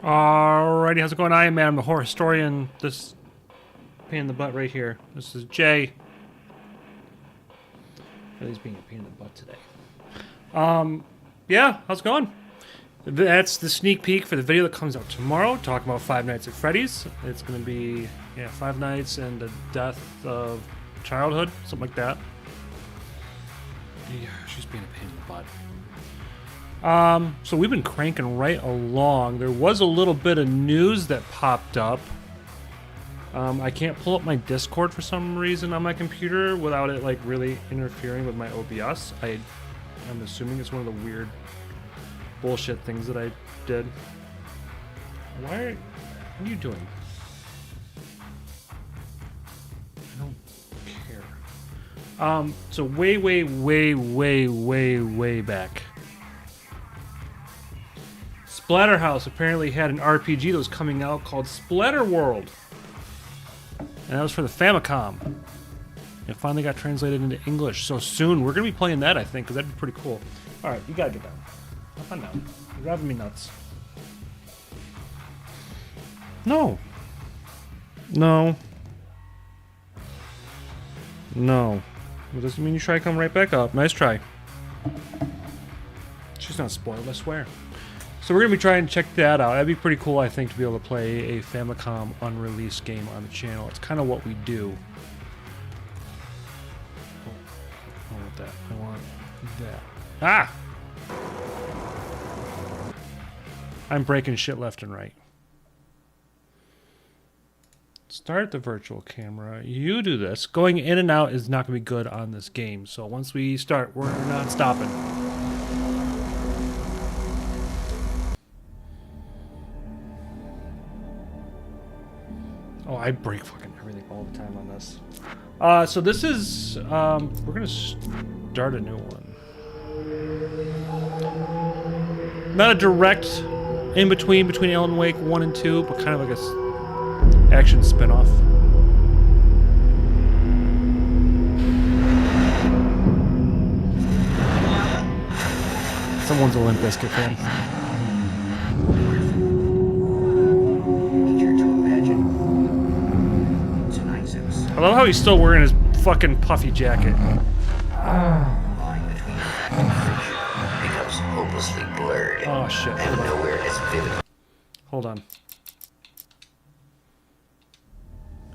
Alrighty, how's it going? I am Adam, the horror historian. This pain in the butt right here. This is Jay. He's being a pain in the butt today. Yeah, how's it going? That's the sneak peek for the video that comes out tomorrow, talking about Five Nights at Freddy's. It's going to be, Five Nights and the death of childhood, something like that. Yeah, she's being a pain in the butt. So we've been cranking right along. There was a little bit of news that popped up. I can't pull up my Discord for some reason on my computer without it like really interfering with my OBS. I'm assuming it's one of the weird bullshit things that I did. What are you doing? I don't care. So way back. Splatterhouse apparently had an RPG that was coming out called Splatter World. And that was for the Famicom. It finally got translated into English. So soon, we're going to be playing that, I think, because that'd be pretty cool. Alright, you gotta get down. Up and down. You're driving me nuts. No. No. No. Well, doesn't mean you try to come right back up. Nice try. She's not spoiled, I swear. So we're going to be trying to check that out. That'd be pretty cool, I think, to be able to play a Famicom unreleased game on the channel. It's kind of what we do. I want that. I want that. Ah! I'm breaking shit left and right. Start the virtual camera. You do this. Going in and out is not going to be good on this game. So once we start, we're not stopping. Oh, I break fucking everything all the time on this. So this is, we're gonna start a new one. Not a direct in-between Alan Wake 1 and 2, but kind of like a action spin-off. Someone's a Limp Bizkit fan. I love how he's still wearing his fucking puffy jacket. Line between fact and fiction becomes hopelessly blurred. Oh shit. And nowhere as vivid. Hold on.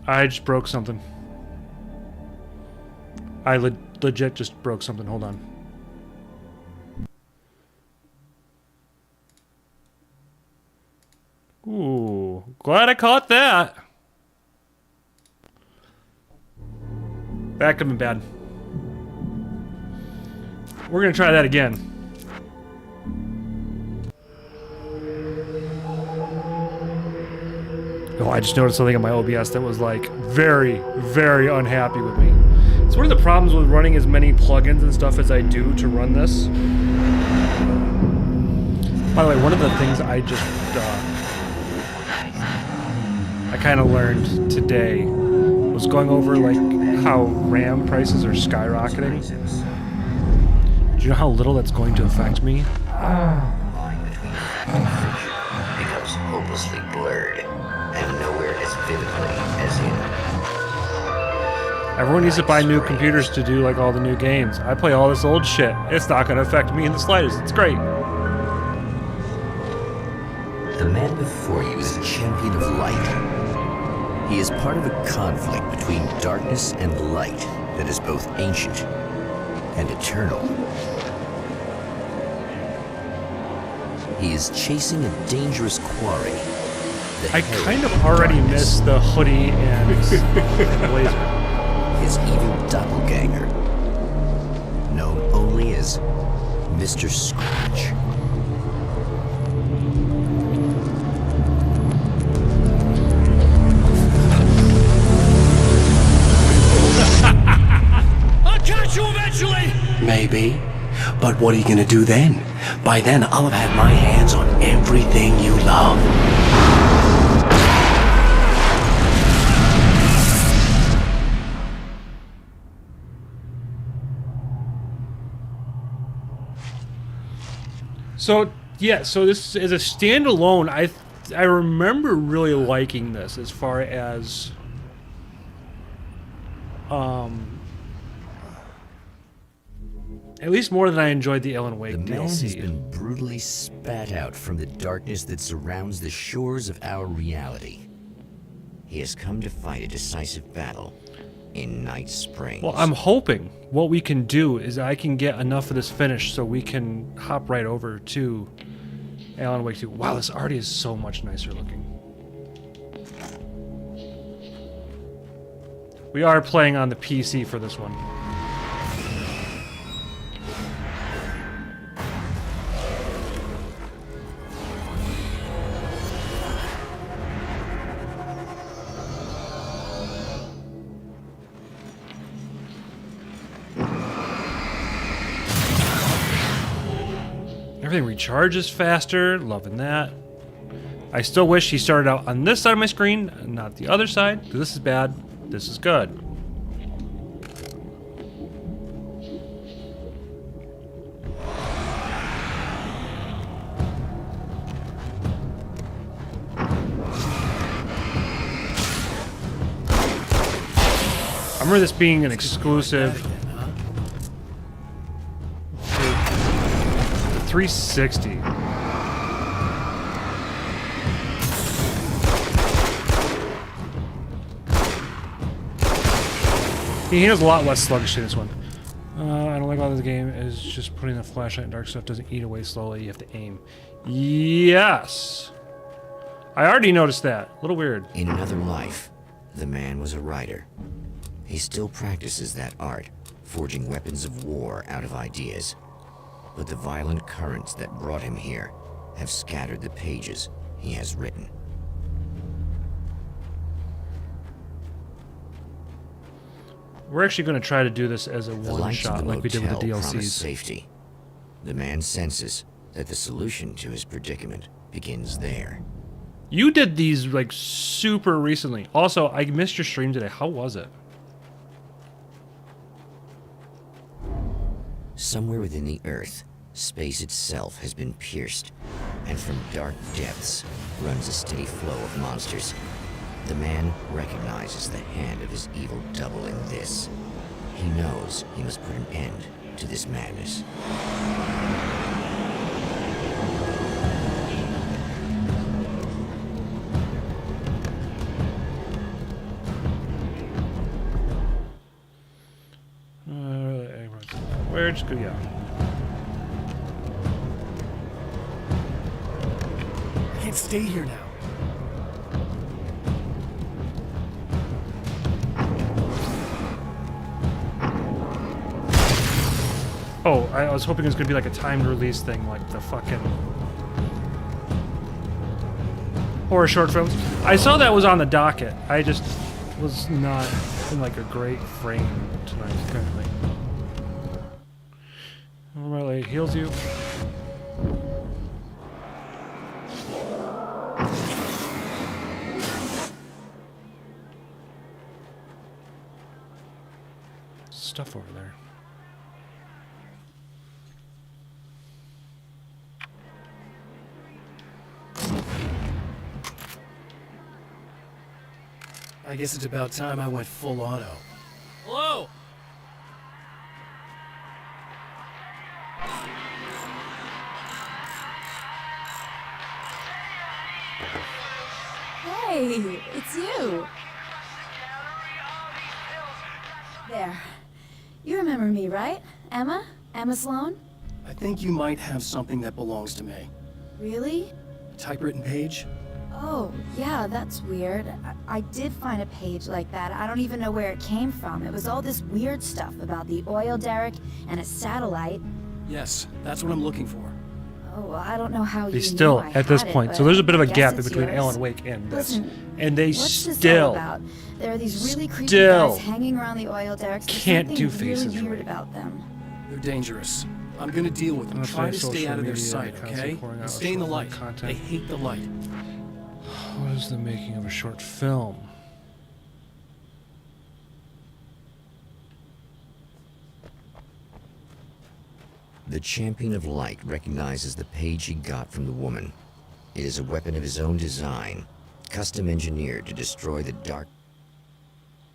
I just broke something. I legit just broke something. Hold on. Ooh, glad I caught that. That could have been bad. We're gonna try that again. Oh, I just noticed something on my OBS that was like very unhappy with me. It's one of the problems with running as many plugins and stuff as I do to run this. By the way, one of the things I just I kind of learned today was going over like how RAM prices are skyrocketing. Do you know how little that's going to affect me? Line between fact and fiction becomes hopelessly blurred, and nowhere as vividly as in. Everyone needs to buy new computers to do like all the new games. I play all this old shit. It's not going to affect me in the slightest. It's great. The man before you is a champion of light. He is part of a conflict between darkness and light that is both ancient and eternal. He is chasing a dangerous quarry. I kind of already missed the hoodie and blazer. His evil doppelganger, known only as Mr. Scratch. Maybe. But what are you gonna do then? By then, I'll have had my hands on everything you love. So, yeah, so this is a standalone. I remember really liking this as far as at least more than I enjoyed the Alan Wake The man has DLC. been brutally spat out from the darkness that surrounds the shores of our reality. He has come to fight a decisive battle in Night Springs. Well, I'm hoping what we can do is I can get enough of this finished so we can hop right over to Alan Wake 2. Wow, this already is so much nicer looking. We are playing on the PC for this one. Everything recharges faster, loving that. I still wish he started out on this side of my screen, not the other side, because this is bad, this is good. I remember this being an exclusive 360. He handles a lot less sluggish in this one. I don't like how this game is just putting the flashlight in dark stuff doesn't eat away slowly. You have to aim. Yes. I already noticed that. A little weird. In another life, the man was a writer. He still practices that art, forging weapons of war out of ideas. But the violent currents that brought him here have scattered the pages he has written. We're actually going to try to do this as a The lights of one-shot the like we did with the motel promise DLCs. safety. The man senses that the solution to his predicament begins there. You did these like super recently. Also, I missed your stream today. How was it? Somewhere within the Earth, space itself has been pierced, and from dark depths runs a steady flow of monsters. The man recognizes the hand of his evil double in this. He knows he must put an end to this madness. Where just go? Yeah. I can't stay here now. Oh, I was hoping it was gonna be like a timed release thing, like the fucking horror short films. I saw that was on the docket. I just was not in like a great frame tonight, apparently. Normally it heals you. Stuff over there. I guess it's about time I went full auto. Hello? Hey, it's you. There. You remember me, right? Emma? Emma Sloan? I think you might have something that belongs to me. Really? A typewritten page? Oh, yeah, that's weird. I did find a page like that. I don't even know where it came from. It was all this weird stuff about the oil derrick and a satellite. Yes, that's what I'm looking for. Oh, well, I don't know how you They still, knew I at this had it, point, but so there's a bit of a I guess gap in it's between yours. Alan Wake and this. Listen, And they what's this all still about? There are these really creepy still guys hanging around the oil derricks. There's can't something do faces really weird right. about them. They're dangerous. I'm gonna deal with them. Unless Try they're to stay social out of their media sight, accounts okay? pouring out And stay in the short-form light. content. They hate the light. What is the making of a short film? The champion of light recognizes the page he got from the woman. It is a weapon of his own design, custom engineered to destroy the dark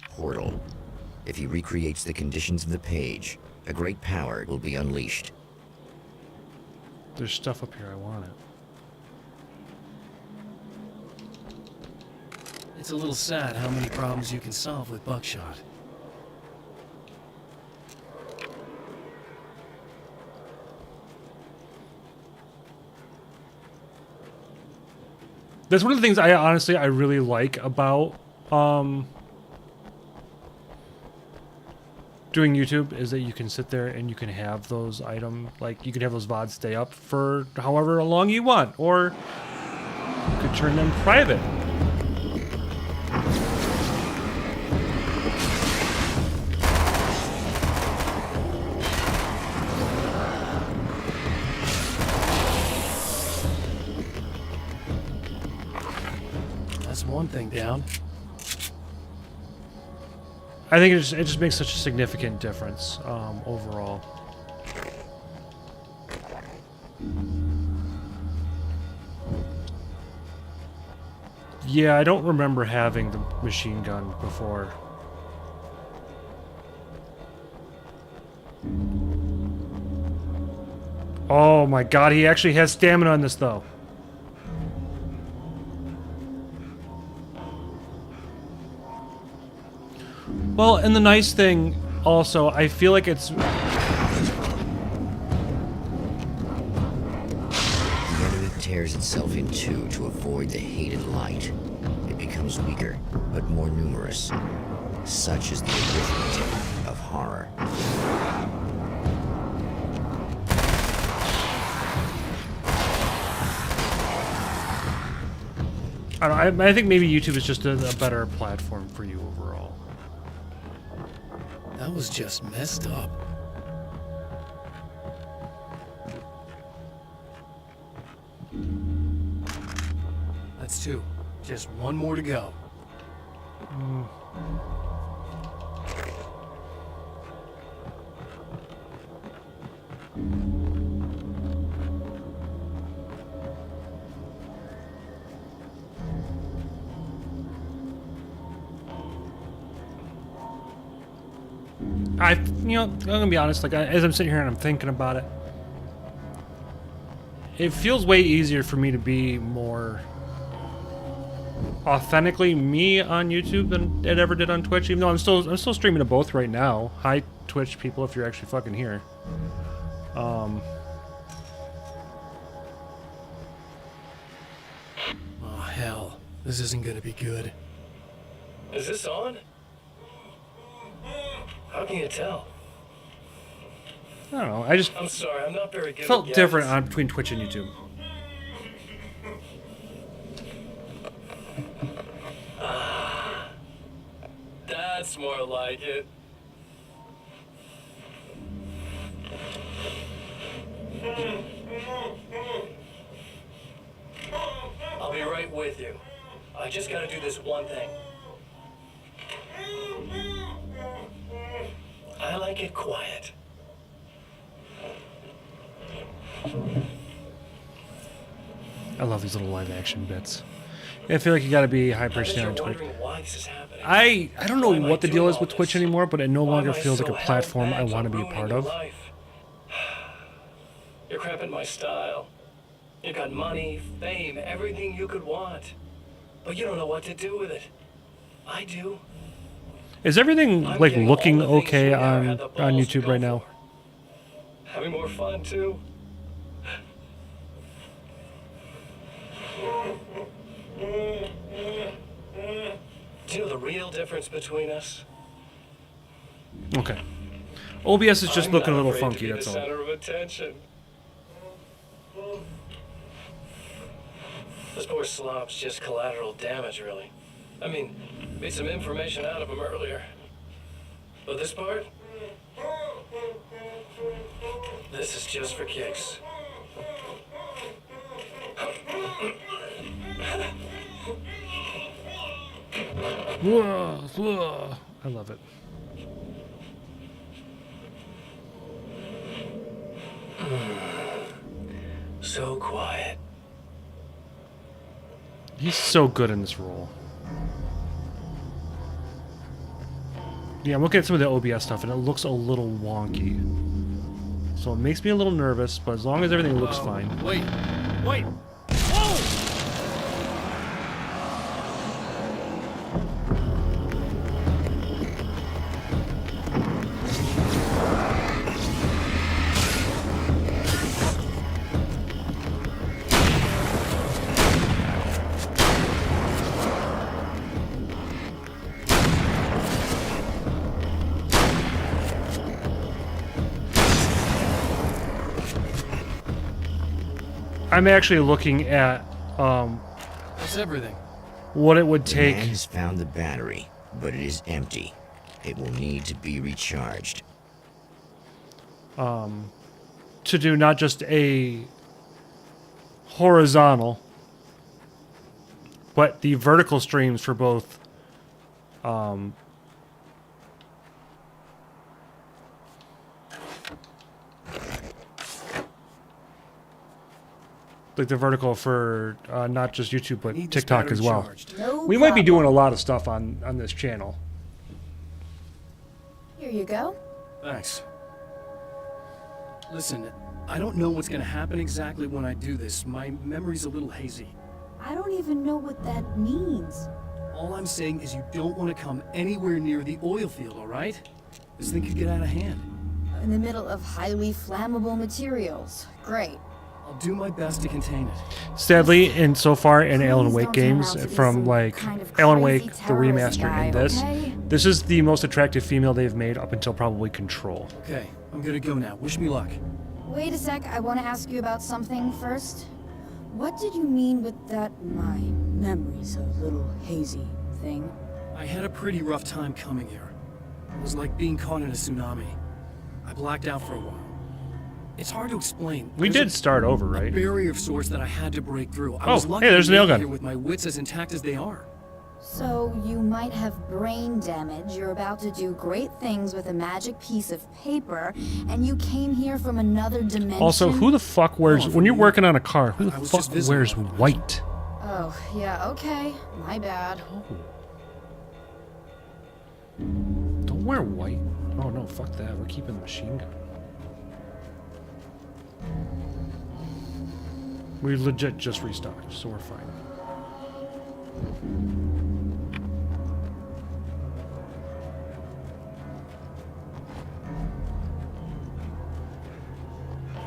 portal. If he recreates the conditions of the page, a great power will be unleashed. There's stuff up here. I want it. It's a little sad how many problems you can solve with buckshot. That's one of the things I really like about doing YouTube is that you can sit there and you can have those like you can have those VODs stay up for however long you want, or you could turn them private. That's one thing down. I think it just makes such a significant difference overall. Yeah, I don't remember having the machine gun before. Oh my god, he actually has stamina on this though. Well, and the nice thing also, I feel like it's... The enemy tears itself in two to avoid the hated light. It becomes weaker, but more numerous. Such is the arithmetic of horror. I don't know, I think maybe YouTube is just a better platform for you overall. That was just messed up. That's two. Just one more to go. I'm gonna be honest, like, as I'm sitting here and I'm thinking about it, it feels way easier for me to be more authentically me on YouTube than it ever did on Twitch, even though I'm still streaming to both right now. Hi, Twitch people, if you're actually fucking here. Oh, hell. This isn't gonna be good. Is this on? How can you tell? I don't know, I just I'm sorry, I'm not very good felt at different gadgets. between Twitch and YouTube. That's more like it. I'll be right with you. I just gotta do this one thing. I like it quiet. I love these little live action bits. I feel like you gotta be high I bet personality you're on Twitch. wondering why this is happening. I don't know Why am I what the deal doing is with all Twitch this? anymore, but it no Why longer am I feels like so a platform I hell-bent want to on be a ruining part your of. life? You're cramping my style. You got money, fame, everything you could want. But you don't know what to do with it. I do. Is everything I'm like getting looking all the things okay you never on had the balls to YouTube go right now? for. Having more fun too. Do you know the real difference between us? Okay. OBS is just I'm looking a not little afraid funky, to be that's the all. center of attention. This poor slop's just collateral damage, really. I mean, made some information out of him earlier. But this part? This is just for kicks. Whoa, whoa. I love it. So quiet. He's so good in this role. Yeah, I'm looking at some of the OBS stuff, and it looks a little wonky. So it makes me a little nervous, but as long as everything looks fine. Wait! Wait! Whoa! I'm actually looking at That's everything. what it would The take. man has found the battery, but it is empty. It will need to be recharged. To do not just a horizontal, but the vertical streams for both like the vertical for not just YouTube but Need this TikTok battery as well. charged. No We might be problem. doing a lot of stuff on this channel. Here you go. Thanks. Listen, I don't know what's gonna happen exactly when I do this. My memory's a little hazy. I don't even know what that means. All I'm saying is you don't want to come anywhere near the oil field, all right? This thing could get out of hand. In the middle of highly flammable materials. Great. I'll do my best to contain it. Sadly, and so far in Alan Please Wake don't turn games, out to be from some like kind of Alan crazy Wake, the terrorist remaster, guy, and this, okay? this is the most attractive female they've made up until probably Control. Okay, I'm gonna go now. Wish me luck. Wait a sec, I want to ask you about something first. What did you mean with that my memory's a little hazy thing? I had a pretty rough time coming here. It was like being caught in a tsunami. I blacked out for a while. It's hard to explain. We There's did start over, a right? barrier of sorts that I had to break through. I Oh, was lucky hey, there's to a nail make it gun. here with my wits as intact as they are. So you might have brain damage, you're about to do great things with a magic piece of paper, and you came here from another dimension? Also, who the fuck wears, Oh, when you're me. working on a car, who I the was fuck just visiting wears on it. white? Oh, yeah, okay. My bad. Don't wear white. Oh no, fuck that. We're keeping the machine gun. We legit just restocked, so we're fine.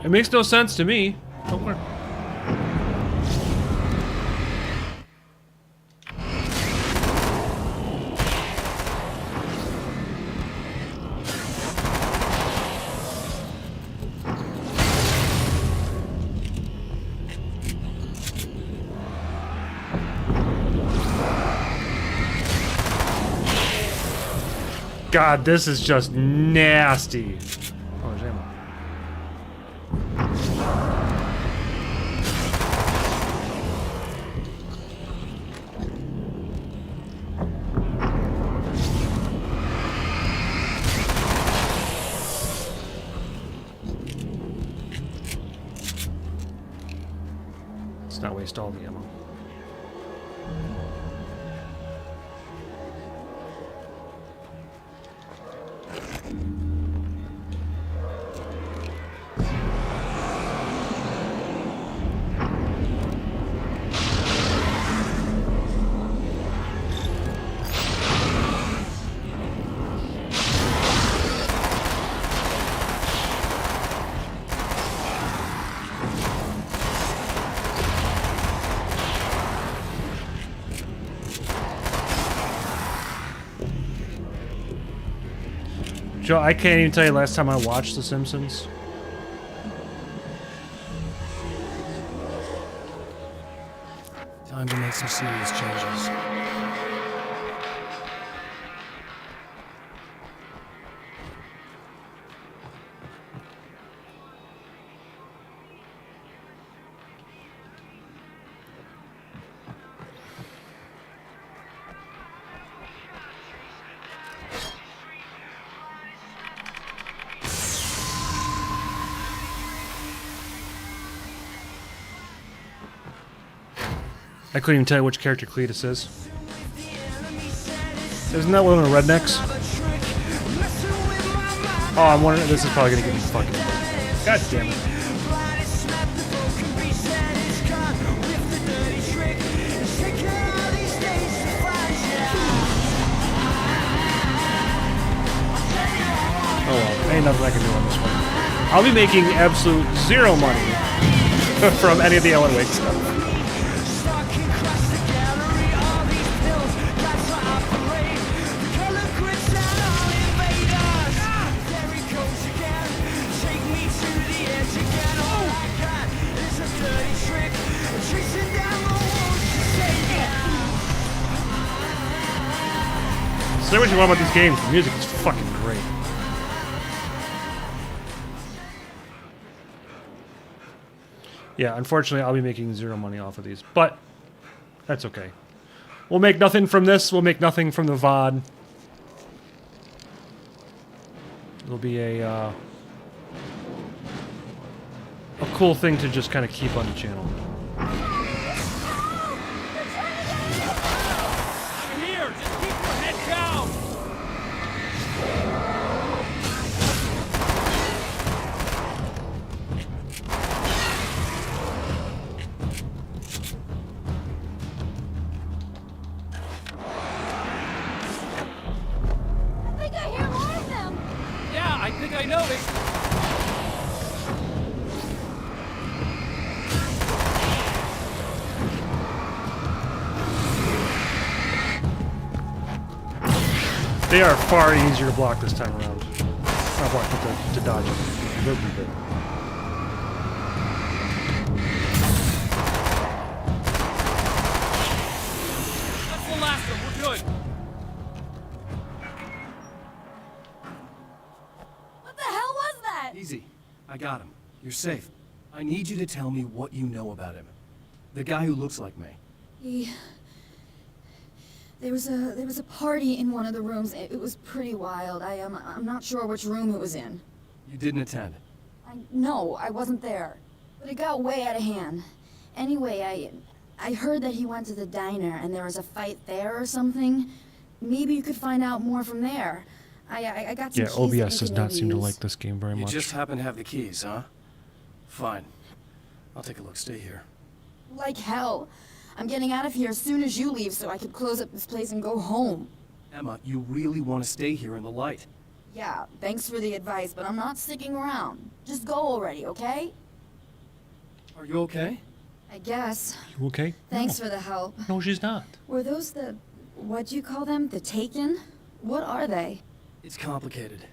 It makes no sense to me. Don't worry. God, this is just nasty. Oh, there's ammo. Let's not waste all the ammo. Joe, I can't even tell you last time I watched The Simpsons. Time to make some serious changes. I couldn't even tell you which character Cletus is. Isn't that one of the rednecks? Oh, I'm wondering. This is probably gonna get me fucking. God damn it. Oh well, ain't nothing I can do on this one. I'll be making absolute zero money from any of the Alan Wake stuff. Say what you want about these games, the music is fucking great. Yeah, unfortunately, I'll be making zero money off of these, but that's okay. We'll make nothing from this. We'll make nothing from the VOD. It'll be a cool thing to just kind of keep on the channel. Here, just keep your head down. I think I hear more of them. Yeah, I think I noticed. They are far easier to block this time around. Not block, but to dodge them. They're pretty good. That's the last one. We're good. What the hell was that? Easy. I got him. You're safe. I need you to tell me what you know about him. The guy who looks like me. There was a party in one of the rooms. It was pretty wild. I'm not sure which room it was in. You didn't attend. No, I wasn't there. But it got way out of hand. Anyway, I heard that he went to the diner and there was a fight there or something. Maybe you could find out more from there. I got some Yeah, keys that OBS you does can not maybe seem to use. like this game very You much. just happen to have the keys, huh? Fine. I'll take a look. Stay here. Like hell. I'm getting out of here as soon as you leave so I could close up this place and go home. Emma, you really want to stay here in the light? Yeah, thanks for the advice, but I'm not sticking around. Just go already, okay? Are you okay? I guess. You okay? Thanks No. for the help. No, she's not. Were those what'd you call them? The Taken? What are they? It's complicated.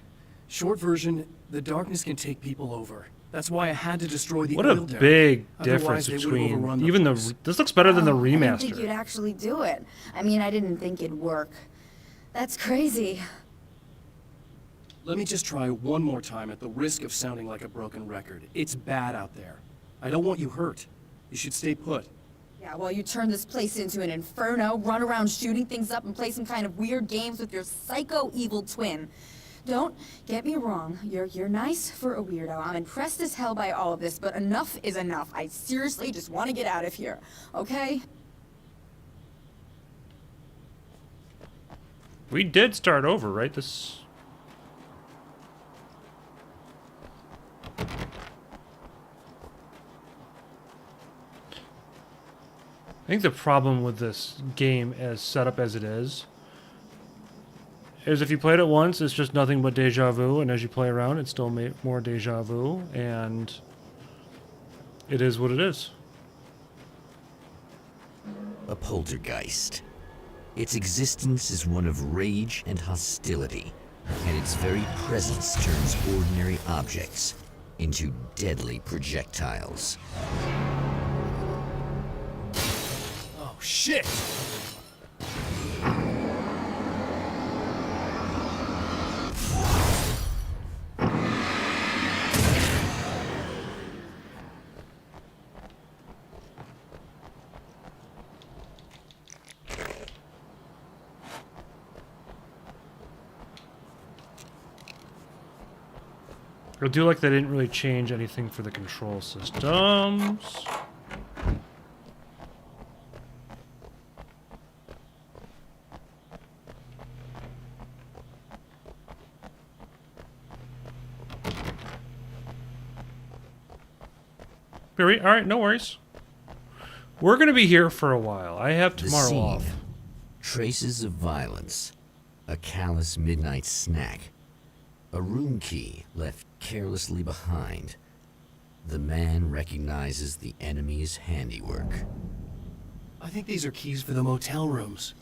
Short version, the darkness can take people over. That's why I had to destroy the What a oil derrick. big Otherwise, difference they would've overrun between even the. place. This looks better than the Oh, I didn't think you'd remaster. actually do it. I mean, I didn't think it'd work. That's crazy. Let me just try one more time at the risk of sounding like a broken record. It's bad out there. I don't want you hurt. You should stay put. Yeah, well, you turn this place into an inferno, run around shooting things up and play some kind of weird games with your psycho evil twin. Don't get me wrong, you're nice for a weirdo. I'm impressed as hell by all of this, but enough is enough. I seriously just want to get out of here, okay? We did start over, right? This. I think the problem with this game, as set up as it is if you played it once, it's just nothing but deja vu, and as you play around, it's still more deja vu, and it is what it is. A poltergeist. Its existence is one of rage and hostility, and its very presence turns ordinary objects into deadly projectiles. Oh, shit! I do like they didn't really change anything for the control systems. Alright, no worries. We're gonna be here for a while. I have The tomorrow scene. off. Traces of violence. A callous midnight snack. A room key left carelessly behind. The man recognizes the enemy's handiwork. I think these are keys for the motel rooms.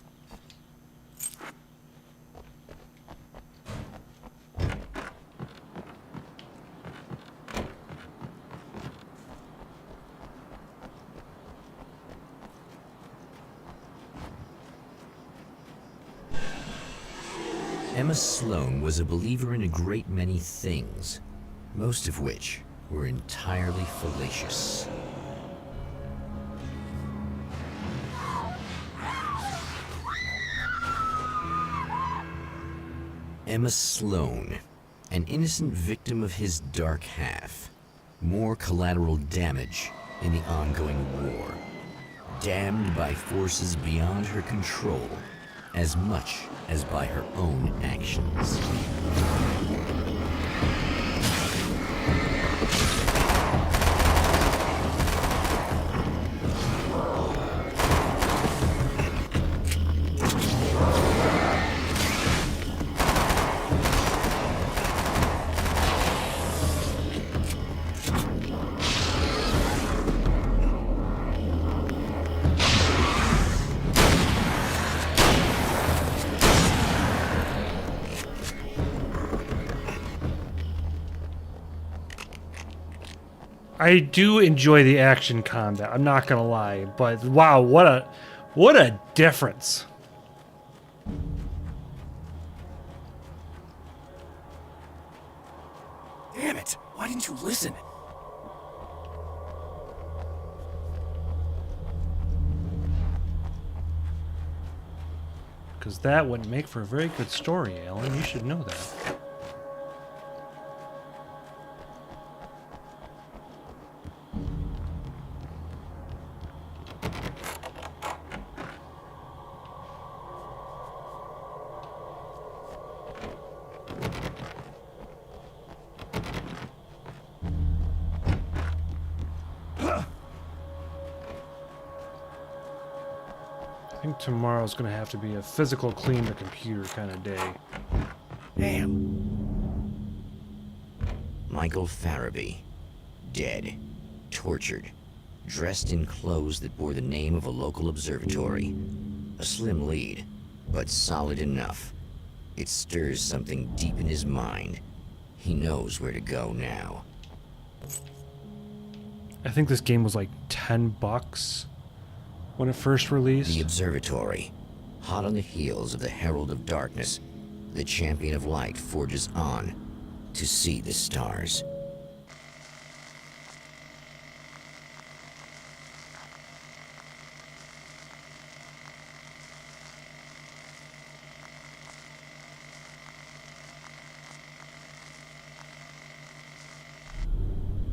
Emma Sloan was a believer in a great many things, most of which were entirely fallacious. Emma Sloan, an innocent victim of his dark half. More collateral damage in the ongoing war. Damned by forces beyond her control, as much as by her own actions. I do enjoy the action combat, I'm not gonna lie, but wow, what a difference. Damn it! Why didn't you listen? Because that wouldn't make for a very good story, Alan. You should know that. I think tomorrow's gonna have to be a physical clean the computer kind of day. Damn. Michael Farabee, dead, tortured, dressed in clothes that bore the name of a local observatory. A slim lead, but solid enough. It stirs something deep in his mind. He knows where to go now. I think this game was like $10 when it first released. The observatory, hot on the heels of the Herald of Darkness, the champion of light forges on to see the stars.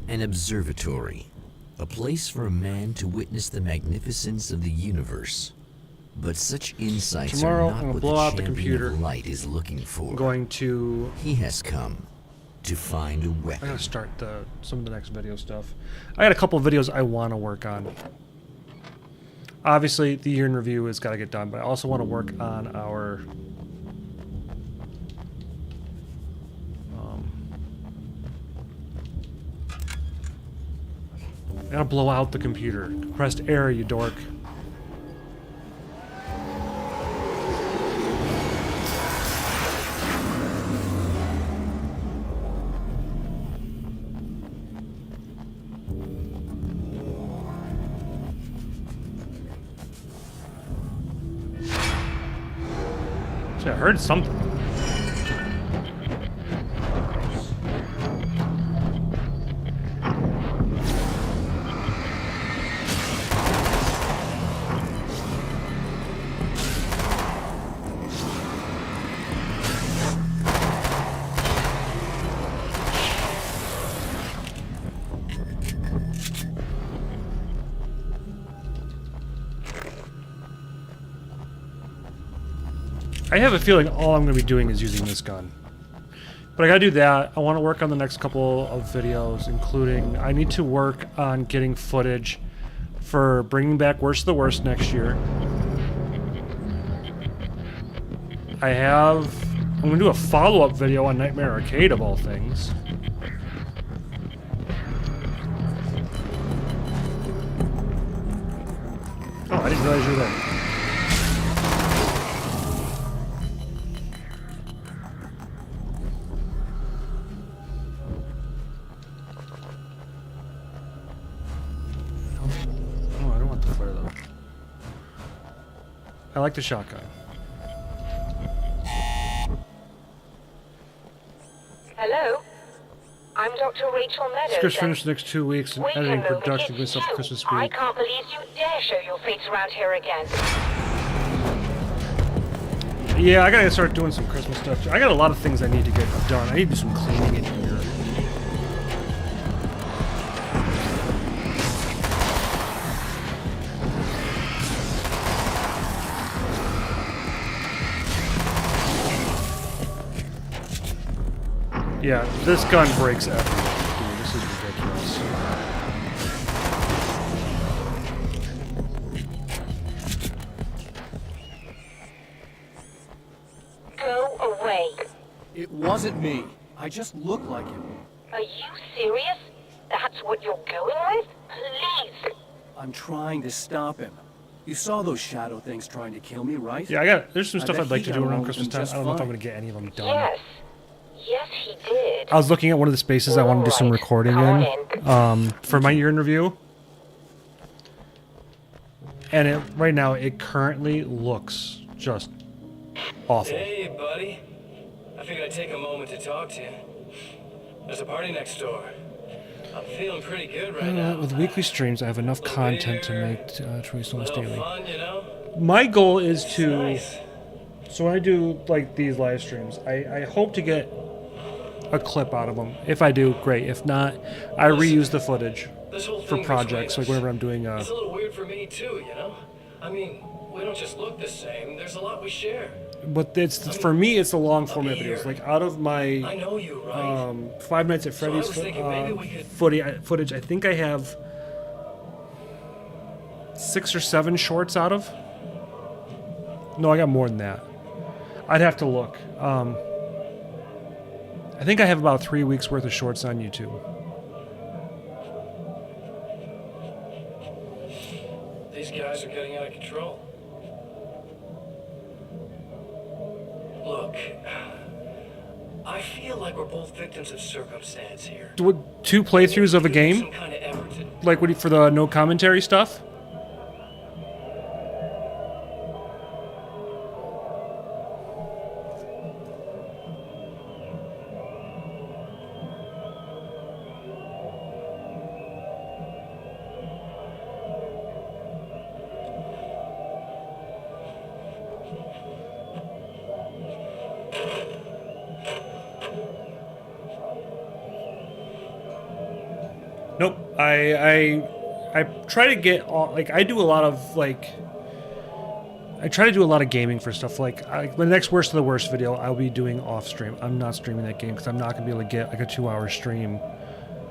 An observatory, a place for a man to witness the magnificence of the universe. But such insights Tomorrow, are I'm not gonna what blow the out the champion computer. of light is looking for. I'm going to... He has come to find a I weapon. gotta start some of the next video stuff. I got a couple of videos I want to work on. Obviously, the year in review has got to get done, but I also want to work on our... I gotta blow out the computer. Compressed air, you dork. See, I heard something. I have a feeling all I'm going to be doing is using this gun. But I gotta do that. I want to work on the next couple of videos, including I need to work on getting footage for bringing back Worst of the Worst next year. I'm gonna do a follow-up video on Nightmare Arcade of all things. Oh, I didn't realize you were there. Oh, I don't want the flare though. I like the shotgun. Hello? I'm Dr. Rachel Meadows. Scripts finished the next 2 weeks and Wait a editing moment, production it's with stuff you. Christmas I week. can't believe you dare show your face around here again. Yeah, I gotta start doing some Christmas stuff too. I got a lot of things I need to get done. I need to do some cleaning in here. Yeah, this gun breaks everything. Dude, this is ridiculous. Go away. It wasn't me. I just look like him. Are you serious? That's what you're going with? Please. I'm trying to stop him. You saw those shadow things trying to kill me, right? Yeah, there's some I stuff bet I'd like he to got do along around with Christmas them time. I just don't know if I'm fine. gonna get any of them done. Yes. Yes, he did. I was looking at one of the spaces I want to do some Alright, recording come in on for my year in review. And right now, it currently looks just awful. Hey, buddy. I figured I'd take a moment to talk to you. There's a party next door. I'm feeling pretty good right now. With weekly streams, I have enough Little content to beer, make Trace almost little daily. fun, you know? My goal is It's to, nice. so when I do like these live streams, I hope to get a clip out of them. If I do, great. If not, I reuse the footage This whole for thing projects, like between us, whenever I'm doing It's a little weird for me too, you know? I mean, we don't just look the same. There's a lot we share. but it's for me, it's the long format here. videos. Like out of I my know you, right? Five Nights at So I Freddy's was thinking maybe we could- footage, I think I have 6 or 7 shorts out of. No, I got more than that. I'd have to look. I think I have about 3 weeks worth of shorts on YouTube. These guys are getting out of control. Look, I feel like we're both victims of circumstance here. 2 playthroughs of a game, Some kind of effort to like for the no commentary stuff. Nope. I try to get like I do a lot of like I try to do a lot of gaming for stuff like the next Worst of the Worst video I'll be doing off stream. I'm not streaming that game because I'm not gonna be able to get like a 2-hour stream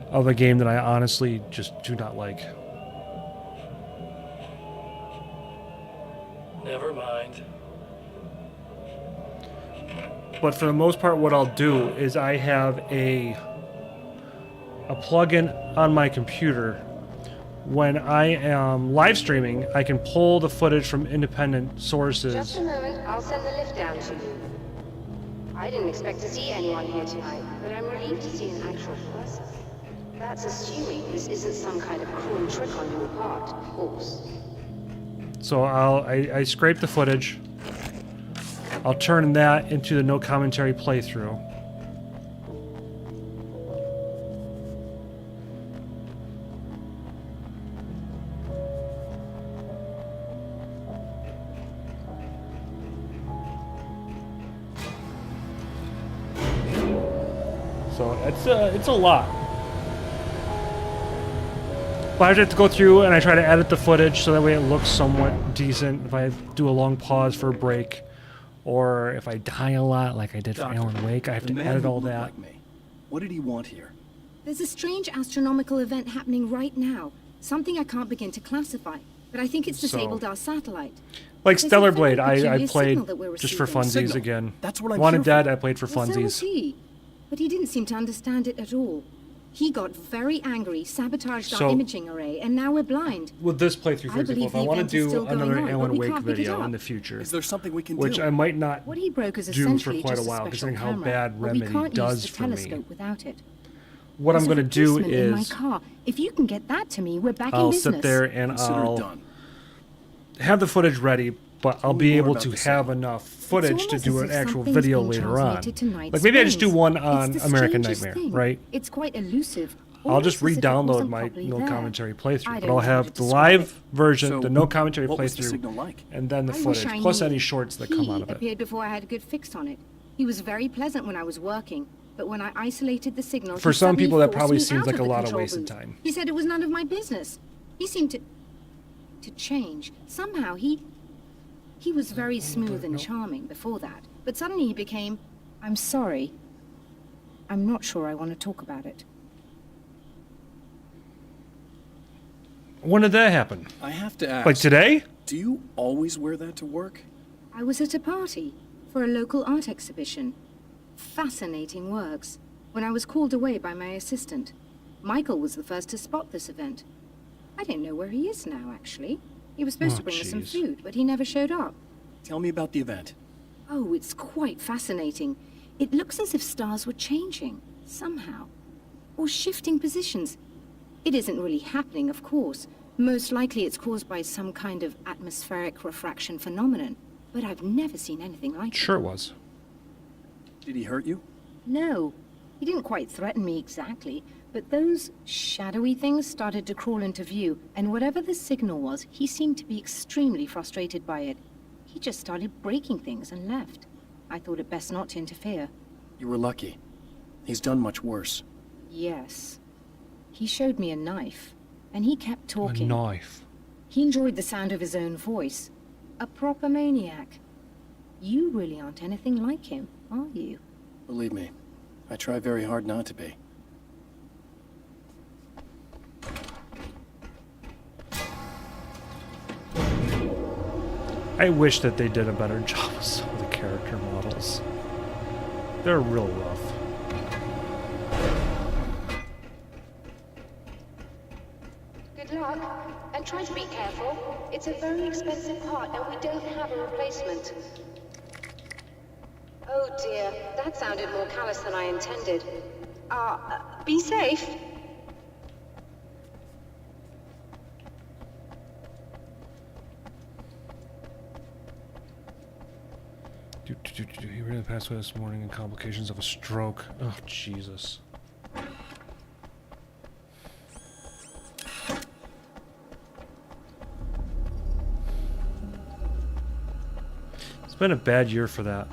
of a game that I honestly just do not like. Never mind. But for the most part, what I'll do is I have a plugin on my computer. When I am live streaming, I can pull the footage from independent sources. Just a moment, I'll send the lift down to you. I didn't expect to see anyone here tonight, but I'm relieved to see an actual person. That's assuming this isn't some kind of cruel trick on your part, of course. So I scrape the footage. I'll turn that into the no commentary playthrough. So it's a lot. But I just have to go through and I try to edit the footage so that way it looks somewhat decent. If I do a long pause for a break, or if I die a lot, like I did for Doctor, Alan Wake, I have the to man edit who all looked that. like me. What did he want here? There's a strange astronomical event happening right now. Something I can't begin to classify, but I think it's disabled our satellite. Like There's a Stellar very Blade, I peculiar played signal that we're just for receiving. funsies Signal. again. That's what I'm Wanted here Dead, for. I played for Well, so was funsies. he, but he didn't seem to understand it at all. He got very angry, sabotaged So- our imaging array, and now we're blind. With this playthrough, for I example, believe if I the want to event is do still going another on, but Alan we Wake can't pick it video up. in the future, Is there something we can which do? I might not What he broke is do for essentially quite a just while, special considering how camera, bad but we Remedy can't does use the for me. telescope without it. What I'm There's a going to do replacement in my is car. If you can get that to me, we're back in I'll business. sit there and Consider it I'll done. have the footage ready, but I'll me be more able about to the have signal. enough footage to almost do as an if actual something's video being later on. translated to Night's Like maybe I just do brains. one It's on the American strangest Nightmare, thing. right? It's quite elusive. I'll just almost as if it re-download wasn't my properly no there. commentary I playthrough, but don't I'll know how have to the describe live it. version, So, the no commentary what was the playthrough, signal like? and then the I wish footage, I plus knew. any shorts that come out of He it. appeared before I had a good fix on it. He was very pleasant when I was working, but when I isolated the signal, For he some suddenly people, that forced probably me seems out like a the lot of control wasted booth. time. He said it was none of my business. He seemed to change. Somehow he was very smooth and charming before that, but suddenly he became, I'm sorry. I'm not sure I want to talk about it. When did that happen? I have to ask. Like today? Do you always wear that to work? I was at a party for a local art exhibition. Fascinating works. When I was called away by my assistant, Michael was the first to spot this event. I don't know where he is now, actually. He was supposed Oh, to bring us some jeez. food, but he never showed up. Tell me about the event. Oh, it's quite fascinating. It looks as if stars were changing, somehow. Or shifting positions. It isn't really happening, of course. Most likely it's caused by some kind of atmospheric refraction phenomenon. But I've never seen anything like it. Sure it was. Did he hurt you? No, he didn't quite threaten me exactly, but those shadowy things started to crawl into view, and whatever the signal was, he seemed to be extremely frustrated by it. He just started breaking things and left. I thought it best not to interfere. You were lucky. He's done much worse. Yes. He showed me a knife, and he kept A talking. knife. He enjoyed the sound of his own voice. A proper maniac. You really aren't anything like him, are you? Believe me, I try very hard not to be. I wish that they did a better job with some of the character models. They're real rough. Good luck, and try to be careful. It's a very expensive part, and we don't have a replacement. Oh dear, that sounded more callous than I intended. Be safe. He really passed away this morning in complications of a stroke. Oh, Jesus. It's been a bad year for that.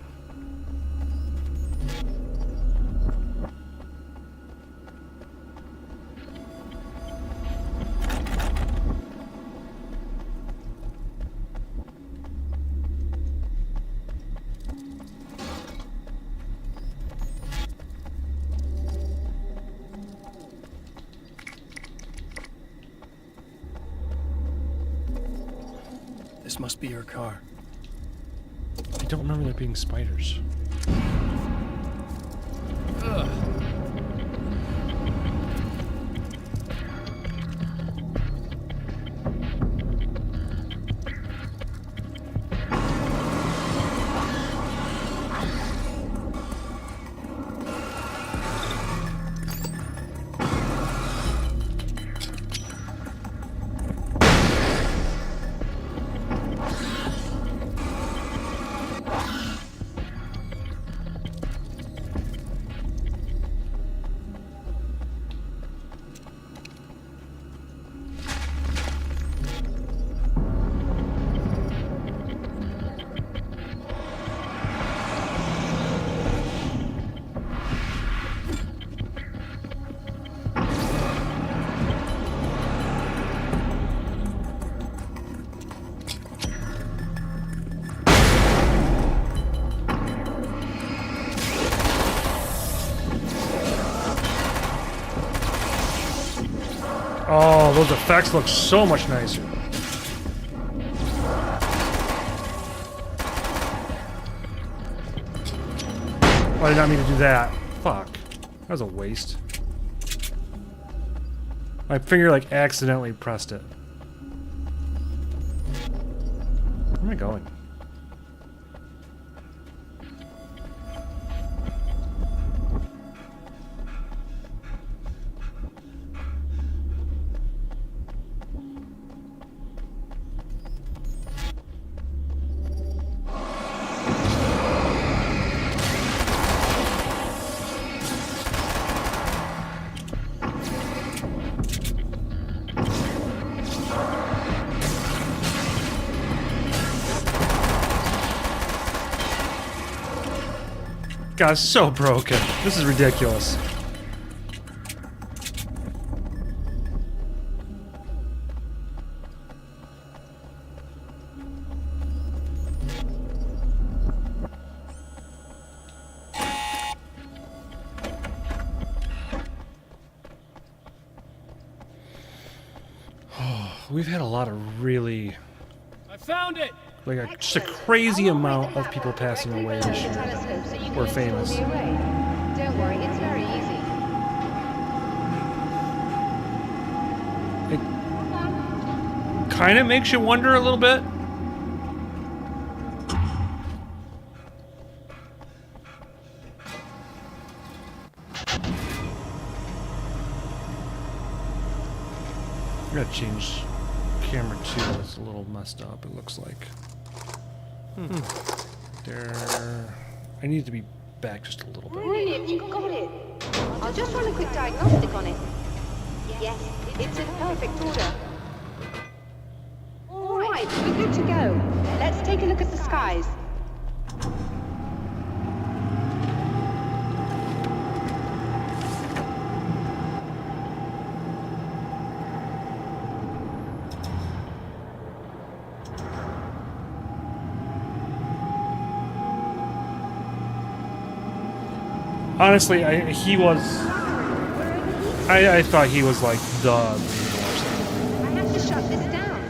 This must be your car. I don't remember there being spiders. those effects look so much nicer. Oh, I did not mean to do that. Fuck. That was a waste. My finger like accidentally pressed it. Where am I going? God, so broken. This is ridiculous. We've had a lot of really... I found it! Like just a crazy amount of people passing away this year that were famous. Don't worry, it's very easy. It kind of makes you wonder a little bit. I'm gonna change camera 2. It's a little messed up, it looks like. There. I need to be back just a little bit. Brilliant, you got it. I'll just run a quick diagnostic on it. Yes, it's in perfect order. All right, we're good to go. Let's take a look at the skies. Honestly, I thought he was like the I have to shut this down.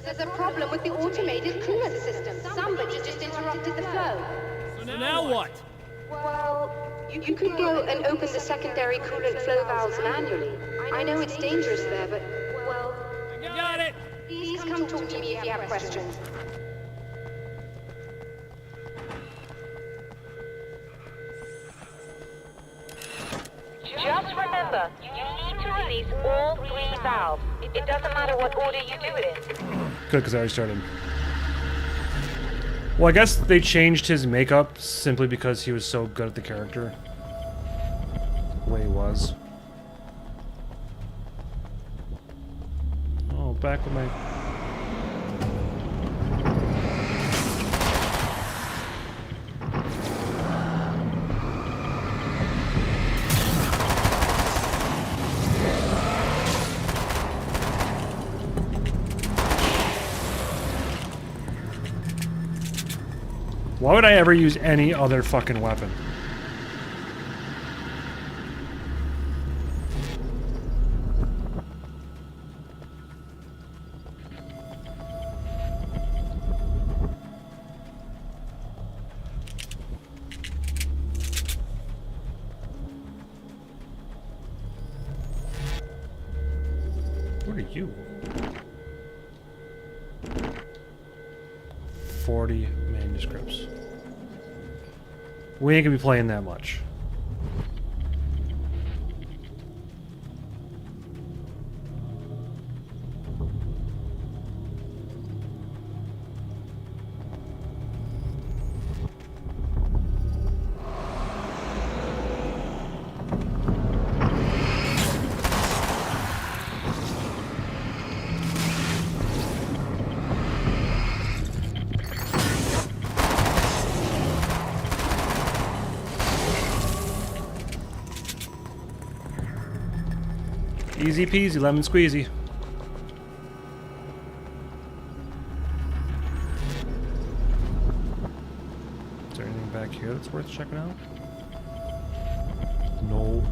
There's a problem with the automated coolant system. Somebody just interrupted the flow. So now what? Well, you could go and open the secondary coolant flow valves manually. I know it's dangerous there, but, well... I got it! Please come talk to me if you have questions. Just remember, you need to release all 3 valves. It doesn't matter what order you do it in. Good, because I already started. Well, I guess they changed his makeup simply because he was so good at the character. The way he was. Oh, back with my... Why would I ever use any other fucking weapon? What are you? 40 manuscripts. We ain't gonna be playing that much. Easy peasy, lemon squeezy. Is there anything back here that's worth checking out? No.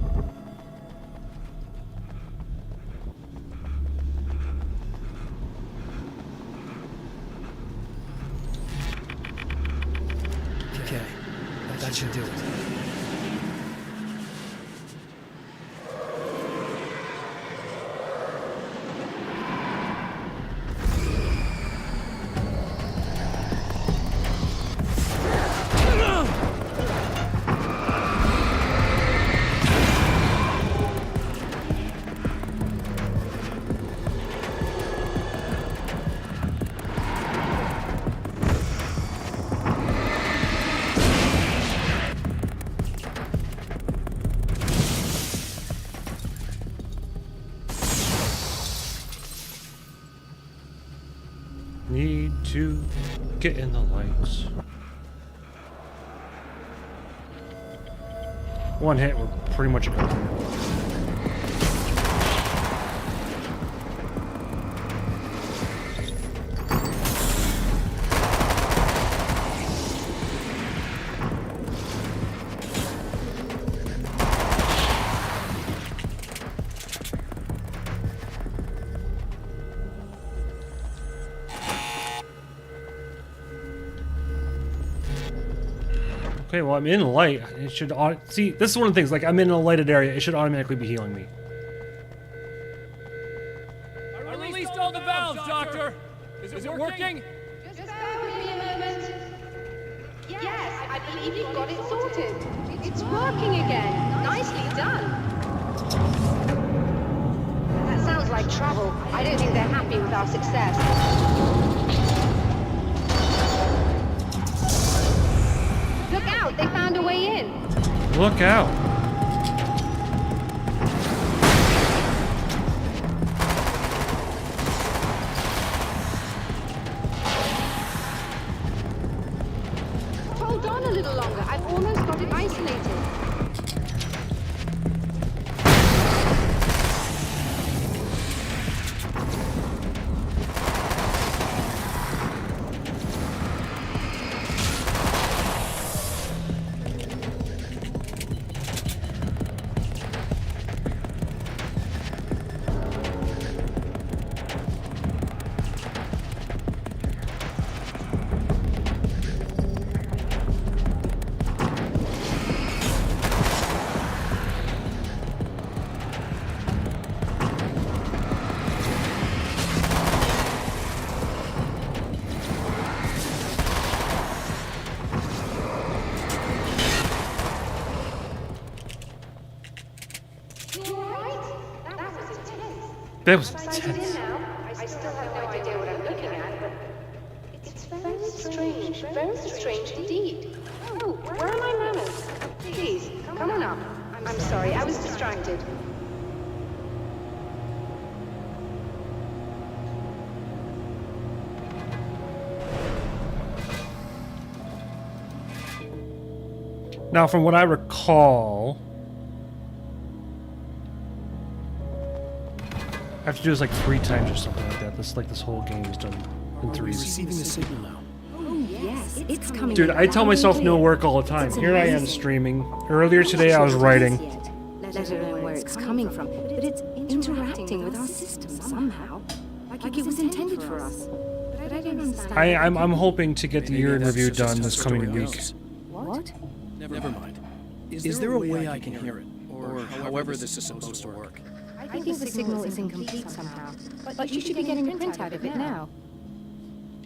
That should do it. Need to get in the lights. One hit, we're pretty much good. Okay, well, I'm in light. It should see. This is one of the things. Like, I'm in a lighted area. It should automatically be healing me. I released all the valves, Doctor. Is it working? Just bear with me a moment. Yes, I believe you've got it sorted. It's working again. Nicely done. That sounds like trouble. I don't think they're happy with our success. Look out! They found a way in. Look out! Hold on a little longer. I've almost got it isolated. That was If I intense. get in now, I still have no idea what I'm looking at, but it's very strange indeed. Oh, where are my manners? Please, come on up. I'm sorry, I was distracted. Now, from what I recall, I have to do this like 3 times or something like that. This whole game is done in 3s. Receiving the signal now. Oh, yes, it's coming. Dude, I tell loud myself and no clear. work all the time. It's Here I am amazing. streaming. Earlier today I was writing. Let alone where it's coming from, but it's interacting with our system somehow, like it was intended for us. But I don't understand. I'm hoping to get the year in review done this coming week. What? Never mind. Is there a way I can hear it? Or however this is supposed to work? I think the signal is incomplete somehow, but you should be getting a printout of it now.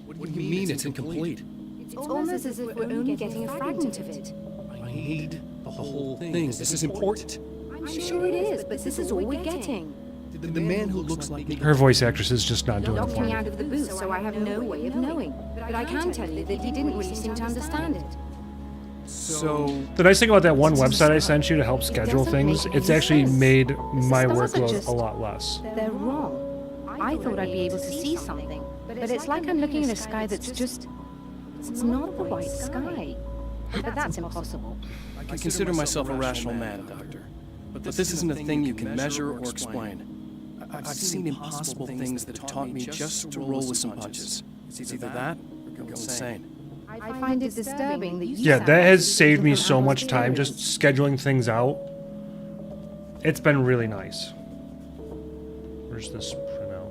What do you mean it's incomplete? It's almost as if we're only getting a fragment of it. I need the whole thing. This is important. I'm sure it is, but this is all we're getting. The man who looks like me. Her voice actress is just not doing it Locked for me me. out of the booth, so I have no way of knowing. But I can tell you that he didn't really seem to understand it. So The nice thing about that one website I sent you to help schedule things, it's actually made my workload a lot less. They're wrong. I thought I'd be able to see something, but it's like I'm looking at a sky that's just... It's not the right sky. But that's impossible. I consider myself a rational man, Doctor. But this isn't a thing you can measure or explain. I've seen impossible things that have taught me just to roll with some punches. It's either that or go insane. I find it disturbing that you Yeah, sound that like has you saved me don't so have much those time theories. just scheduling things out. It's been really nice. Where's this printout?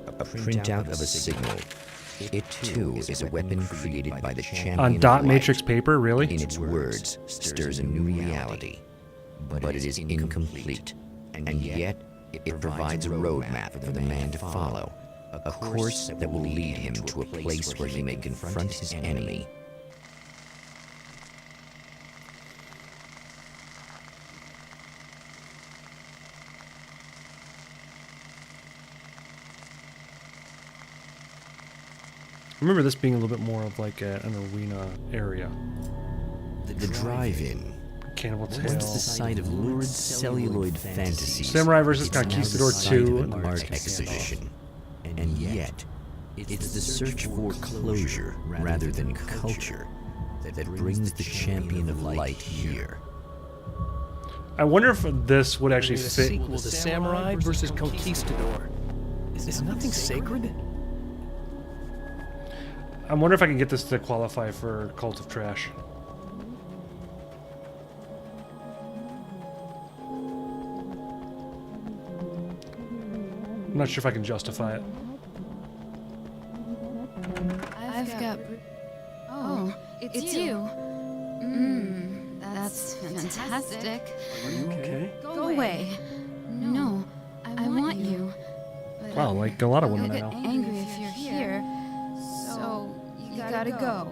A printout of a signal It too is a weapon created by the champion On of dot light. matrix paper, really? In its words, stirs a new reality, but it is incomplete, and yet it provides a roadmap for the man to follow, a course that will lead him to a place where he may confront his enemy. I remember this being a little bit more of like an arena area. The drive-in. Cannibal Tale. Once the site of lurid celluloid fantasies. Samurai vs. it's now the Conquistador site 2. of an art exhibition. And yet, it's the search for closure rather than culture that brings the champion of light here. I wonder if this would actually The fit. sequel to Samurai vs. Conquistador. Is nothing sacred? I wonder if I can get this to qualify for Cult of Trash. I'm not sure if I can justify it. I've got... Oh, it's you. That's fantastic. Are you okay? Go away. No, I want you. Wow, like a lot of women I'll I get know. angry if you're here. So, you gotta go.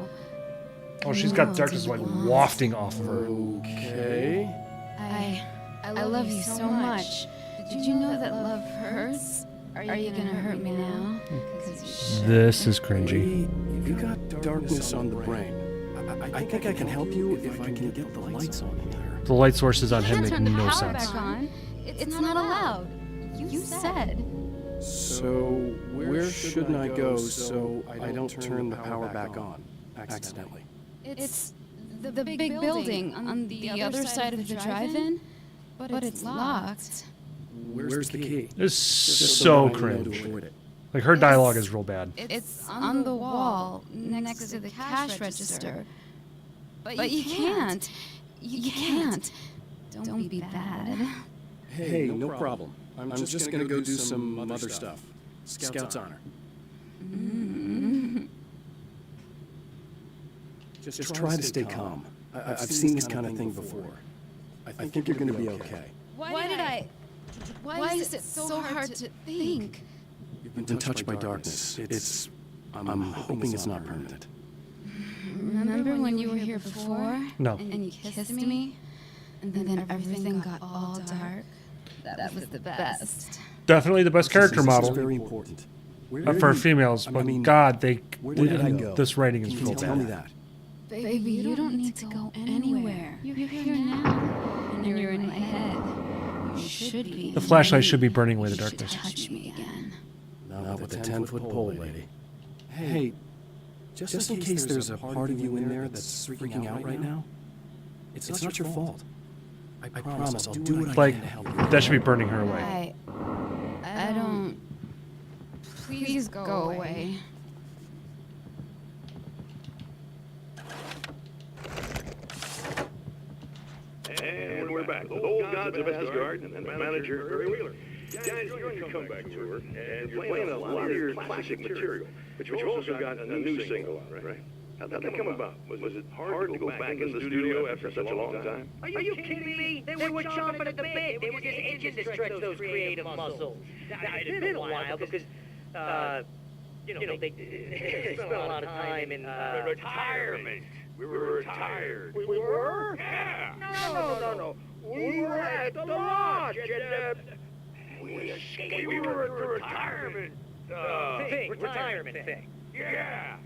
Oh, she's got darkness like wafting off of her. Okay. I love you so much. Did you know that love hurts? Are you gonna hurt me now? 'Cause you should. This is cringy. You got darkness on the brain. I think I can help you if I can get the lights on in here. The light sources on him Can't make turn the no power sense. back on. It's not allowed. You said. So, where shouldn't I go so I don't turn the power back on accidentally? It's the big building on the other side of the drive-in, but it's locked. Where's the key? It's Just so that I know to cringe. avoid it. Like her dialogue is real bad. It's on the wall next to the cash register. But you can't. You can't. Don't be bad. Hey, no problem. I'm just gonna go do some other stuff. Scout's honor. Just try to stay calm. I've seen this kind of thing before. I think you're gonna be okay. Why is it so hard to think? You've been touched by darkness. I'm hoping it's not permanent. Remember when you were here before? No. And you kissed me? And then everything got all dark? That was the best. Definitely the best character This is model very important. for females. But God, where did I go? this writing is Can real you tell me bad. that? Baby, you don't need to go anywhere. You're here now. And you're in my head. You should be. The flashlight should be burning away the You should darkness. touch me again. Not with a 10-foot pole, lady. Hey, just in case there's a part of you in there that's freaking out right now, it's not your fault. I promise I'll do what I Like can to help you. that should be burning her away. I don't... Please go away. And we're back with old gods of Asgard and manager Barry Wheeler. Guys, you're on your comeback tour, and you're playing a lot of your classic material, but you've also got a new single out, right? How'd that come about? Was it hard to go back into the studio after such a long time? Are you kidding me? They were chomping at the bit. They were just itching to stretch those creative muscles. It's been a while because, they spent a lot of time in retirement. We were retired. We were? Yeah. No. We were at the lodge. We escaped. We were at the retirement. Retirement thing. Yeah.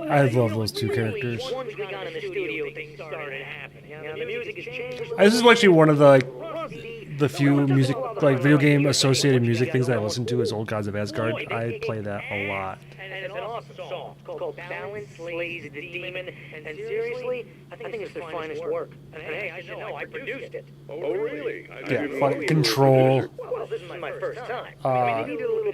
I love those two characters. Once we got in the studio, things started happening. The music has changed. This is actually one of the few music, like video game associated music things that I listen to is Old Gods of Asgard. I play that a lot. And it's an awesome song. It's called Balance Slays the Demon. And seriously, I think it's their finest work. And hey, I should know, I produced it. Oh, really? Yeah, fucking Control. Well, this is my first time.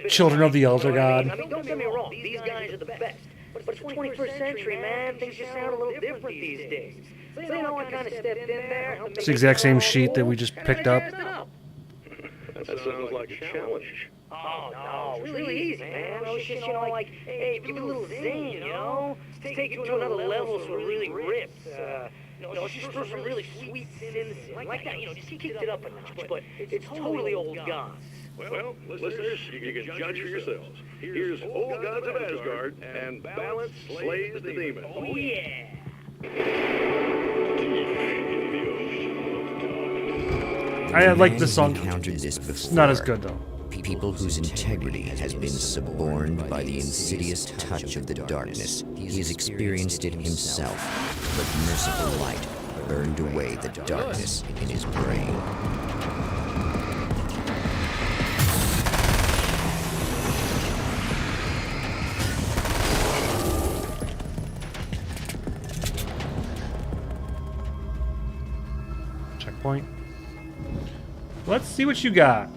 Children of the Elder God. I mean, don't get me wrong, these guys are the best. But it's the 21st century, man. Things just sound a little different these days. So, you know, I kind of stepped in there. It's the exact same sheet that we just picked up. That sounds like a challenge. Oh, no, it's really easy, man. It's just, you know, like, hey, give it a little zing, you know? Take it to another level so it really rips. You know, just throw some really sweet sins like that, you know, just kick it up a notch. But it's totally old gods. Well, listeners, you can judge for yourselves. Here's Old Gods of Asgard and Balance Slays the Demon. Oh, yeah. I like this song. Encountered this before. It's not as good though. People whose integrity has been suborned by the insidious touch of the darkness. He has experienced it himself, but merciful light burned away the darkness in his brain. Checkpoint. Let's see what you got.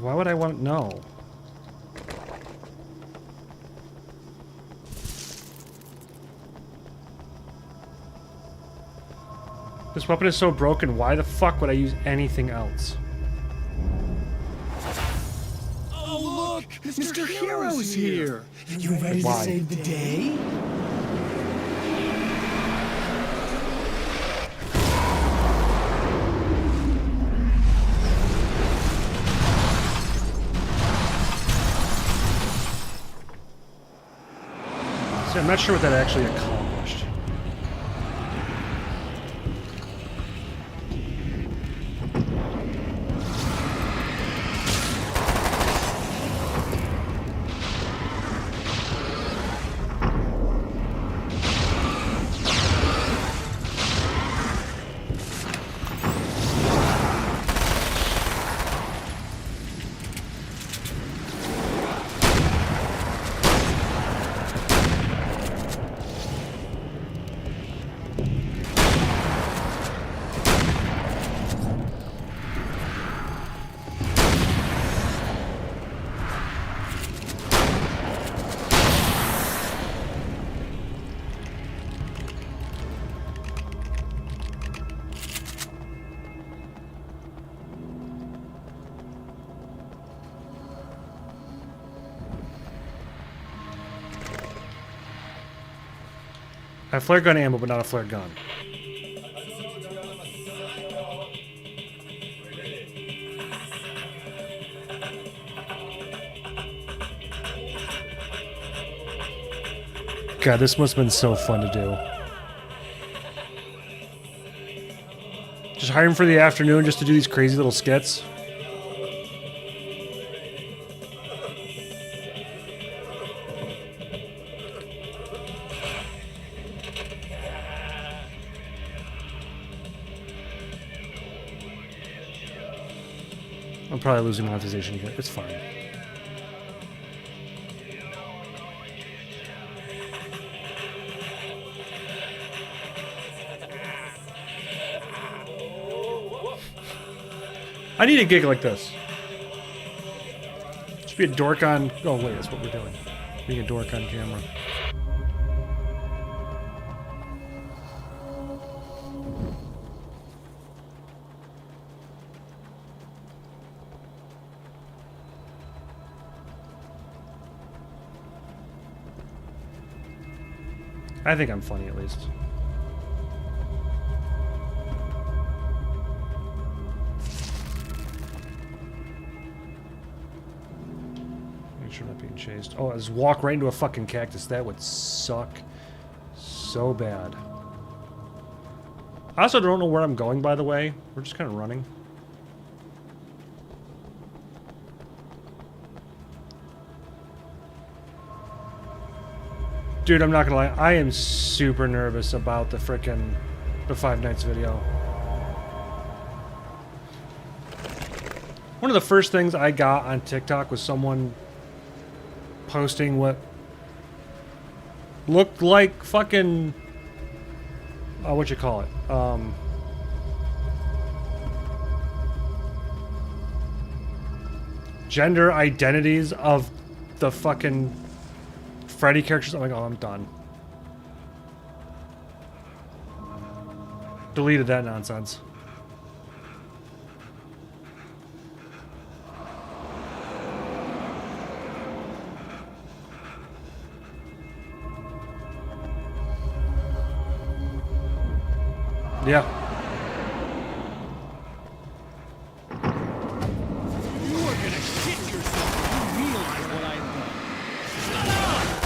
Why would I want to know? This weapon is so broken, why the fuck would I use anything else? Oh, look! Mr. Hero's here! You ready to save the day? See, I'm not sure what that actually accomplished. I have flare gun ammo, but not a flare gun. God, this must have been so fun to do. Just hire him for the afternoon just to do these crazy little skits. I'm probably losing monetization here. It's fine. I need a gig like this. Just be a dork on... Oh, wait, that's what we're doing. Being a dork on camera. I think I'm funny, at least. Make sure I'm not being chased. Oh, I just walk right into a fucking cactus. That would suck so bad. I also don't know where I'm going, by the way. We're just kind of running. Dude, I'm not gonna lie. I am super nervous about the Five Nights video. One of the first things I got on TikTok was someone posting what looked like fucking... what you call it? Gender identities of the fucking... Freddy characters. I'm like, oh, I'm done. Deleted that nonsense. Yeah. You are gonna shit yourself when you realize what I've done. Shut up!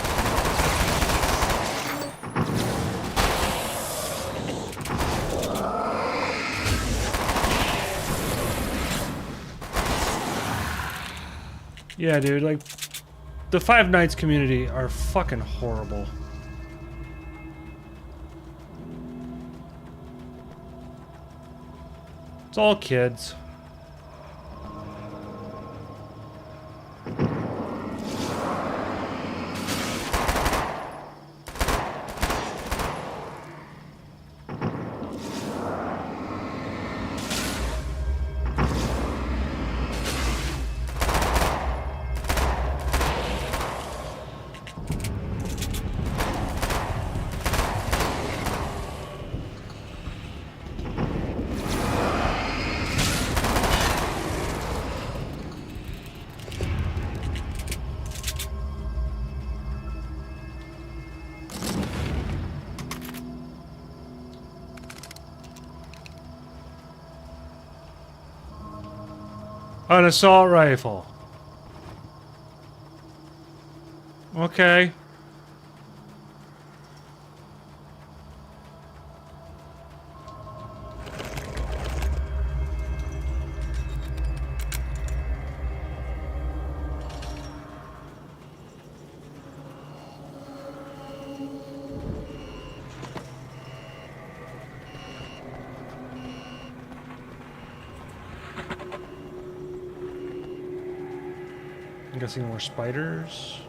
Yeah, dude, like, the Five Nights community are fucking horrible. It's all kids. An assault rifle. Okay. I'm guessing more spiders.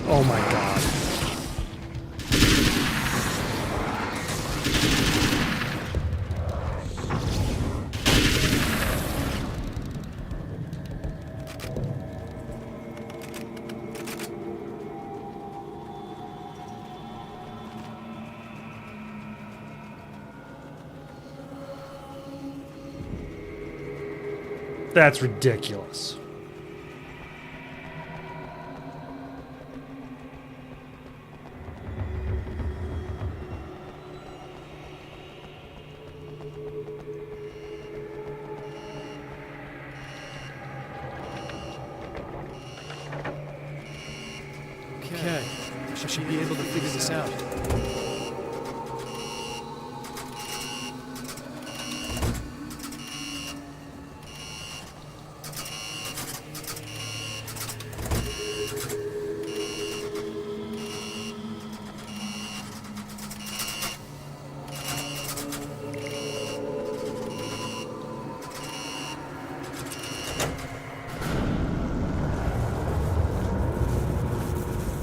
Oh my god. That's ridiculous. Okay, I should be able to figure this out.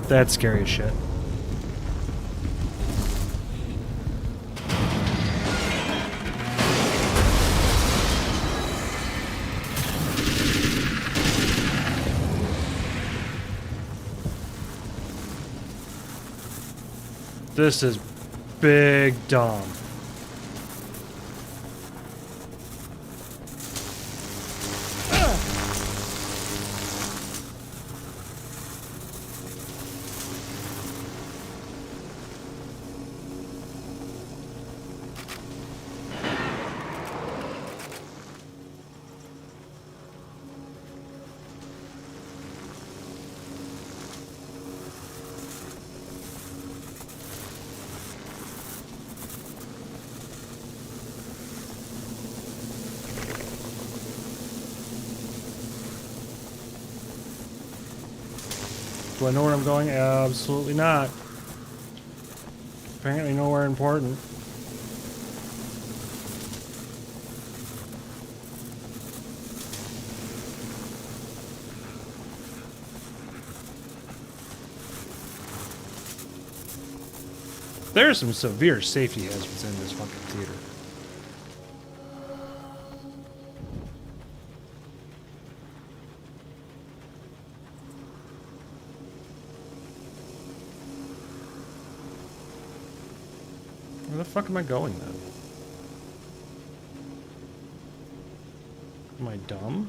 That's scary as shit. This is big dumb. Do I know where I'm going? Absolutely not. Apparently nowhere important. There are some severe safety hazards in this fucking theater. Where the fuck am I going then? Am I dumb?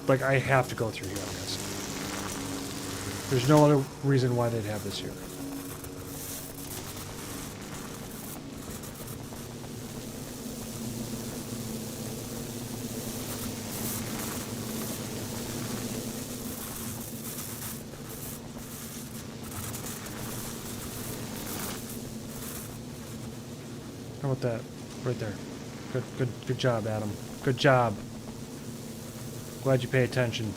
Like, I have to go through here, I guess. There's no other reason why they'd have this here. How about that? Right there. Good job, Adam. Good job. Glad you pay attention.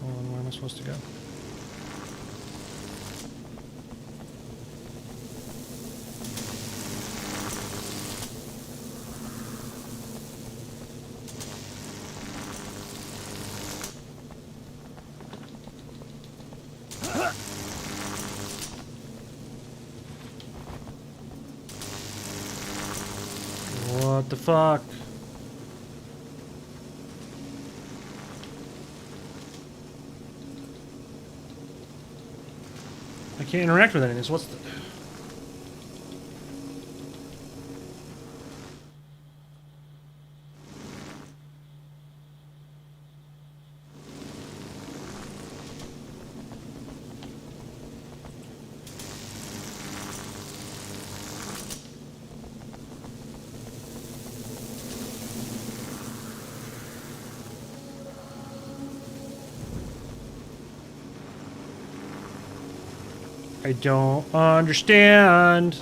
Where am I supposed to go? What the fuck? I can't interact with anything, so what's the... I don't understand.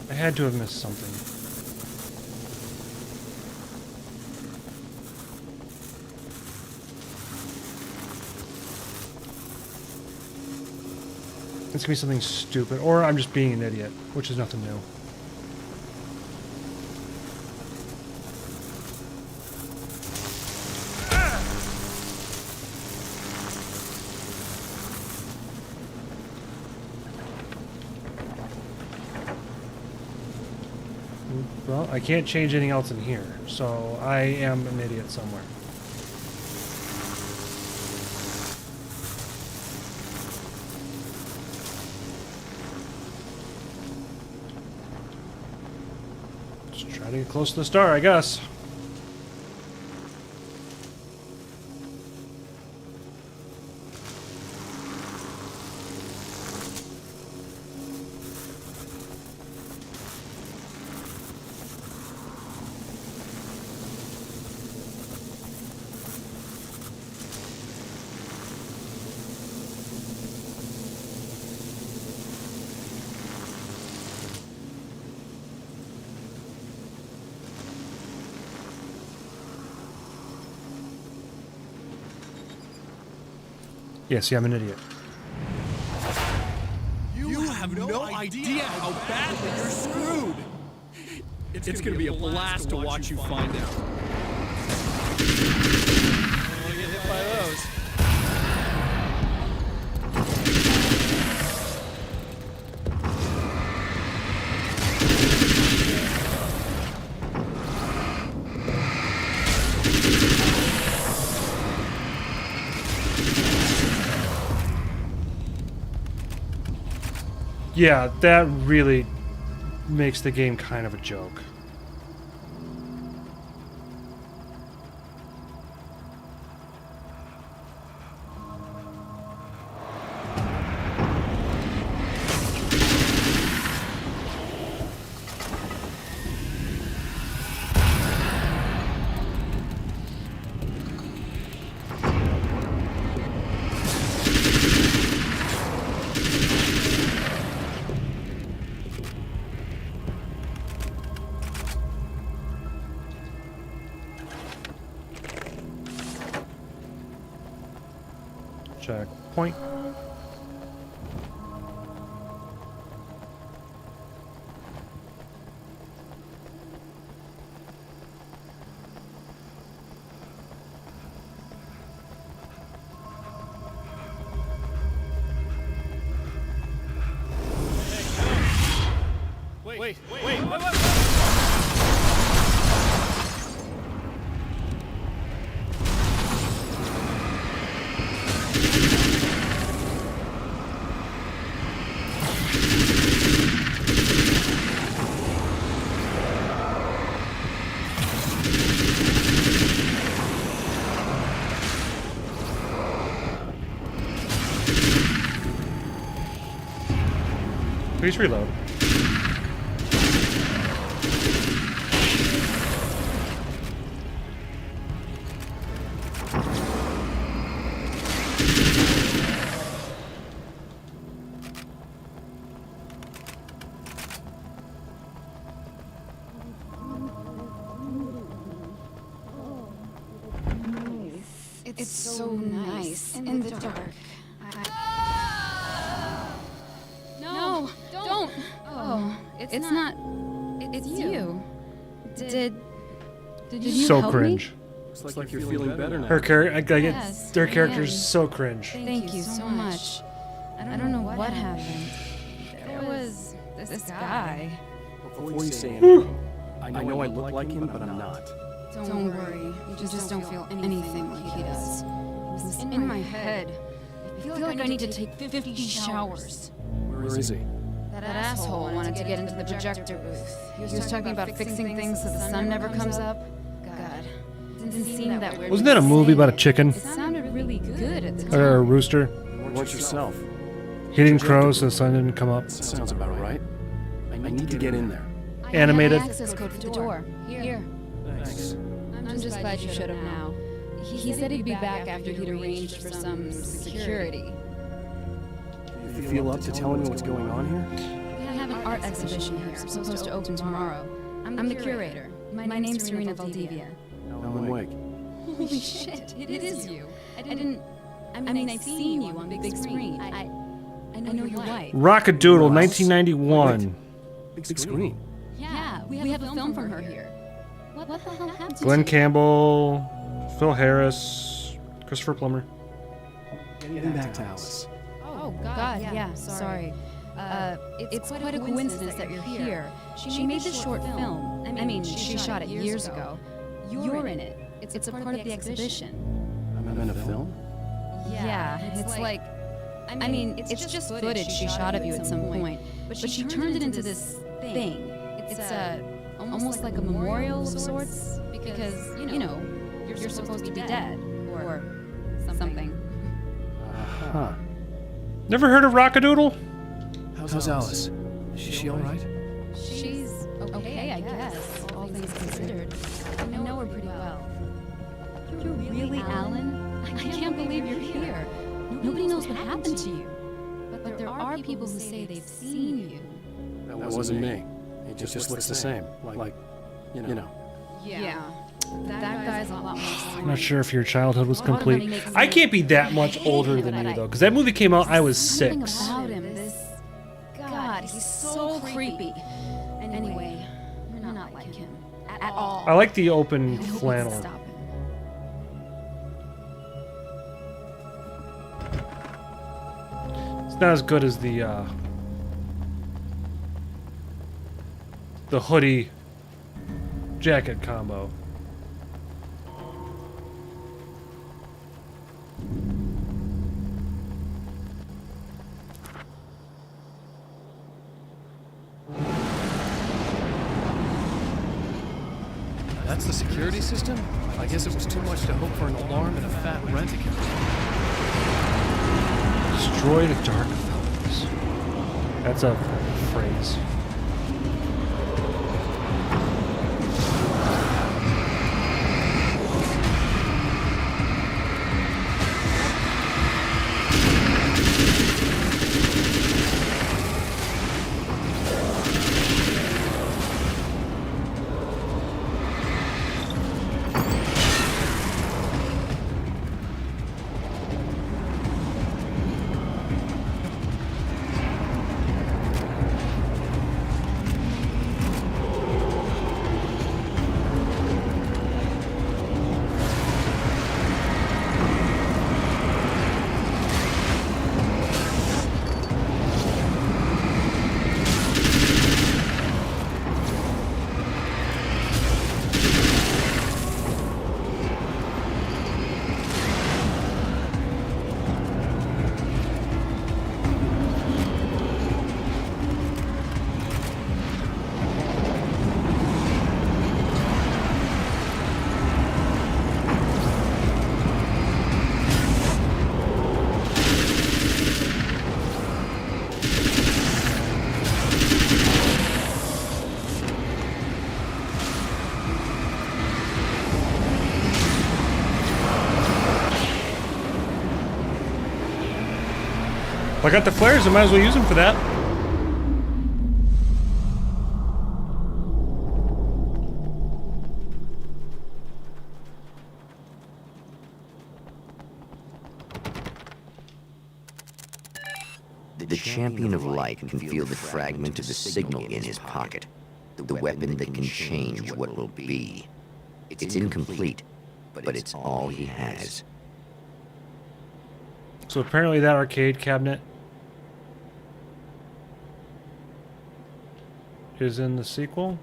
I had to have missed something. It's gonna be something stupid, or I'm just being an idiot, which is nothing new. Well, I can't change anything else in here, so I am an idiot somewhere. Just try to get close to the star, I guess. Yeah, see, I'm an idiot. You have no idea how badly you're screwed. It's gonna be a blast to watch you find out. I don't want to get hit by those. Yeah, that really makes the game kind of a joke. check point. Wait. Please reload. It's so nice in the dark. No, don't. Oh, it's not. It's you. Did you So help cringe. Looks like you're feeling better now. Her character, Yes, their I character's am. so cringe. Thank you so much. I don't know what happened. There was this guy. Before you say anything, I know I look like him, but I'm not. Don't worry. You just don't feel anything like he does. It's in my head. I feel like I need to take 50 showers. Where is he? That asshole wanted to get into the projector booth. He was talking about fixing things so the sun never comes up. God, didn't seem that weird. Wasn't that a movie about a chicken? It sounded really good at the time. Or a rooster? You weren't yourself. Hitting crows so the sun didn't come up. That sounds about right. I need to get in there. Animated. I have access code for the door. Here. Thanks. I'm just glad you showed him now. He said he'd be back after he'd arranged for some security. You feel up to telling me what's going on here? We have an art exhibition here. I'm supposed to open tomorrow. I'm the curator. My name's Serena Valdivia. Alan Wake. Holy shit, it is you. I mean, I've seen you on the big screen. I know you're white. Rockadoodle, 1991. Big screen. Yeah, we have a film from her here. What the hell happened Glenn to Campbell, Phil Harris, Christopher Plummer. Getting back to Alice. Oh, God, yeah, sorry. It's quite a coincidence that you're here. She made this short film. I mean, she shot it years ago. You're in it. It's a part of the exhibition. I'm in a film? Yeah, it's like... I mean, it's just footage she shot of you at some point, but she turned it into this thing. It's almost like a memorial of sorts, because, you know, you're supposed to be dead, or something. Huh. Never heard of Rockadoodle? How's Alice? Is she all right? She's okay, I guess, all things considered. I know her pretty well. You're really Alan? I can't believe you're here. Nobody knows what happened to you. But there are people who say they've seen you. That wasn't me. It just looks the same. Like, you know. Yeah. That guy's a lot more I'm smart. not sure if your childhood was complete. I can't be that much older than you, though, because that movie came out, I was 6. About him, God, he's so creepy. Anyway, you're not like him at all. I like the open flannel. Stop him. It's not as good as the hoodie jacket combo. That's the security system? I guess it was too much to hope for an alarm and a fat rent-a-car. Destroy the dark fellows. That's a phrase. I got the flares, I might as well use them for that. The champion of light can feel the fragment of the signal in his pocket. The weapon that can change what will be. It's incomplete, but it's all he has. So apparently that arcade cabinet is in the sequel.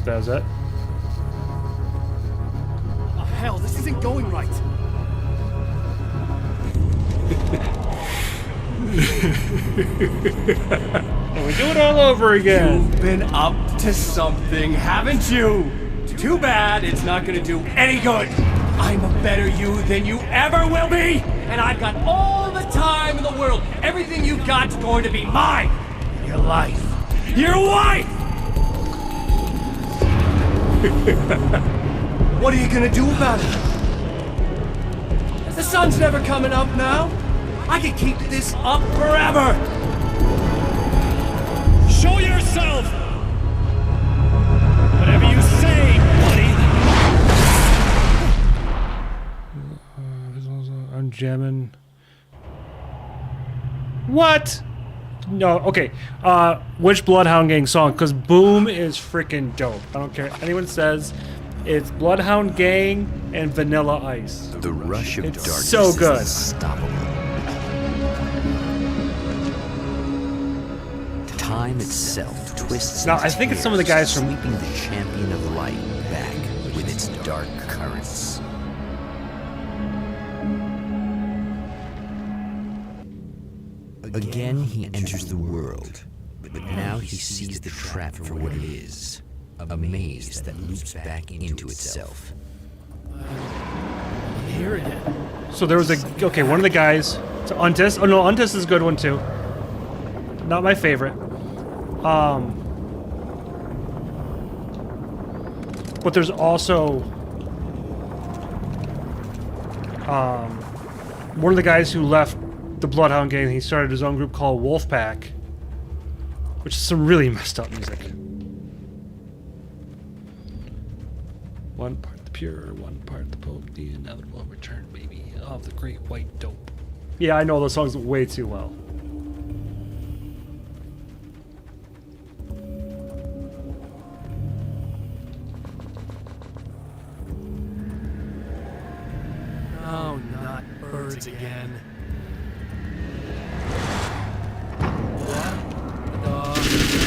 That was it. Oh, hell, this isn't going right. And we do it all over again. You've been up to something, haven't you? Too bad it's not gonna do any good. I'm a better you than you ever will be, and I've got all the time in the world. Everything you've got's going to be mine. Your life. Your wife! What are you gonna do about it? The sun's never coming up now. I can keep this up forever. Show yourself! Whatever you say, buddy. I'm jamming. What? No, okay. Which Bloodhound Gang song? Because Boom is freaking dope. I don't care what anyone says. It's Bloodhound Gang and Vanilla Ice. The rush of it's darkness so good. is unstoppable. Time itself twists. Now, I think it's some of the guys from sweeping the champion of light back with its dark currents. Again, he enters the world, but now he sees the trap for what it is. A maze that loops back into itself. Here again. So there was okay, one of the guys, so Untis. Oh no, Untis is a good one too. Not my favorite. But there's also one of the guys who left the Bloodhound Gang. He started his own group called Wolfpack, which is some really messed up music. One part the pure, one part the pope, the inevitable return, baby, of the great white dope. Yeah, I know those songs way too well. Oh, not birds again. What the hell?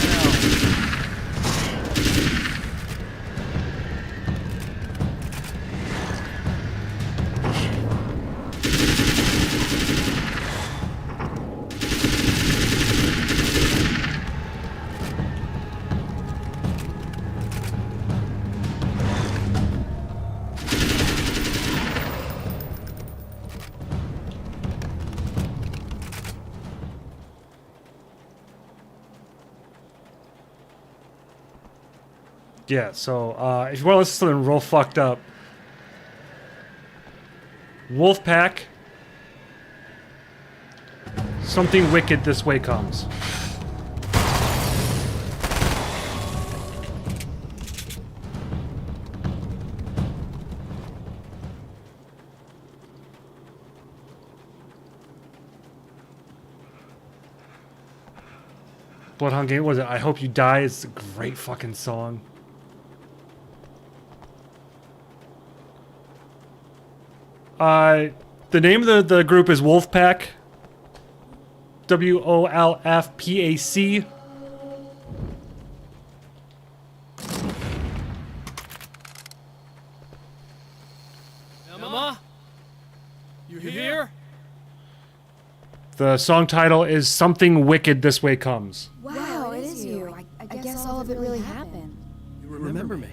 Yeah, so if you want to listen to something real fucked up, Wolfpack, Something Wicked This Way Comes. Bloodhound Gang, what was it? I Hope You Die. It's a great fucking song. The name of the group is Wolfpack. WOLFPAC. Emma? You here? The song title is Something Wicked This Way Comes. Wow, it is you. I guess all of it really happened. You remember me?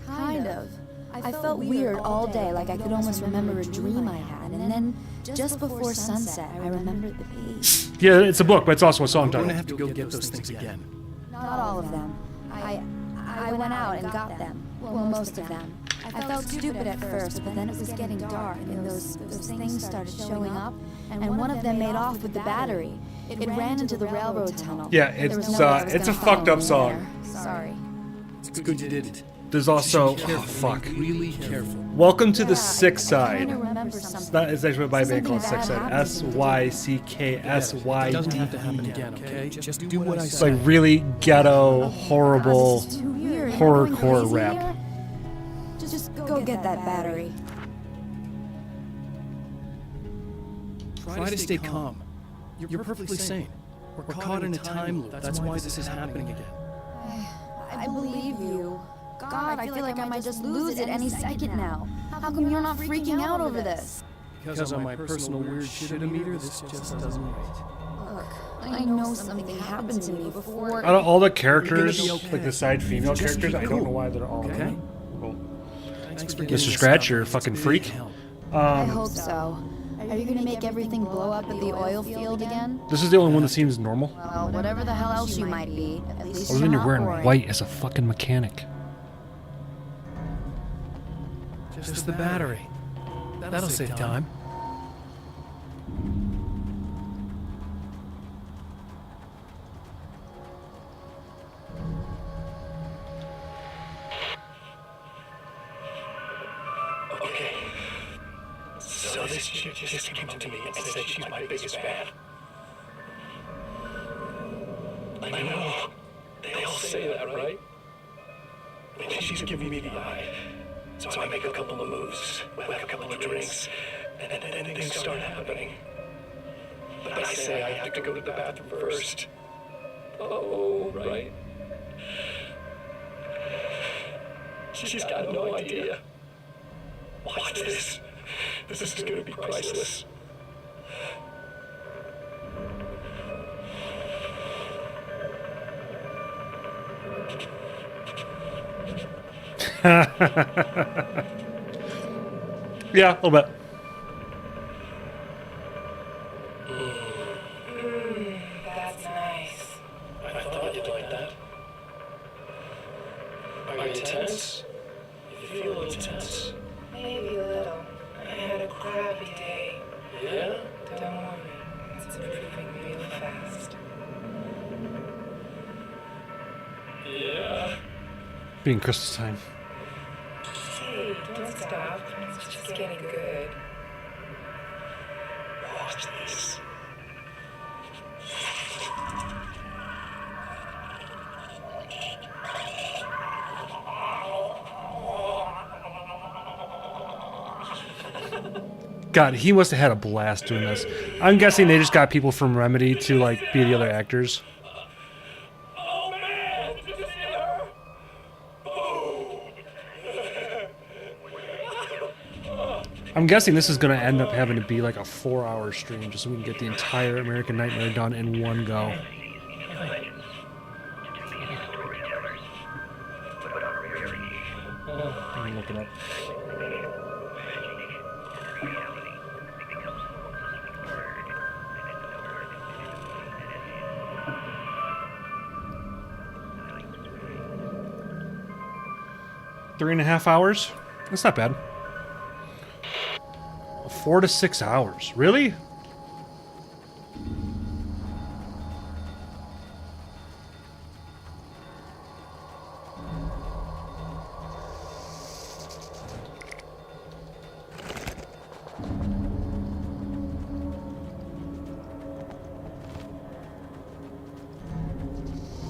Kind of. I felt weird all day, like I could almost remember a dream I had, and then just before sunset, I remembered the page. Yeah, it's a book, but it's also a song I'm title. gonna have to go get those things again. Not all of them. I went out and got them. Well, most of them. I felt stupid at first, but then it was getting dark, and those things started showing up, and one of them made off with the battery. It ran into the railroad tunnel. Yeah, it's a fucked up song. Sorry. It's good you did it. There's also fuck. Really careful. Welcome to the Sick Side. That is actually by a band called Sick Side. SYCKSYD. It doesn't have to happen again, okay? Just do what I It's say. like really ghetto, horrible, horrorcore rap. Just go get that battery. Try to stay calm. You're perfectly sane. We're caught in a time loop. That's why this is happening again. I believe you. God, I feel like I might just lose it any second now. How come you're not freaking out over this? Because on my personal weird shit-o-meter, this just doesn't rate. Look, I know something happened to me before. Out of all the characters, like the side female characters, I don't know why they're all okay. Well, Mr. Mr. Scratch, you're a fucking freak. I hope so. Are you gonna make everything blow up at the oil field again? This is the only one that seems normal. Well, whatever the hell else you might be, at least Other than you're not wearing boring. white as a fucking mechanic. Just the battery. That'll save time. Okay. So this chick just came up to me and said she's my biggest fan. I know. They all say that, right? And she's giving me the eye. So I make a couple of moves, whack a couple of drinks, and then things start happening. But I say I have to go to the bathroom first. Oh, right. She's got no idea. Watch this. This is gonna be priceless. Yeah, a little bit. That's nice. I thought you'd like that. Are you tense? You feel a little tense. Maybe a little. I had a crappy day. Yeah? Don't worry. It's improving real fast. Yeah. Being Christmas time. Hey, don't stop. It's just getting good. Watch this. God, he must have had a blast doing this. I'm guessing they just got people from Remedy to like be the other actors. Oh man! Did you see her? Oh. I'm guessing this is going to end up having to be like a 4-hour stream just so we can get the entire American Nightmare done in one go. Let me look it up. Three and a half hours? That's not bad. 4 to 6 hours. Really?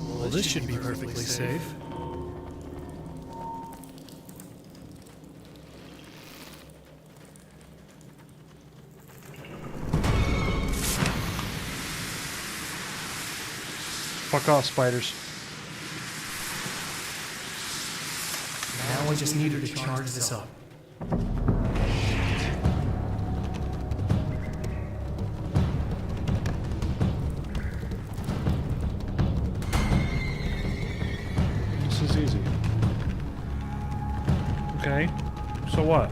Well, this should be perfectly safe. Fuck off, spiders. Now I just need her to charge this up. easy. Okay. So what?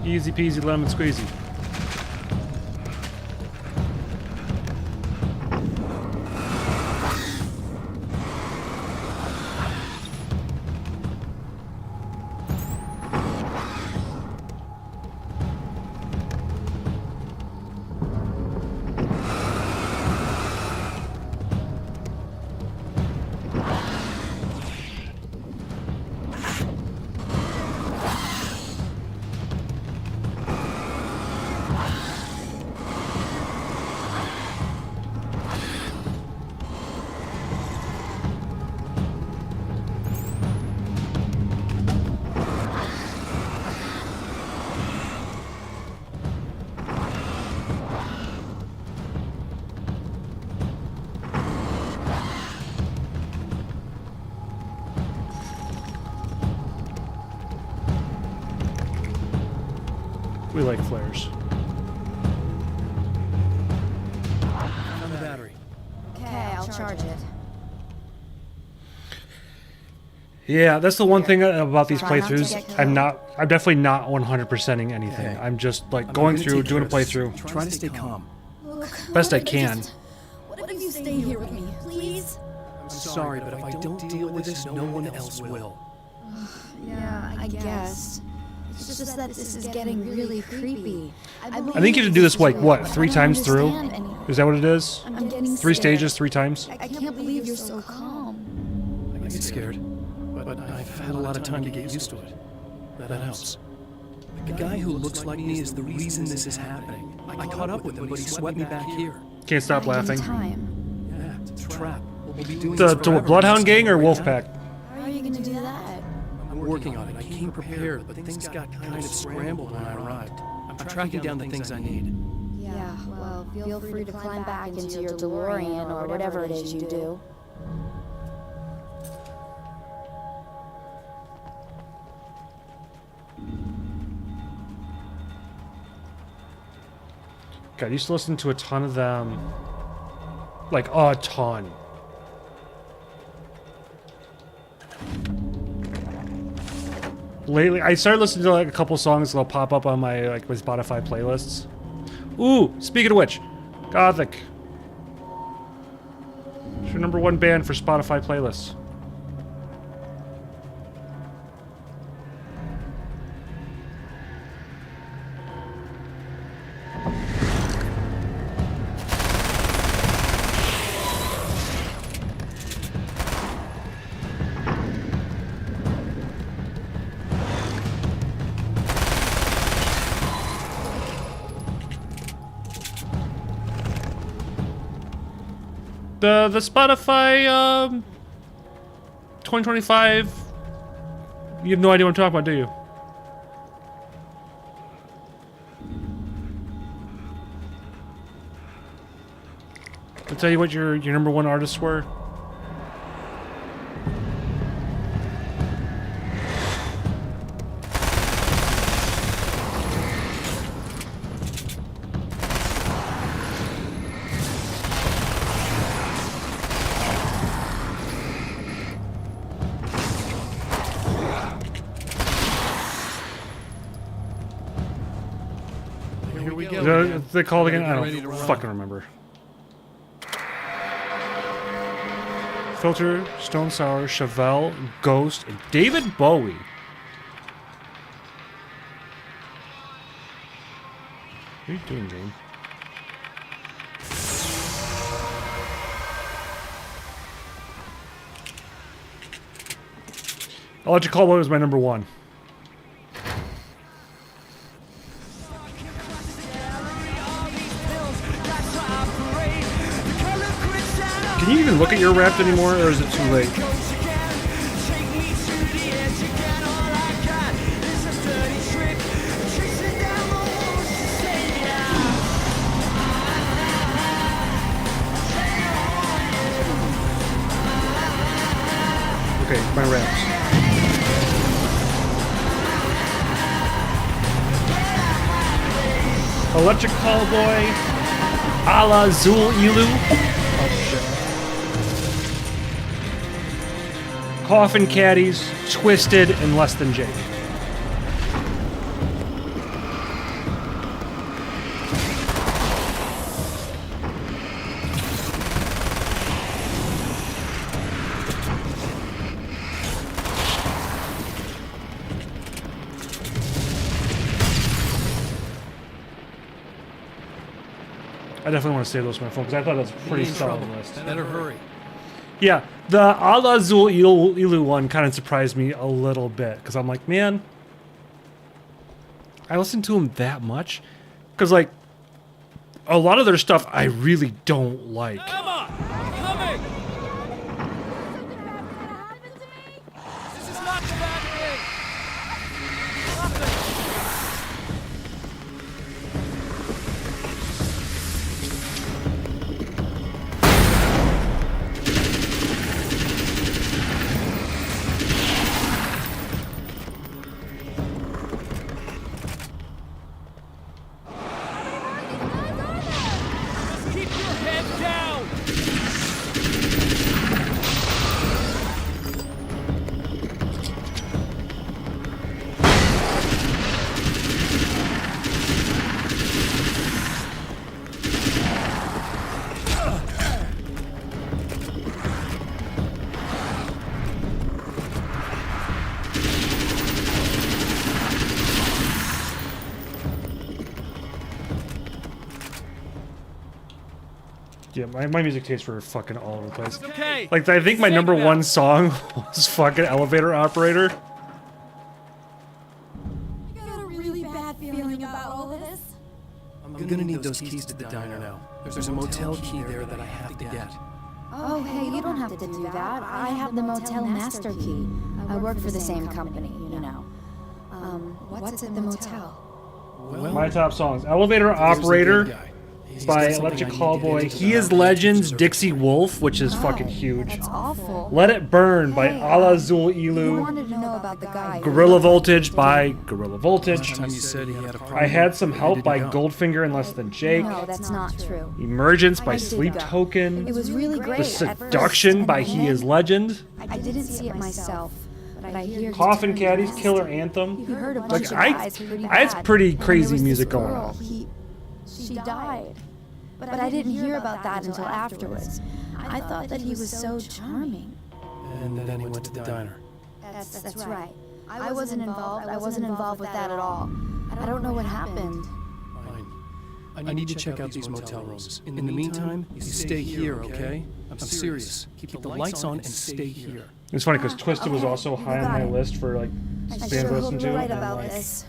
Easy peasy lemon squeezy. We like flares. On the battery. Okay, I'll charge it. Yeah, that's the one thing about these Try not to playthroughs. get I'm killed. definitely not 100%ing anything. Okay. I'm just like I'm going gonna through, take doing a care of this. playthrough. Try to stay calm. Look, Best I what if can. What if you stay here with me, please? I'm sorry, but if I don't deal with this, no one else will. Yeah, I guess. It's just that this is getting really creepy. I think you have to do this like what, 3 times through? Is that what it is? I'm getting 3 scared. stages, 3 times? I can't believe you're so calm. I get scared, but I've had a lot of time to get used to it. That helps. The guy who looks like me is the reason this is happening. I caught up with him, but he swept me back here. Can't stop laughing. Yeah, it's a trap. We'll be doing The this forever. Bloodhound Gang or Wolfpack? How are you gonna do that? I'm working on it. I came prepared, but things got kind of scrambled when I arrived. I'm tracking down the things I need. Yeah, well, feel free to climb back into your DeLorean or whatever it is you do. God, I used to listen to a ton of them. Like, a ton. Lately, I started listening to like a couple songs that'll pop up on my my Spotify playlists. Ooh, speaking of which, Gothic. It's your #1 band for Spotify playlists. The Spotify 2025. You have no idea what I'm talking about, do you? I'll tell you what your #1 artists were. They called again? I don't fucking remember. Filter, Stone Sour, Chevelle, Ghost, and David Bowie. What are you doing, game? I'll let you call what was my #1. Can you even look at your Wrapped anymore, or is it too late? my raps. Electric Callboy, a la Zul Ilu. Oh shit. Coffin Caddies, Twisted, and Less Than Jake. I definitely want to save those on my phone because I thought that was a pretty solid list. Better hurry. Yeah, the Ala Zul Ilu one kind of surprised me a little bit because I'm like, man, I listened to him that much because like a lot of their stuff I really don't like. Emma! I'm coming! This is not the bad thing! Nothing! Keep your head down! Yeah, my music tastes were fucking all over the place. Okay. Like I think my number one song was fucking Elevator Operator. I got a really bad feeling about all of this. I'm gonna need those keys to the diner now. There's a motel key there that I have to get. Oh, hey, you don't have to do that. I have the motel master key. I work for the same company, you know. What's at the motel? My top songs: Elevator Operator by Electric Callboy, He Is Legends, Dixie Wolf, which is fucking huge. That's awful. Let It Burn by Ala Zul You Ilu. wanted to know about the guy. Gorilla Voltage by Gorilla Voltage. Last time you said he had a problem. I Had Some Where Help did by he go? Goldfinger and Less Than Jake. No, that's not true. Emergence by I did Sleep go. Token. It was really great. The at first, Seduction and by then He Is Legend. I didn't see it myself, but I hear. he Coffin turned Caddies, nasty. Killer Anthem. You heard a bunch Like of I guys pretty had bad. pretty And there crazy was music this going girl, on. She died. But I didn't hear about that until afterwards. I thought that he was so charming. And then he went to the diner. That's right. I wasn't involved. I wasn't involved with that at all. I don't know what happened. Fine. I need to check out these motel rooms. In the meantime, you stay here, okay? I'm serious. Keep the lights on and stay here. It's funny because Twisted was also high on my list for like I bands sure to hope listen to. you're right and, about like, this.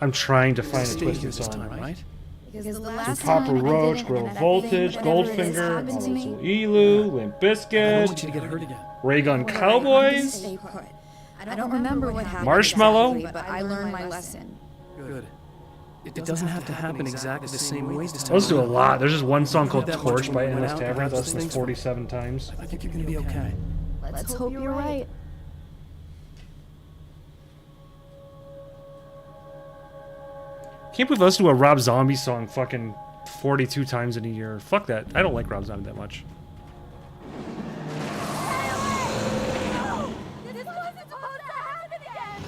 I'm trying to find a Stay here Twisted this song. time, right? Because the So last Papa time I Roach, didn't, Gorilla and Voltage, whatever it is Goldfinger, happened to me. Elu, Limp I don't Bizkit, want you to get hurt again. Ray Gun Just Cowboys, stay put. I don't remember what happened Marshmallow. exactly, but I learned my lesson. Good. It doesn't have to happen exactly the same way this time. Let's do a lot. There's just one song called That much Torch by when we went NS out Tavern. and I've those listened to things 47 times. I think you're gonna be okay. Let's hope you're right. Can't believe I listen to a Rob Zombie song fucking 42 times in a year. Fuck that. I don't like Rob Zombie that much. This wasn't supposed to happen again!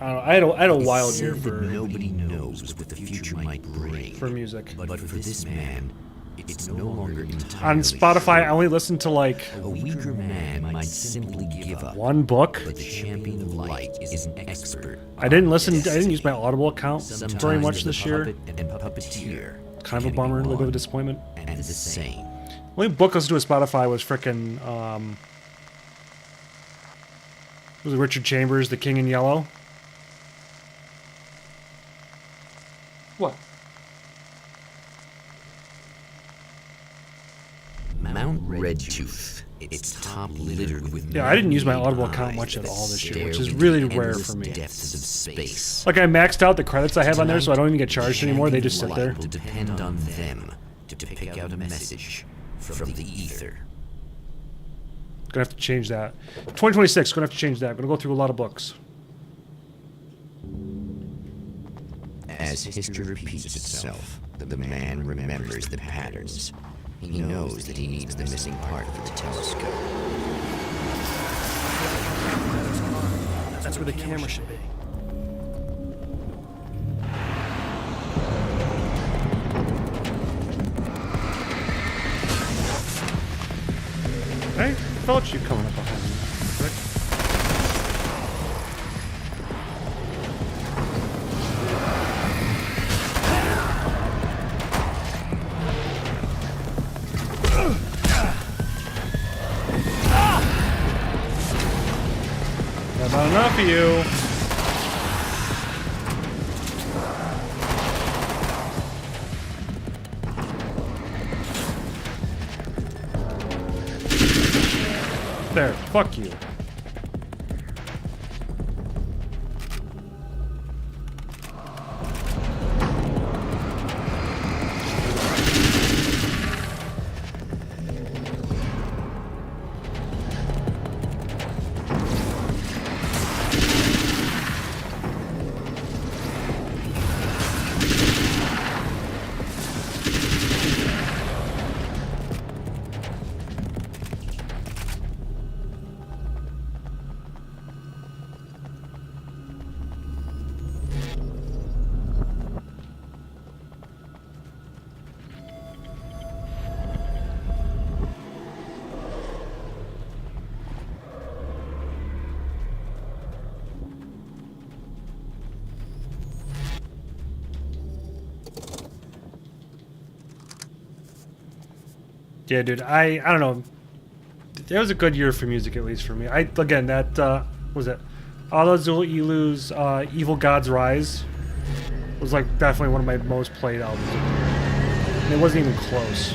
I don't know. I had a wild year It's said that for nobody knows what the future might bring. for music. But for this man, it's no longer entirely On Spotify, I only listen to like A weaker man might simply give up. one book. But the champion of light is an expert. I didn't listen. I didn't use my Audible account Sometimes very much there's this a year. puppet and puppeteer. Kind of a bummer, a little bit of a disappointment. And the same. Only book I listened to on Spotify was frickin' was it Richard Chambers, The King in Yellow? What? Mount Red red tooth, its top littered with Yeah, I didn't use my Audible eyes account much at that all this year, stare which is into really the rare endless for me. depths of space. Like, I maxed out the credits I have on there, so I don't even get charged anymore. They just sit Light there. will depend on them to pick out a message from the ether. Gonna have to change that. 2026, gonna have to change that. I'm gonna go through a lot of books. As history repeats itself, the man remembers the patterns. He knows that he needs the missing part of the telescope. That's where the camera should be. I felt you coming up behind me. Rick. Not enough of you. There, fuck you. Yeah, dude, I don't know. It was a good year for music, at least for me. Again, that was it. Alazul Ilu's Evil God's Rise was like definitely one of my most played albums. And it wasn't even close.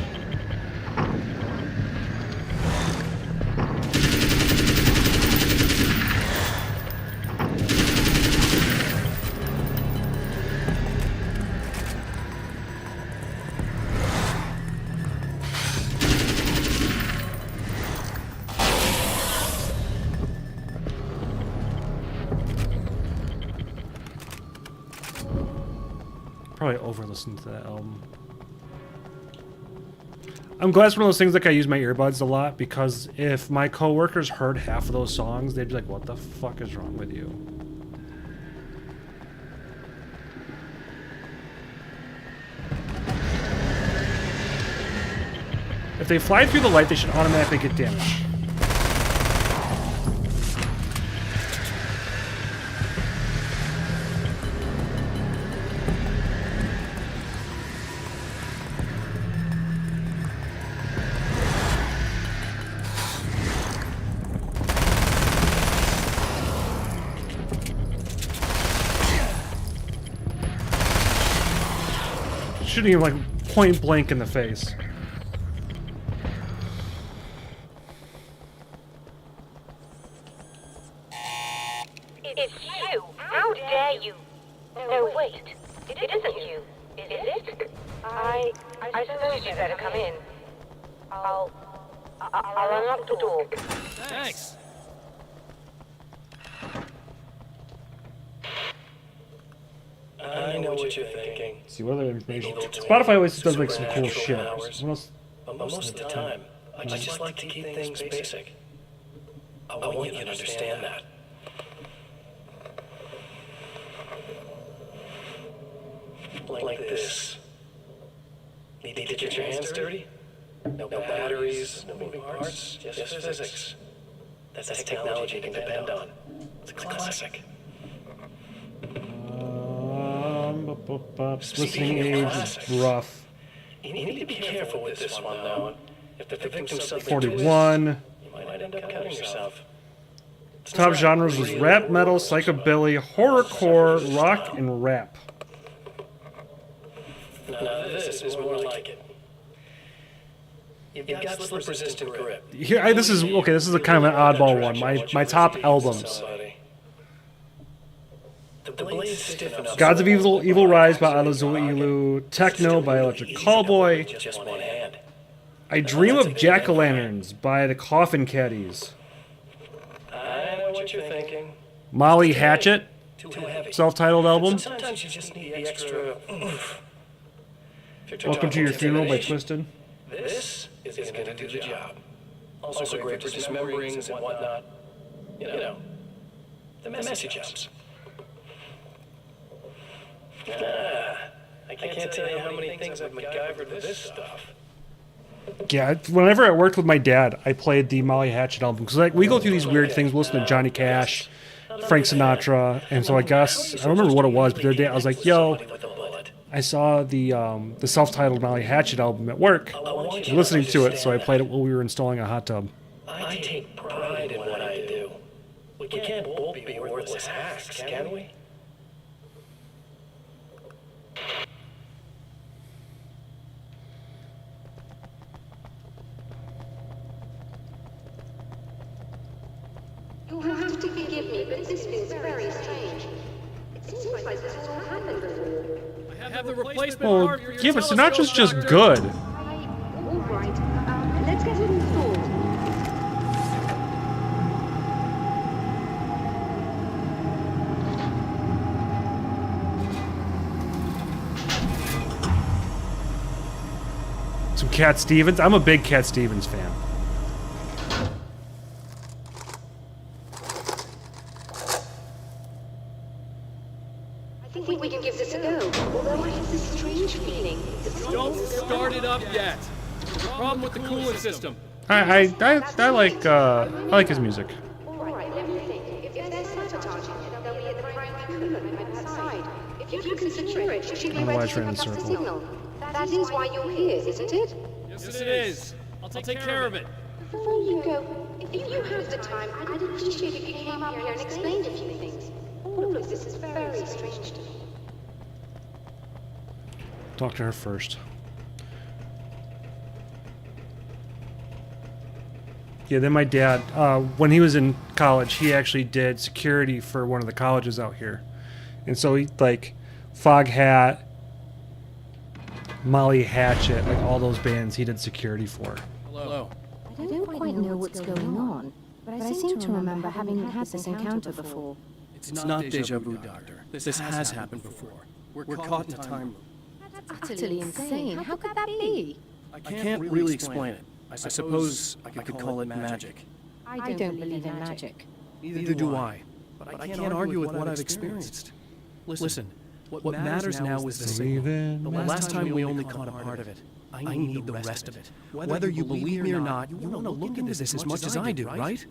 Probably over-listened to that album. I'm glad it's one of those things like I use my earbuds a lot, because if my coworkers heard half of those songs, they'd be like, what the fuck is wrong with you? If they fly through the light, they should automatically get damage. Shooting him like point blank in the face. It's you! How dare you! No, wait. It isn't you, is it? I suppose you better come in. I'll unlock the door. Thanks. I know what you're thinking. See what other information. Spotify always does like some cool shit. What else? But most of the time, I just like to keep things basic. I want you to understand that. Like this. Need to get your hands dirty? No batteries, no moving parts, just physics. That's technology you can depend on. It's a classic. Listening age is rough. You need to be careful with this one, though. If the victim suddenly 41. twists, you might end up cutting yourself. Top genres was rap, metal, psychobilly, horrorcore, rock, and rap. Now this is more like it. You've got slip-resistant grip. Here, this is okay. This is a kind of an oddball one. My top albums: The blade's stiff enough. Gods of Evil Rise by Alazu Ilu, Techno by Electric Callboy, Just one hand. I Dream of Jack-o'-lanterns by the Coffin Caddies, I know what you're thinking. Molly Hatchet, Too heavy. self-titled album, Sometimes you just need the extra oomph. Welcome to Your Funeral by Twisted. This is going to do the job. Also great for dismemberings and whatnot. You know, the messy jumps. I can't tell you how many things I've MacGyvered with this stuff. Yeah, whenever I worked with my dad, I played the Molly Hatchet album because like we go through these weird things. We listen to Johnny Cash, Frank Sinatra, and so I guess I don't remember what it was, but the other day I was like, "Yo, I saw the self-titled Molly Hatchet album at work. I was listening to it, so I played it while we were installing a hot tub." I take pride in what I do. We can't both be worthless hacks, can we? You'll have to forgive me, but this feels very strange. It seems like this has all happened before. I have the replacement Well, part for your yeah, but Sinatra's just telescope, good. All right, let's get it installed. Some Cat Stevens. I'm a big Cat Stevens fan. I think we can give this a go, although I have this strange feeling. Don't start it up yet. Problem with the cooling system. I like his music. All right, let me think. If they're sabotaging it, they'll be at the prime coolant outside. If you can secure it, you should I be don't know why I ready to ran in pick a up the circle. signal. That is why you're here, isn't it? Yes, it is. I'll take care of it. Before you go, if you have the time, I'd appreciate if you came up here and explained a few things. All of this is very strange to me. Talk to her first. Yeah, then my dad, when he was in college, he actually did security for one of the colleges out here. And so he, like, Foghat, Molly Hatchet, like all those bands he did security for. Hello. I don't quite know what's going on, but I seem to remember having had this encounter before. It's not deja vu, Doctor. This has happened before. We're caught in a time loop. That's utterly insane. How could that be? I can't really explain it. I suppose I could call it magic. I don't believe in magic. Neither do I. But I can't argue with what I've experienced. Listen, what matters now is the signal. The last time we only caught a part of it. I need the rest of it. Whether you believe me or not, you want to look into this as much as I do, right?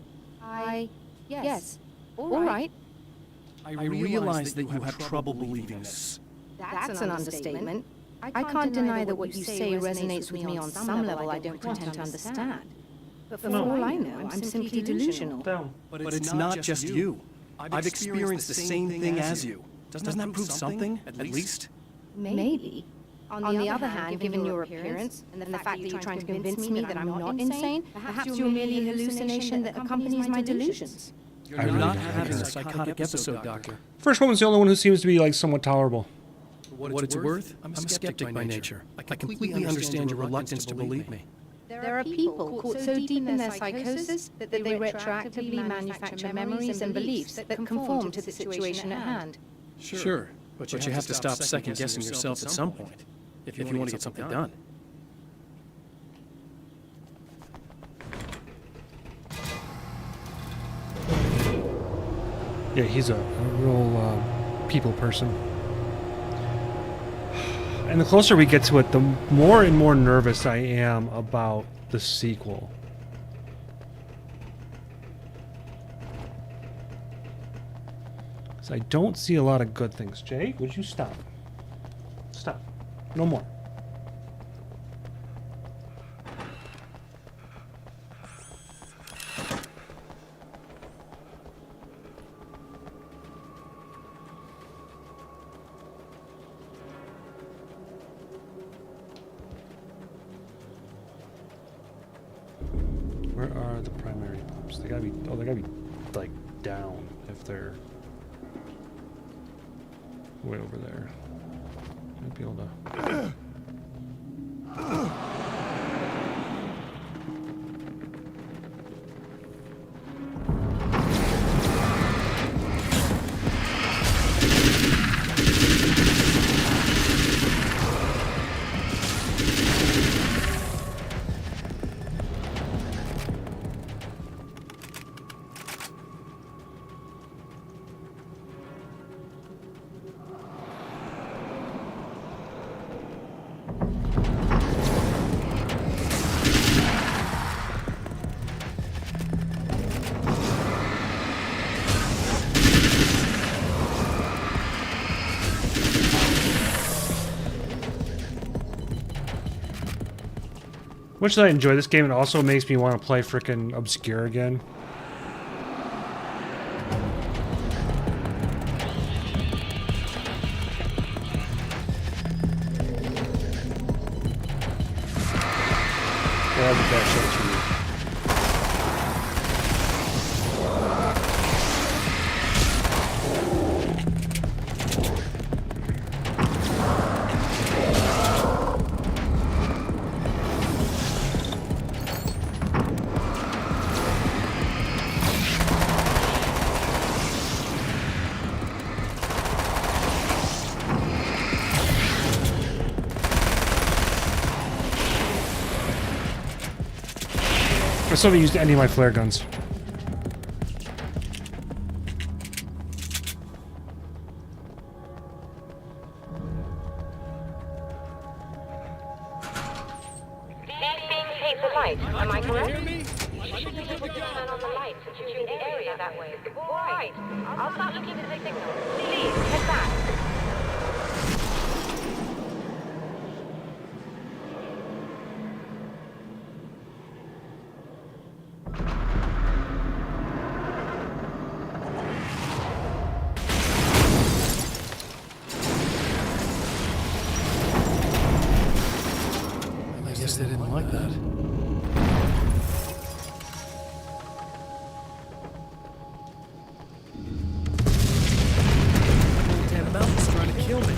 Yes. All right. I realize that you have trouble believing this. That's an understatement. I can't deny that what you say resonates with me on some level I don't pretend to understand. But for all I know, I'm simply delusional. But it's not just you. I've experienced the same thing as you. Doesn't that prove something, at least? Maybe. On the other hand, given your appearance and the fact that you're trying to convince me that I'm not insane, perhaps you're merely a hallucination that accompanies my delusions. You're not having a psychotic episode, Doctor. First woman's the only one who seems to be like somewhat tolerable. What it's worth, I'm a skeptic by nature. I completely understand your reluctance to believe me. There are people caught so deep in their psychosis that they retroactively manufacture memories and beliefs that conform to the situation at hand. Sure, but you have to stop second-guessing yourself at some point, if you want to get something done. Yeah, he's a real people person. And the closer we get to it, the more and more nervous I am about the sequel. So I don't see a lot of good things. Jay, would you stop? Stop. No more. Where are the primary pumps? They gotta be. Oh, they gotta be like down if they're way over there. Might be able to. Much as I enjoy this game, it also makes me want to play frickin' Obscure again. Yeah, that shit's for you. I still haven't used any of my flare guns. Am I correct? You should be able to turn on the lights and shoot the area that way. All right. I'll start looking for the signal. Please, head back. I guess they didn't like that. Mountain's trying to kill me.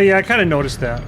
Yeah, I kind of noticed that.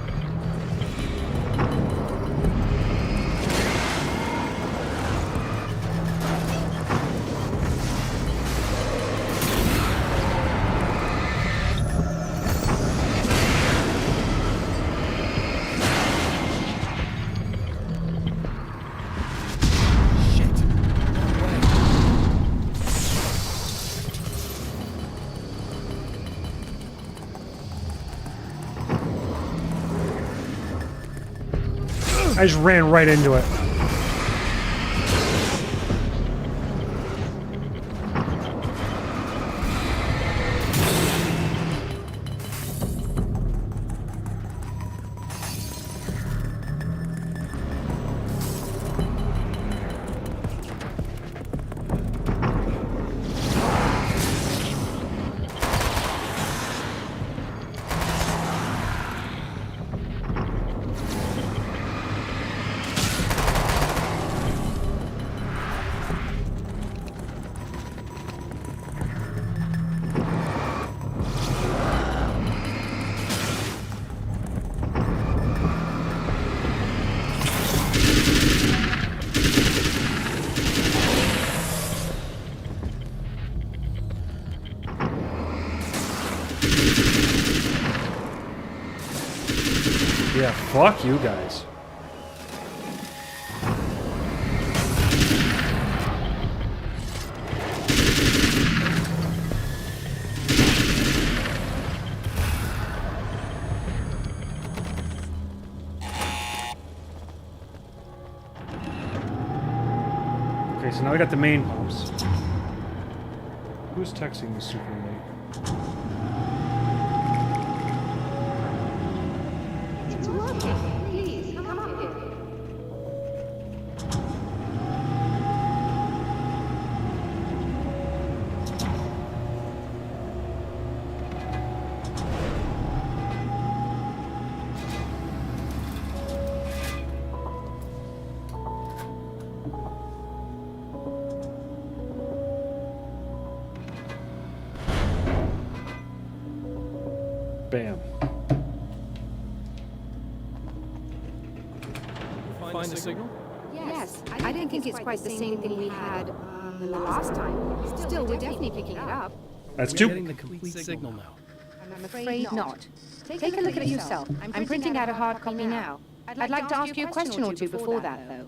I just ran right into it. Yeah, fuck you guys. Okay, so now we got the main pumps. Who's texting me super late? It's working. Please, come up here. Bam. Find the signal? Yes, I don't think it's quite the same thing we had the last time. Still, we're definitely picking it up. That's We're two. getting the complete signal now. I'm afraid not. Take a look at it yourself. I'm printing out a hard copy now. I'd like to ask you a question or two before that, though,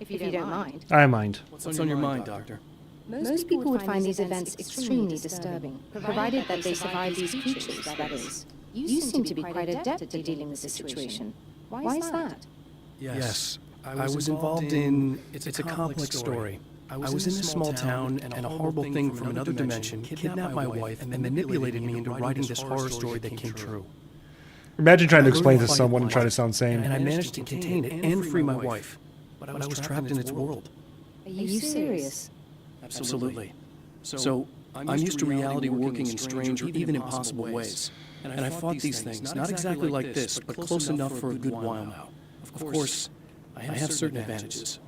if you don't mind. I mind. What's on your mind, Doctor? Most people would find these events extremely disturbing, provided that they survive these creatures, that is. You seem to be quite adept at dealing with the situation. Why is that? Yes. I was involved in... It's a complex story. I was in a small town, and a horrible thing from another dimension kidnapped my wife and manipulated me into writing this horror story that came true. Imagine trying to explain to someone and try to sound sane. And I managed to contain it and free my wife, but I was trapped in its world. Are you serious? Absolutely. So, I'm used to reality working in strange or even impossible ways. And I fought these things, not exactly like this, but close enough for a good while now. Of course, I have certain advantages.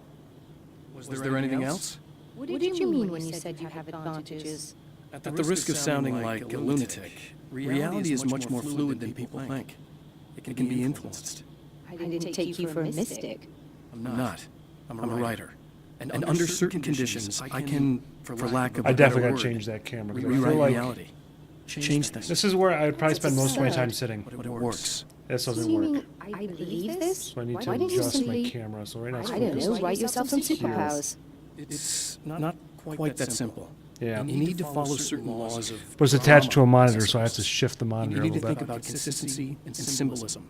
Was there anything else? What did you mean when you said you have advantages? At the risk of sounding like a lunatic, reality is much more fluid than people think. It can be influenced. I didn't take you for a mystic. I'm not. I'm a writer. And under certain conditions, I can, for lack of a I definitely better got to word, change that camera. 'Cause I rewrite feel like reality. Change things. this is where I would probably spend most of my time sitting. But it works. This doesn't work. I believe this? So I need to Why didn't you adjust my simply... camera. So right now it's I don't focused know, write yourself some superpowers. It's not quite that simple. Yeah. You need to follow certain laws of... But it's attached to a monitor, so I have to shift the monitor You a need to little think bit. about consistency and symbolism.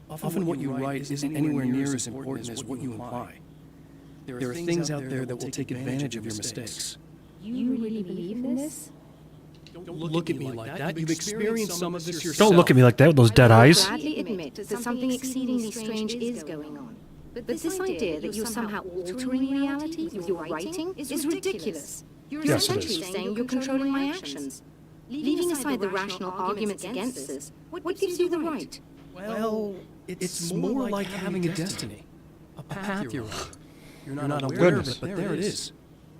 Often what you write isn't anywhere near as important as what you imply. There are things out there that will take advantage of your mistakes. You really believe in this? Don't look at me like that. You've experienced some of this yourself. Don't look at me like that with those dead I eyes. gladly admit that something exceedingly strange is going on. But this idea that you're somehow altering reality with your writing is ridiculous. You're Yes, it essentially is. saying you're controlling my actions. Leaving aside the rational arguments against this, what gives you the right? Well, it's more like having a destiny. A path you're on. You're not aware Goodness. of it, but there it is.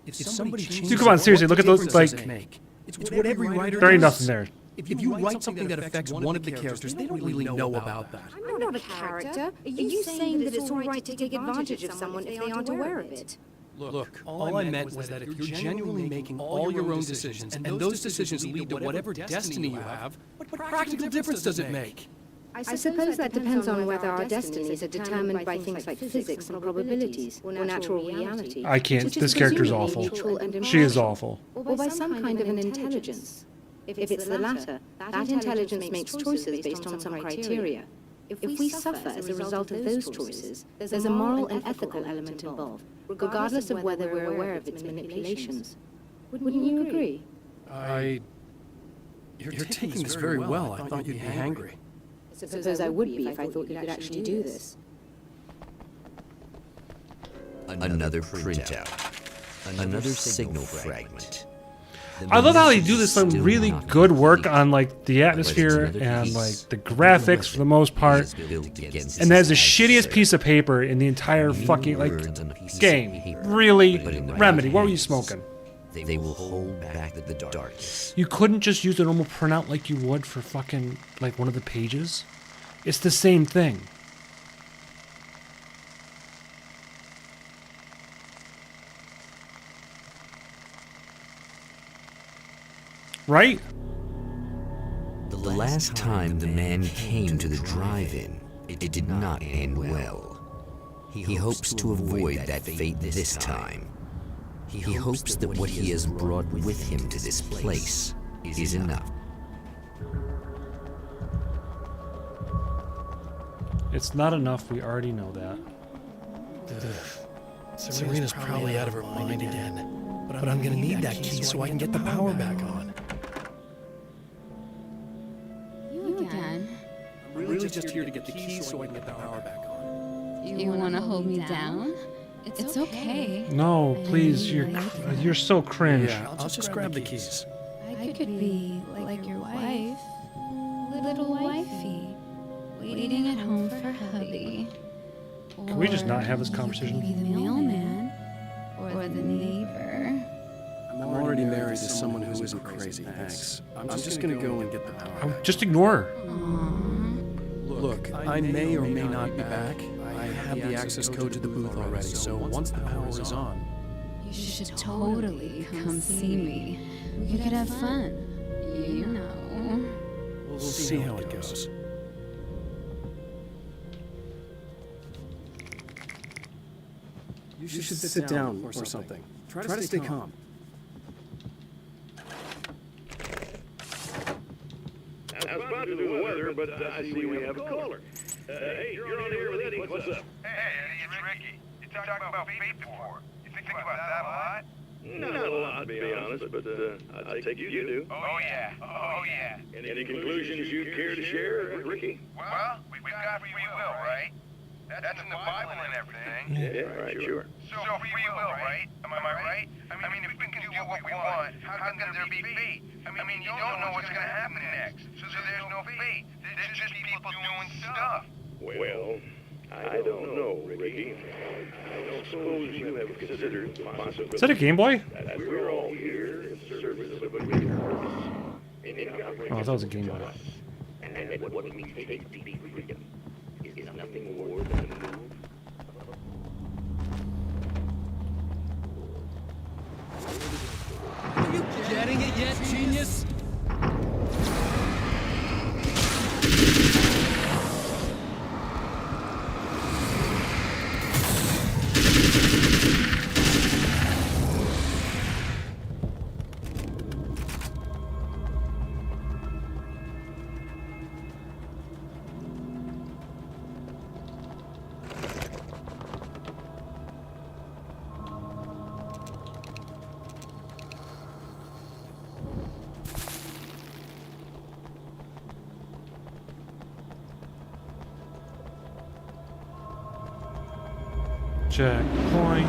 If somebody changes Dude, come on, seriously, look at those, difference does like- it make? It's what every writer There ain't does. nothing there. If you write something that affects one of the characters, they don't really know about that. I'm not a character. Are you saying that it's all right to take advantage of someone if they aren't aware of it? Look, all I meant was that if you're genuinely making all your own decisions, and those decisions lead to whatever destiny you have, what practical difference does it make? I suppose that depends on whether our destinies are determined by things like physics and probabilities, or natural reality. I can't. which is This character's presumably awful. neutral and She is impartial, awful. Or by some kind of an intelligence. If it's the latter, that intelligence makes choices based on some criteria. If we suffer as a result of those choices, there's a moral and ethical element involved, regardless of whether we're aware of its manipulations. Wouldn't you agree? You're taking this very well. I thought you'd be angry. I suppose I would be if I thought you could actually do this. Another printout. Another signal fragment. I love how they do this some really good work on like the atmosphere and like the graphics for the most part. And that's the shittiest piece of paper in the entire fucking like game. Really? Remedy, what were you smoking? They will hold back the darkness. You couldn't just use a normal printout like you would for fucking like one of the pages? It's the same thing. Right? The last time the man came to the drive-in, it did not end well. He hopes to avoid that fate this time. He hopes that what he has brought with him to this place is enough. It's not enough, we already know that. Serena's probably out of her mind again. But I'm gonna need that key so I can get the power back on. You again. I'm really just here to get the key so I can get the power back on. You want to hold me down? It's okay. No, please, you're so cringe. Yeah, I'll just grab the keys. I could be like your wife. Little wifey. Waiting at home for hubby. Can we just not have this Be conversation? the mailman. Or the neighbor. I'm already married to someone who isn't crazy, thanks. I'm just gonna go and get the power. Just ignore her. Aww. Look, I may or may not be back. I have the access code to the booth already, so once the power is on... You should totally come see me. We could have fun. You know. We'll see how it goes. You should sit down or something. Try to stay calm. I was about to do the weather, but I see we have a caller. Hey, you're on here with Eddie. What's up? Hey, Eddie, it's Ricky. You talked about fate before. You think about that a lot? Not a lot, to be honest, but I take you do. Oh, yeah. Oh, yeah. Any conclusions you'd care to share, Ricky? Well, we've got free will, right? That's in the Bible and everything. Yeah, right, sure. So free will, right? Am I right? I mean, if we can do what we want, how can there be fate? I mean, you don't know what's going to happen next. So there's no fate. There's just people doing stuff. Well, I don't know, Ricky. I don't suppose you have considered the possibility. Is that a Game Boy? That we're all here in service of a greater purpose. Oh, I thought it was a Game Boy. And what we take to be freedom is nothing more than a move. Are you getting it yet, genius? Checkpoint.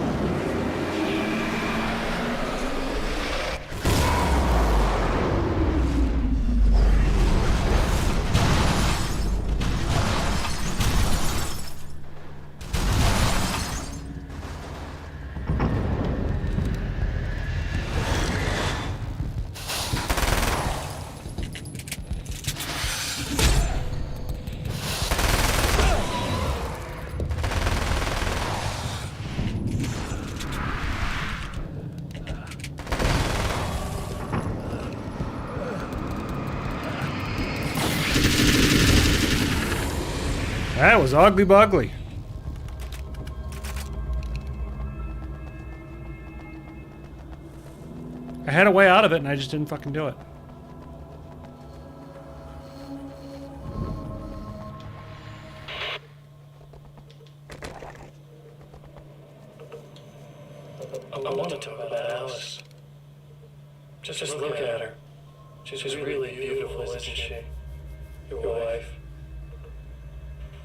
That was ugly bugly. I had a way out of it and I just didn't fucking do it. I want to talk about Alice. Just look at her. She's really beautiful, isn't she? Your wife.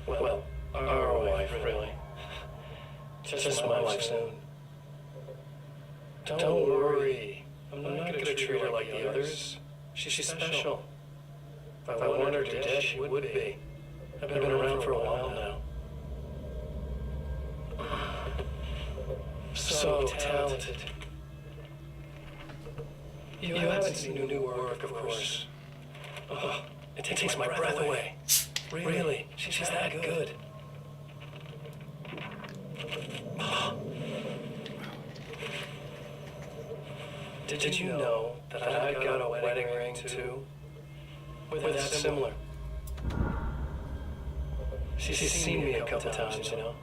Well, our wife, really. Just my wife soon. Don't worry. I'm not going to treat her like the others. She's special. If I wanted her to death, she would be. I've been around for a while now. So talented. You haven't seen new work, of course. Oh, it takes my breath away. Really, she's that good. Did you know that I got a wedding ring too? We're that similar. She's seen me a couple times, you know.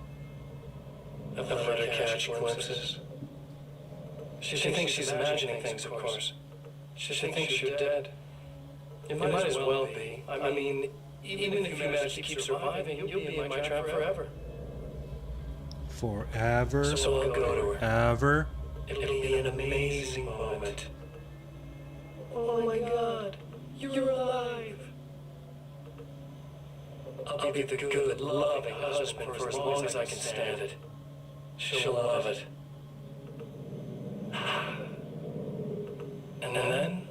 I've let her catch glimpses. She thinks she's imagining things, of course. She thinks you're dead. It might as well be. I mean, even if you manage to keep surviving, you'll be in my trap forever. Forever. So I'll go to her. Ever. It'll be an amazing moment. Oh my God, you're alive. I'll be the good, loving husband for as long as I can stand it. She'll love it. And then,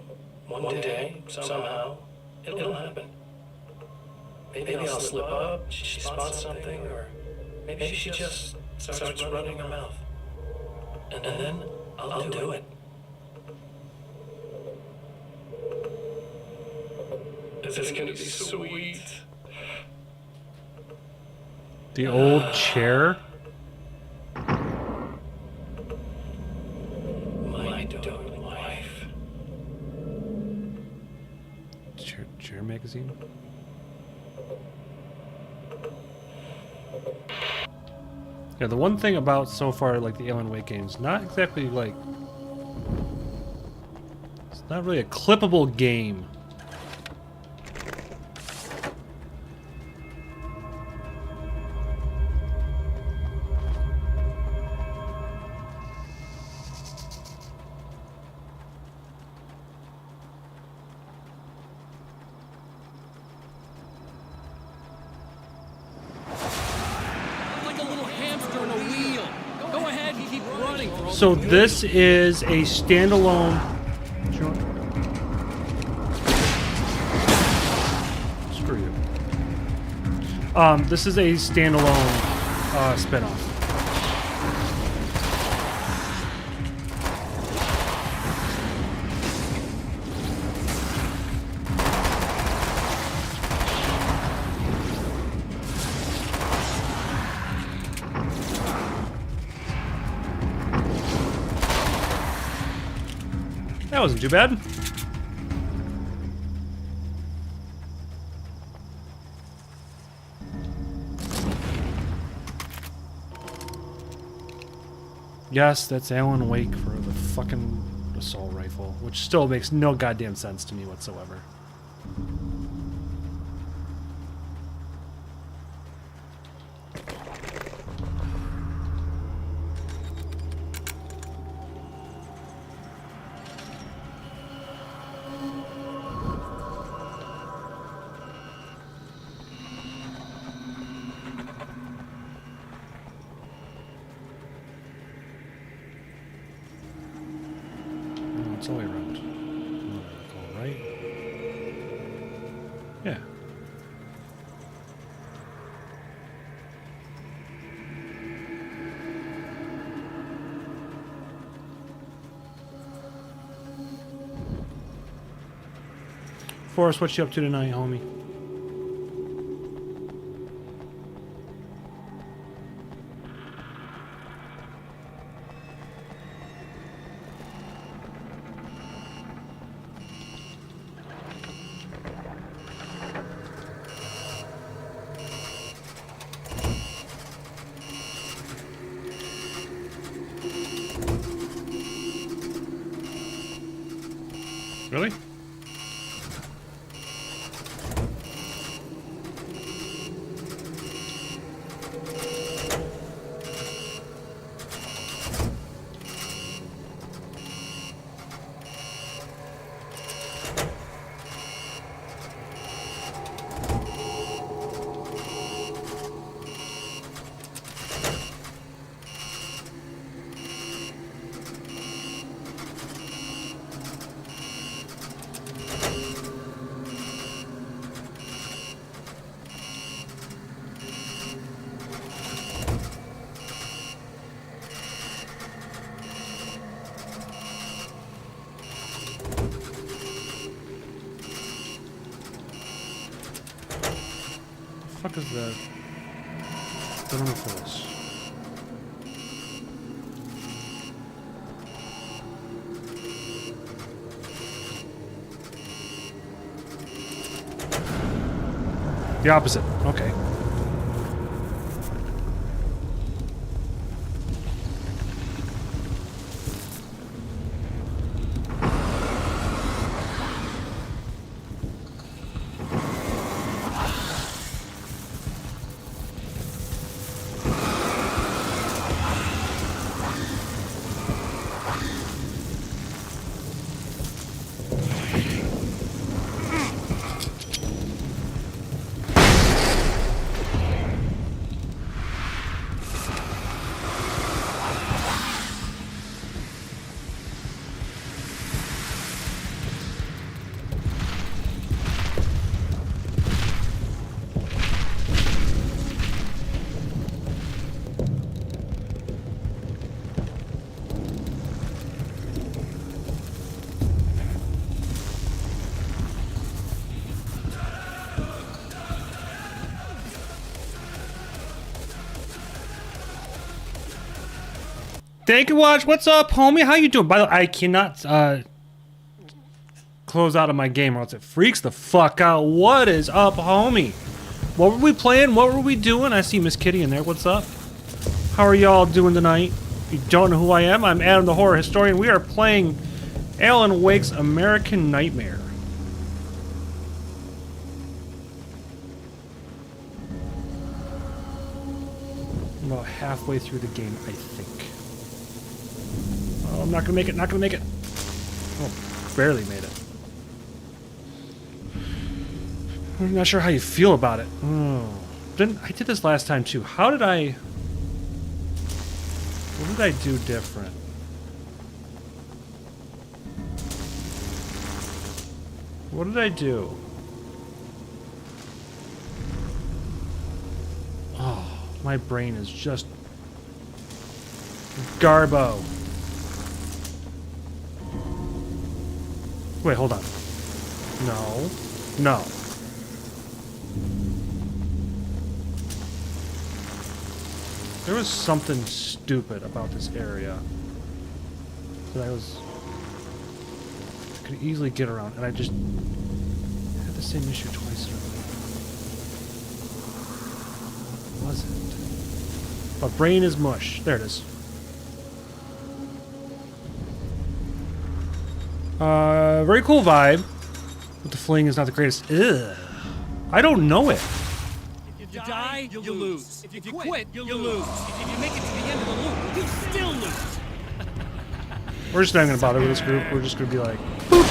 one day, somehow, it'll happen. Maybe I'll slip up, she spots something, or maybe she just starts running her mouth. And then I'll do it. It's gonna be sweet. The old chair? My dark wife. Chair magazine? Yeah, the one thing about so far, like the Alan Wake games, not exactly like... It's not really a clippable game. So this is a standalone. Screw you. This is a standalone spinoff. That wasn't too bad. Yes, that's Alan Wake for the fucking assault rifle, which still makes no goddamn sense to me whatsoever. It's all the way around. All right. Yeah. Forrest, what you up to tonight, homie? Really? What the fuck is that? I don't know for this. The opposite. Okay. Thank you, Watch. What's up, homie? How you doing? By the way, I cannot close out of my game or else it freaks the fuck out. What is up, homie? What were we playing? What were we doing? I see Miss Kitty in there. What's up? How are y'all doing tonight? If you don't know who I am, I'm Adam the Horror Historian. We are playing Alan Wake's American Nightmare. I'm about halfway through the game, I think. Oh, I'm not gonna make it, not gonna make it. Oh, barely made it. I'm not sure how you feel about it. Oh. I did this last time too. How did I... What did I do different? What did I do? Oh, my brain is just... Garbo. Wait, hold on. No. No. There was something stupid about this area that I could easily get around, and I just had the same issue twice in a row. What was it? My brain is mush. There it is. Very cool vibe, but the fling is not the greatest. Ugh. I don't know it. If you die, you lose. If you quit, you lose. If you make it to the end of the loop, you still lose. We're just not gonna bother with this group. We're just gonna be like, boop.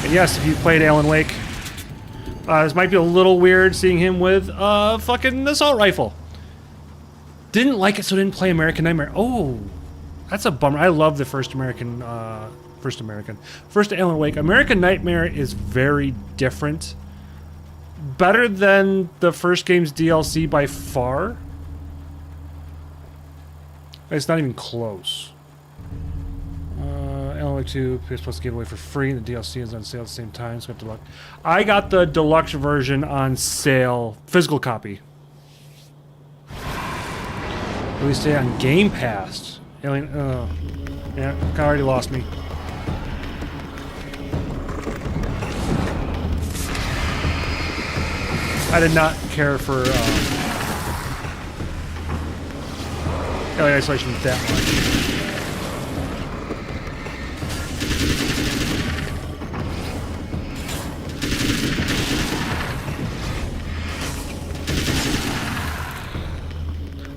And yes, if you played Alan Wake, this might be a little weird seeing him with a fucking assault rifle. Didn't like it, so didn't play American Nightmare. Oh, that's a bummer. I love the first Alan Wake. American Nightmare is very different. Better than the first game's DLC by far. It's not even close. Alan Wake 2 PS Plus giveaway for free, and the DLC is on sale at the same time. So I got the deluxe version on sale, physical copy. Released it on Game Pass. Alien, yeah, already lost me. I did not care for Alien Isolation that much.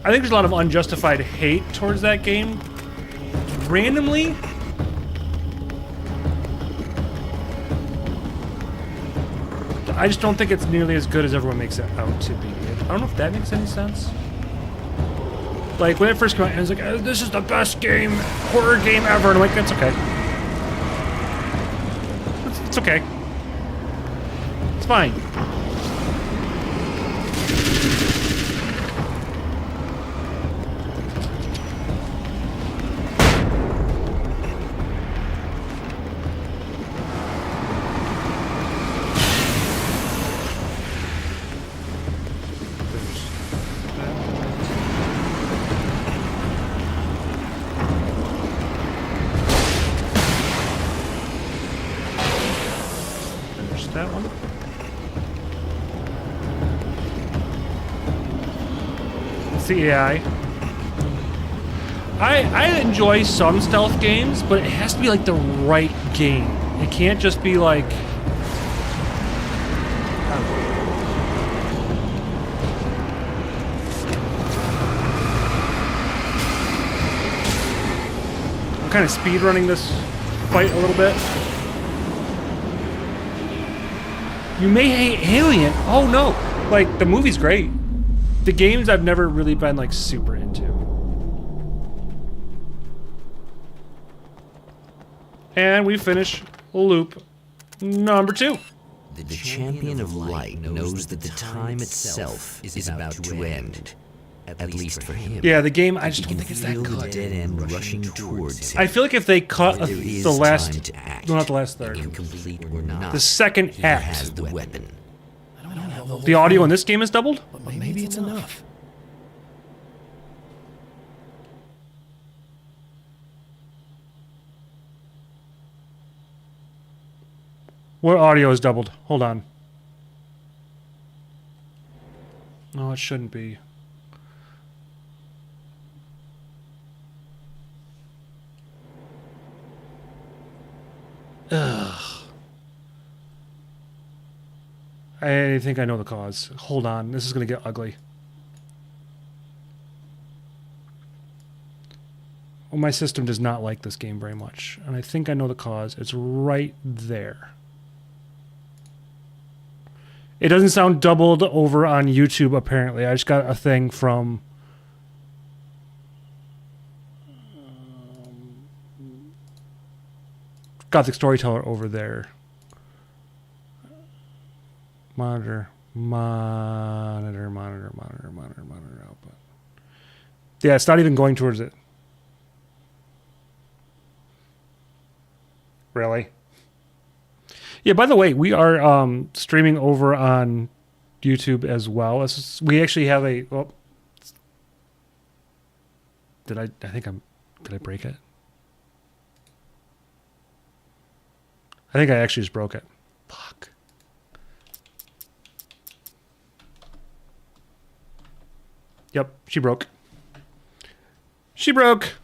I think there's a lot of unjustified hate towards that game. Randomly. I just don't think it's nearly as good as everyone makes it out to be. I don't know if that makes any sense. Like, when it first came out, I was like, oh, this is the best game, horror game ever. And I'm like, that's okay. It's okay. It's fine. That one. It's the AI. I enjoy some stealth games, but it has to be like the right game. It can't just be like... I'm kind of speedrunning this fight a little bit. You may hate Alien. Oh no. Like, the movie's great. The games I've never really been, like, super into. And we finish loop number 2. The champion of light knows that the time itself is about to end. At least for him. Yeah, the game, I just don't think it's that Feel the good. dead end rushing towards him. I feel like if they cut There is the last, time to act. no, not the last third, Incomplete or not, the second he act. has the weapon. I don't have the whole The audio thing, in this game is doubled? but maybe it's enough. What audio is doubled? Hold on. No, it shouldn't be. Ugh. I think I know the cause. Hold on. This is going to get ugly. Well, my system does not like this game very much. And I think I know the cause. It's right there. It doesn't sound doubled over on YouTube, apparently. I just got a thing from... Gothic Storyteller over there. Monitor output. Yeah, it's not even going towards it. Really? Yeah, by the way, we are streaming over on YouTube as well. We actually have a... Oh, did I break it? I think I actually just broke it. Fuck. Yep, she broke. She broke.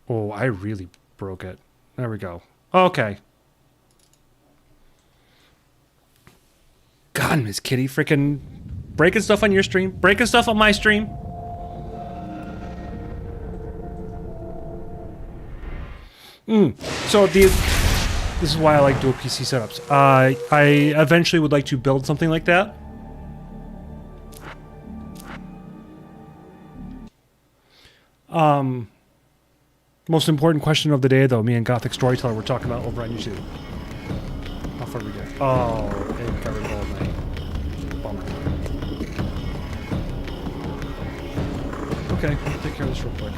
Oh, I really broke it. There we go. Okay. God, Miss Kitty, freaking breaking stuff on your stream, breaking stuff on my stream. So this is why I like dual PC setups. I eventually would like to build something like that. Most important question of the day, though, me and Gothic Storyteller were talking about over on YouTube. How far did we get? Oh, it got rid of all of my... Bummer. Okay, we'll take care of this real quick.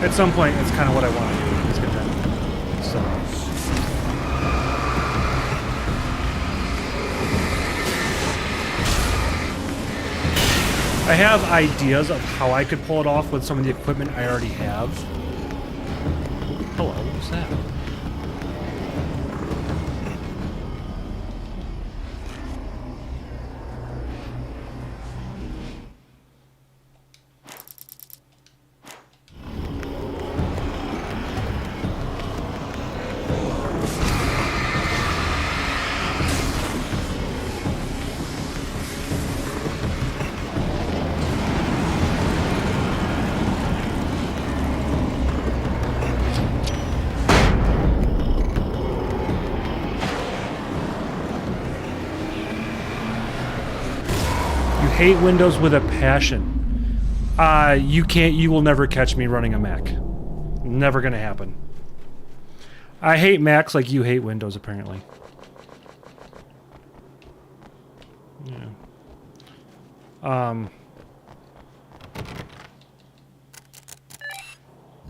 At some point, it's kind of what I want to do. Let's get that. So. I have ideas of how I could pull it off with some of the equipment I already have. Hello, what was that? Hate Windows with a passion. You will never catch me running a Mac. Never gonna happen. I hate Macs like you hate Windows, apparently. Yeah.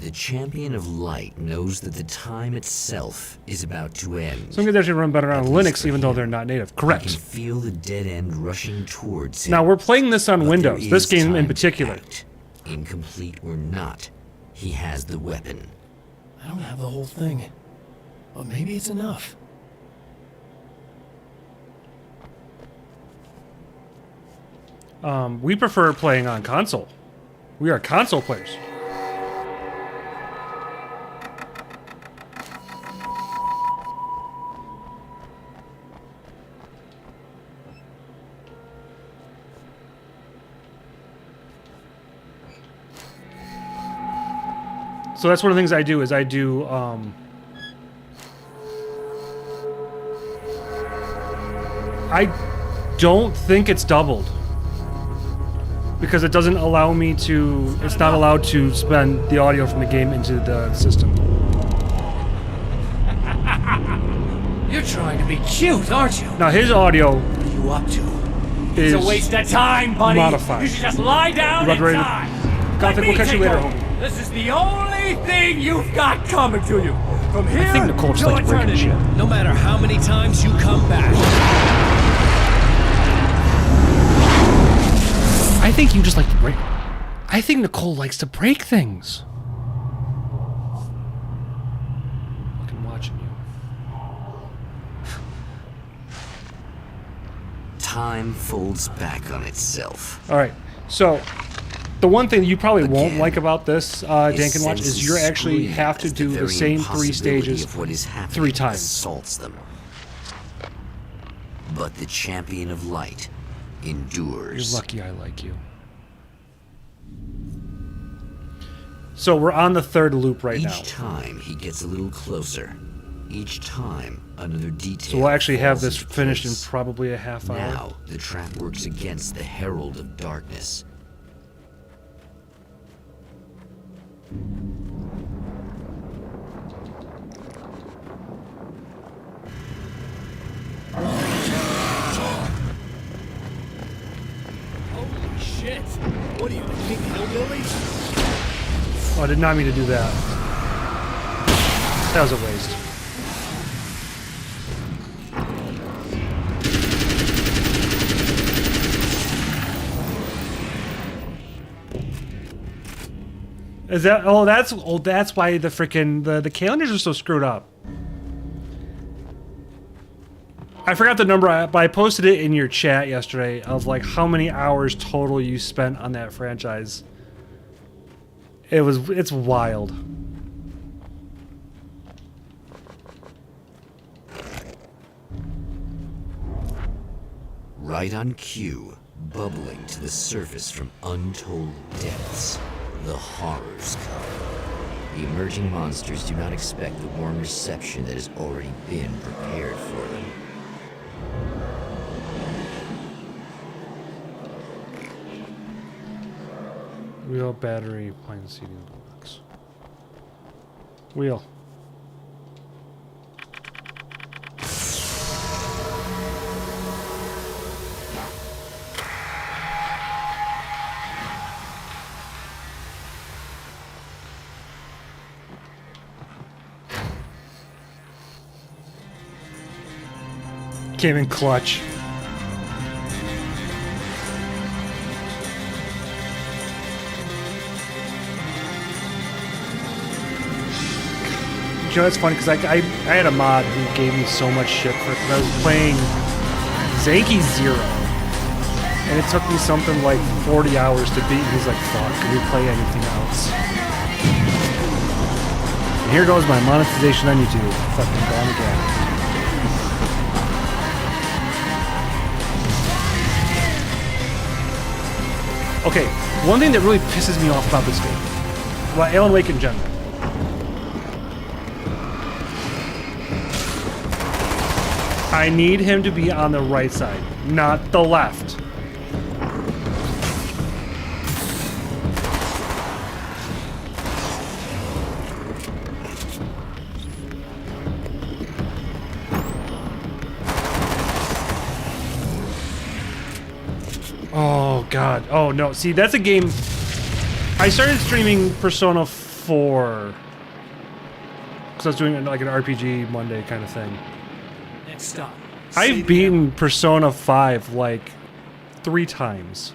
The champion of light knows that the time itself is about to end. Some games actually run better on Linux, even though they're not native. Correct. You can feel the dead end rushing towards him. Now we're playing this on Windows. This game in particular. Incomplete or not, he has the weapon. I don't have the whole thing, but maybe it's enough. We prefer playing on console. We are console players. So that's one of the things I do is I don't think it's doubled because it doesn't allow me to. It's not allowed to spend the audio from the game into the system. You're trying to be cute, aren't you? Now his audio. What are you up to? Is it's a waste of time, buddy. Modified. You should just lie down and die. Gothic, we'll catch you later, homie. This is the only thing you've got coming to you. From here I think Nicole just to likes breaking eternity. shit. No matter how many times you come back. I think you just like to break. I think Nicole likes to break things. Fucking watching you. Time folds back on itself. All right, so the one thing you probably won't like about this, Dan Can Watch, is you actually have to do the same 3 stages of what is 3 times. Assaults them. But the champion of light endures. You're lucky I like you. So we're on the 3rd loop right now. Each time he gets a little closer. Each time another detail. So we'll actually have this falls into finished in place. probably a half hour. Now the trap works against the Herald of Darkness. Holy shit! What are you, the king hillbilly? Oh, I did not mean to do that. That was a waste. Is that? Oh, that's why the freaking the calendars are so screwed up. I forgot the number, but I posted it in your chat yesterday of like how many hours total you spent on that franchise. It's wild. Right on cue, bubbling to the surface from untold depths, the horrors come. The emerging monsters do not expect the warm reception that has already been prepared for them. Wheel, battery, plain CD box. Wheel. Came in clutch. You know, it's funny because I had a mod who gave me so much shit for because I was playing Zanky 0. And it took me something like 40 hours to beat. He's like, fuck, can we play anything else? And here goes my monetization on YouTube. Fucking gone again. Okay, one thing that really pisses me off about this game, well, Alan Wake in general. I need him to be on the right side, not the left. Oh god. Oh no. See, that's a game. I started streaming Persona 4 because I was doing like an RPG Monday kind of thing. Next stop. I've beaten Persona 5 like 3 times.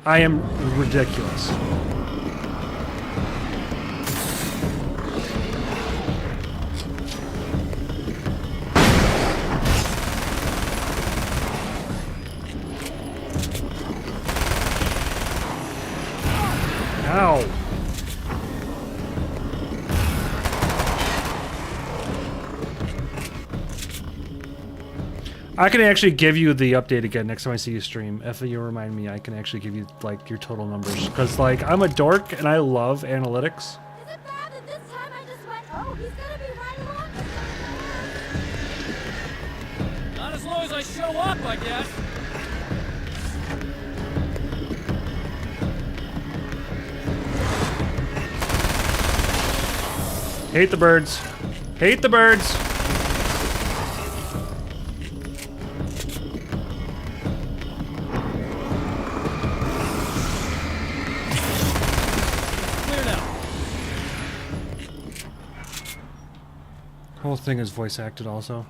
I am ridiculous. Ow. I can actually give you the update again next time I see you stream. If you remind me, I can actually give you like your total numbers. Because like I'm a dork and I love analytics. Not as long as I show up, I guess. Hate the birds. Hate the birds. Clear now. Whole thing is voice acted also.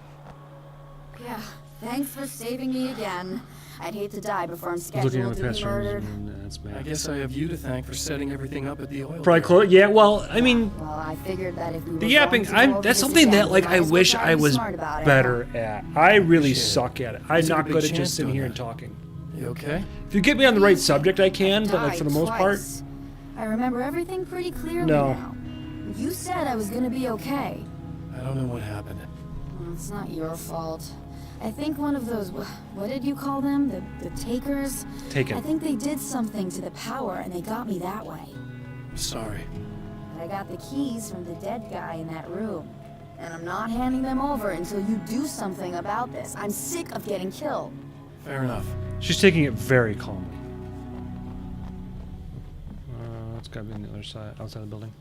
Yeah, thanks for saving me again. I'd hate to die before I'm Looking at scheduled my to be past murdered. that's bad. I guess I have you to thank for setting everything up at the oil. Probably close. Yeah, well, I mean, Well, I figured that if we were the yapping, going to go over that's this something again, that like we I might as well wish try to I be was smart about it, better huh? at. I really Shit. suck at it. You I'm took a not big good at chance just sitting doing here that. and talking. You okay? If you get me on the right subject, I can, but like for the Died most part, twice. I remember everything pretty clearly No. now. You said I was gonna be okay. I don't know what happened. Well, it's not your fault. I think one of those, what did you call them? The takers? Taken. I think they did something to the power and they got me that way. I'm sorry. But I got the keys from the dead guy in that room. And I'm not handing them over until you do something about this. I'm sick of getting killed. Fair enough. she's taking it very calmly. It's gotta be on the other side, outside the building.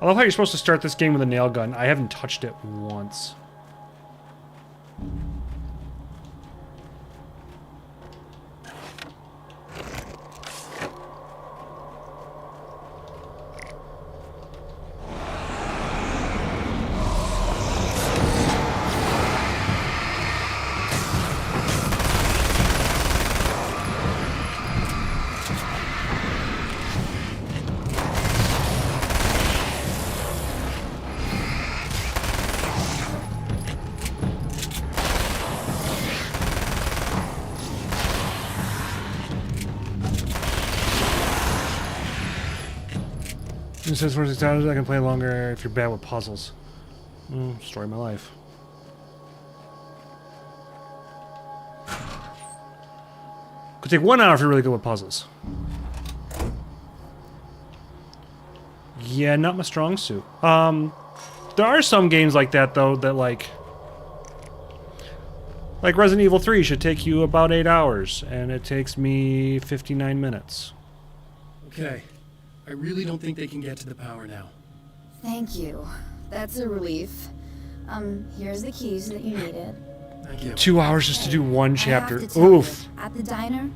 I love how you're supposed to start this game with a nail gun. I haven't touched it once. It says for 6 hours I can play longer if you're bad with puzzles. Story of my life. Could take 1 hour if you're really good with puzzles. Yeah, not my strong suit. There are some games like that though that like Resident Evil 3 should take you about 8 hours, and it takes me 59 minutes. Okay. I really don't think they can get to the power now. Thank you. That's a relief. Here's the keys that you needed. Thank you. 2 hours just to do one chapter. I have to tell Oof. you, at the diner,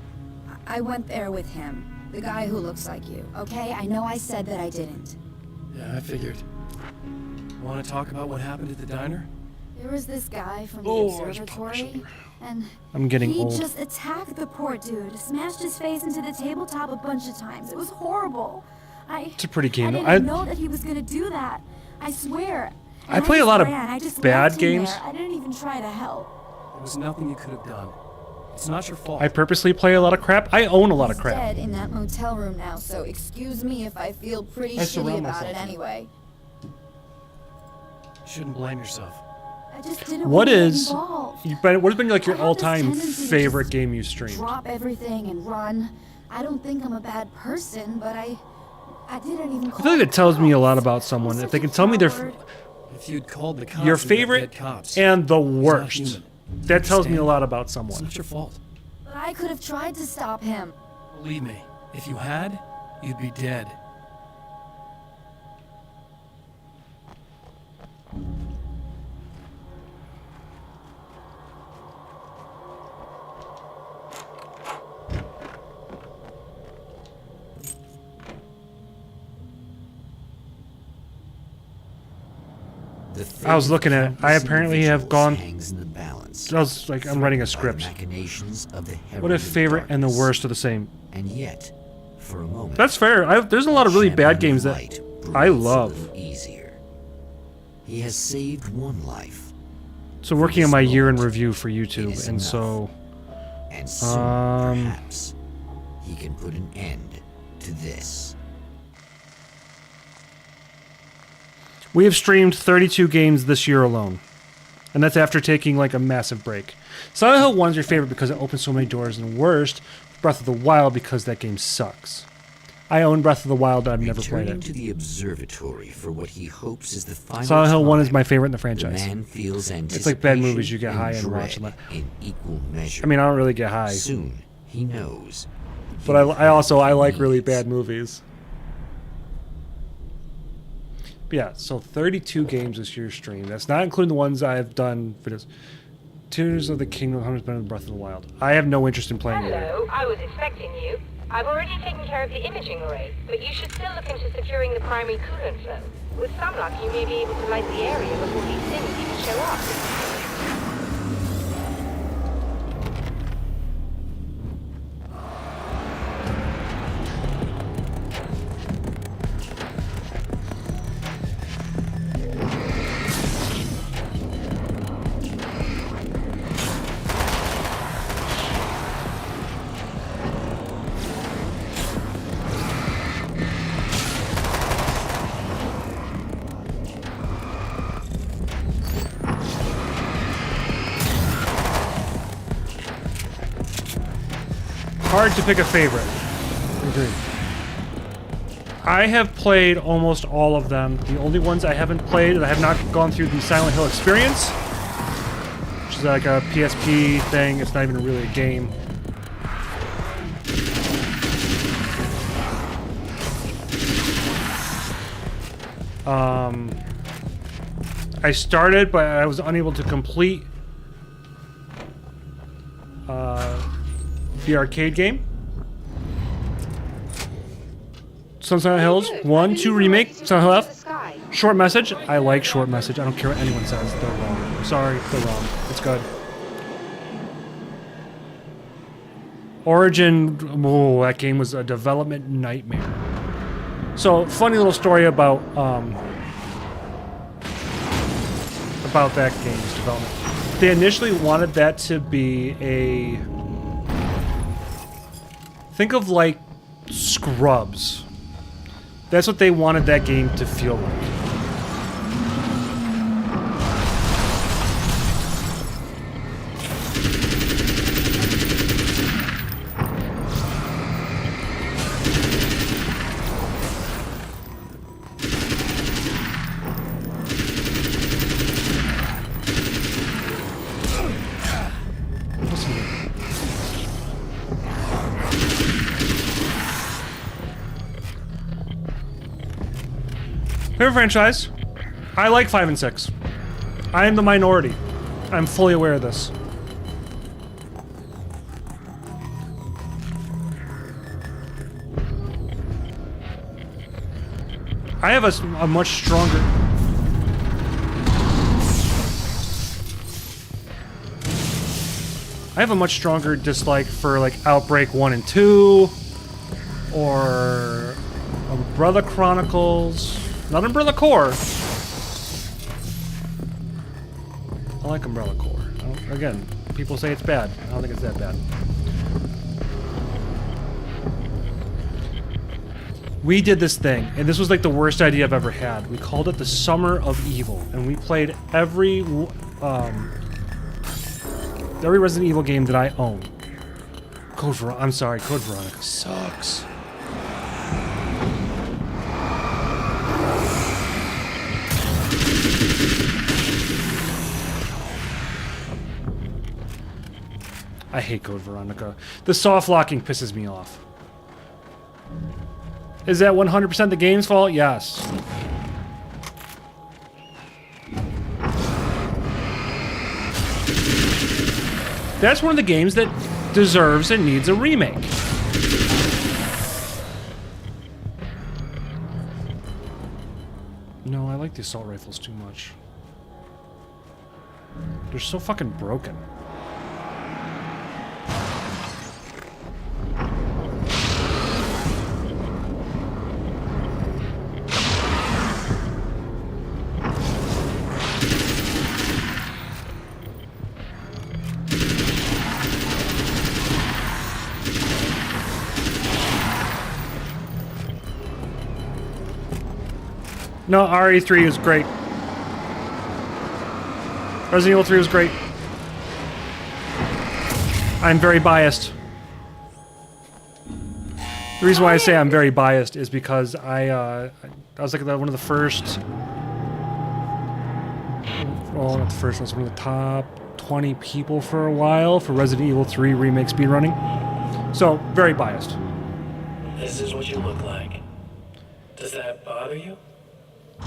I went there with him. The guy who looks like you, okay? I know I said that I didn't. Yeah, I figured. Want to talk about what happened at the diner? There was this guy from the Oh, observatory, and I'm getting he old. just attacked the poor dude, smashed his face into the tabletop a bunch of times. It was horrible. It's a pretty game. I didn't know that he was gonna do that. I swear. I And play a lot of ran. I just bad left him games. there. I didn't even try to help. There was nothing you could have done. It's not your fault. I purposely play a lot of crap. I own a lot of He's crap. dead in that motel room now, so excuse me if I feel pretty I shitty surround about myself. it anyway. You shouldn't blame yourself. I just didn't What want to get is? involved. What has been like your I have this all-time tendency to favorite just game you streamed? Drop everything and run. I don't think I'm a bad person, but I didn't even. I feel like it tells me a lot about someone if they can tell me their If you'd called the cops, your and got favorite dead cops, and the he's not worst. human. That tells me a Understand? lot about It's someone. not your fault. But I could have tried to stop him. Believe me, if you had, you'd be dead. I was looking at it. I apparently have gone. Hangs in the balance. I was like, I'm writing a by the script. machinations of the What if herald of favorite and the darkness. worst are the same? And yet, for a moment, That's fair. There's a lot of really bad games that light I breathes a love. little easier. He has saved one life, So working on my year in review for YouTube, and so and soon, perhaps, he can put an end to this. we have streamed 32 games this year alone, And that's after taking like a massive break. Silent Hill 1's your favorite because it opens so many doors, and worst, Breath of the Wild because that game sucks. I own Breath of the Wild, but I've never played Returning it. to the observatory for what he hopes is the final Silent Hill 1 is time, my favorite in the franchise. The man feels It's like bad movies, anticipation you get high and dread watch them. in equal measure. I mean, I don't really get high. Soon, he knows. But I like really bad movies. But yeah, so 32 games this year's stream. That's not including the ones I've done for this. Tears of the Kingdom, 100% Breath of the Wild. I have no interest in playing it. Hello, I was expecting you. I've already taken care of the imaging array, but you should still look into securing the primary coolant flow. With some luck, you may be able to light the area before these things even show up. Hard to pick a favorite. Agreed. I have played almost all of them. The only ones I haven't played, and I have not gone through the Silent Hill experience, which is like a PSP thing. It's not even really a game. I started, but I was unable to complete the arcade game. Some Silent Hills 1, 2 remake, Silent Hill F. Short message. I like short message. I don't care what anyone says. They're wrong. I'm sorry, they're wrong. It's good. Origin. Oh, that game was a development nightmare. So, funny little story about that game's development. They initially wanted that to be a... Think of like Scrubs. That's what they wanted that game to feel like. Favorite franchise? I like 5 and 6. I am the minority. I'm fully aware of this. I have a much stronger... I have a much stronger dislike for like Outbreak 1 and 2, or Umbrella Chronicles. Not Umbrella Corps. I like Umbrella Corps. Again, people say it's bad. I don't think it's that bad. We did this thing, and this was like the worst idea I've ever had. We called it the Summer of Evil, and we played every Resident Evil game that I own. Code Veronica sucks. I hate Code Veronica. The soft locking pisses me off. Is that 100% the game's fault? Yes. That's one of the games that deserves and needs a remake. No, I like the assault rifles too much. They're so fucking broken. No, RE3 is great. Resident Evil 3 was great. I'm very biased. The reason why I say I'm very biased is because I was like one of the first. Well, not the first. I was one of the top 20 people for a while for Resident Evil 3 remake speedrunning. So very biased. This is what you look like. Does that bother you?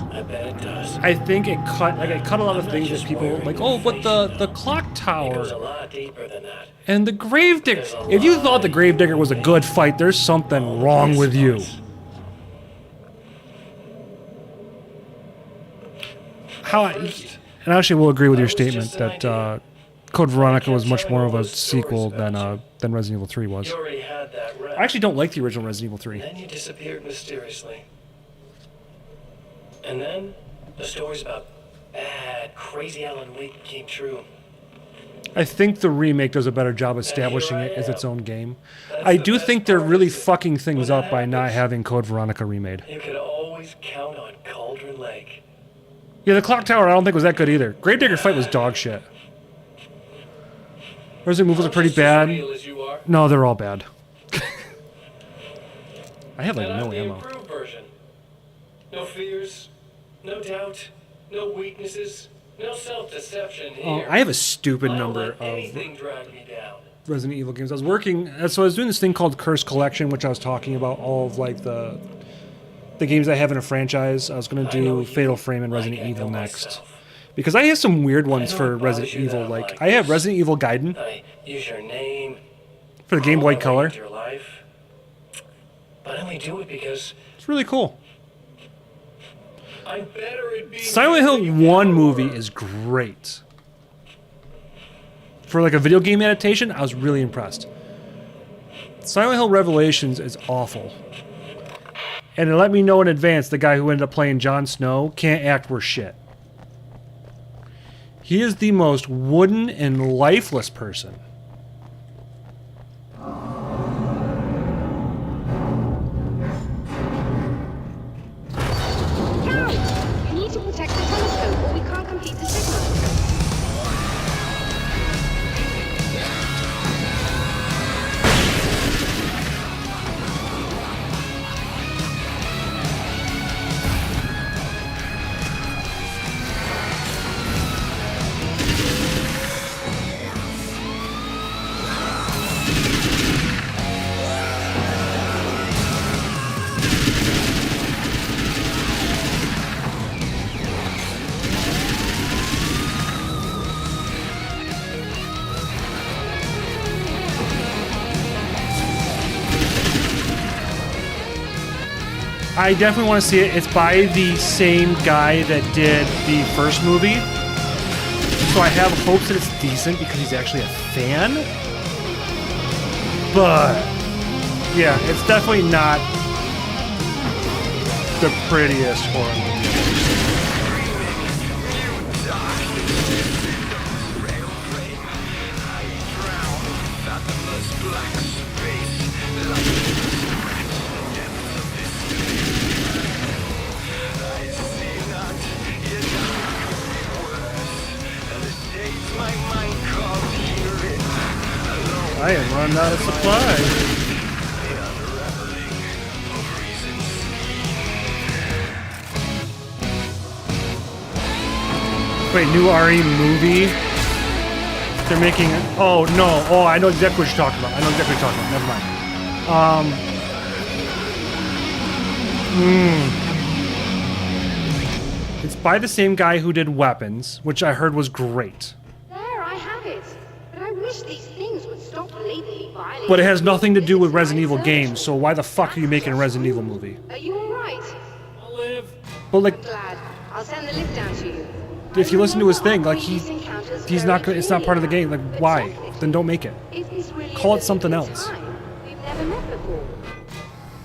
I bet it does. I think it cut a lot of things that people like. Oh, but the clock It tower goes a lot deeper than that. and the Gravedigger. If you thought the Gravedigger was a good fight, there's something wrong with you. And I actually will agree with your statement that Code Veronica was much more of a sequel than Resident Evil 3 was. You already had that right. I actually don't like the original Resident Evil 3. Then you disappeared mysteriously. And then the stories about bad, crazy Alan Wake came true. I think the remake does a better job establishing it as its own game. I do think they're really fucking things up by not having Code Veronica remade. You could always count on Cauldron Lake. Yeah, the clock tower I don't think was that good either. Gravedigger fight was dog shit. Resident Evil are pretty bad. No, they're all bad. I have like no ammo. Improved version. No fears, no doubt, no weaknesses, no self-deception here. Oh, I have a stupid number of Anything drag me down. Resident Evil games. I was working, so I was doing this thing called Curse Collection, which I was talking about all of like the games I have in a franchise. I was going to do Fatal Frame and Resident Evil next. Because I have some weird ones for Resident Evil. Like, I have Resident Evil Gaiden I use your name for the Game Boy Color. your life. But I only do it because It's really cool. I'm better at being Silent Hill 1 movie is great. For like a video game adaptation, I was really impressed. Silent Hill Revelations is awful. And it let me know in advance the guy who ended up playing Jon Snow can't act worth shit. He is the most wooden and lifeless person. You need to protect the telescope or we can't complete the signal. I definitely want to see it. It's by the same guy that did the first movie. So I have hopes that it's decent because he's actually a fan. But, yeah, it's definitely not the prettiest horror movie I've ever seen. I am running out of supplies. Wait, new RE movie? They're making it. Oh, no. Oh, I know exactly what you're talking about. Never mind. It's by the same guy who did Weapons, which I heard was great. There, I have it. But I wish these things would stop blatantly violating. But it has nothing to do with Resident Evil games, so why the fuck are you making a Resident Evil movie? Are you alright? I'll live. But like, Glad. I'll send the lift down to you. if you listen to his thing, like he's not. It's not part of the game. Like, why? Then don't make it. Call it something else. We've never met before.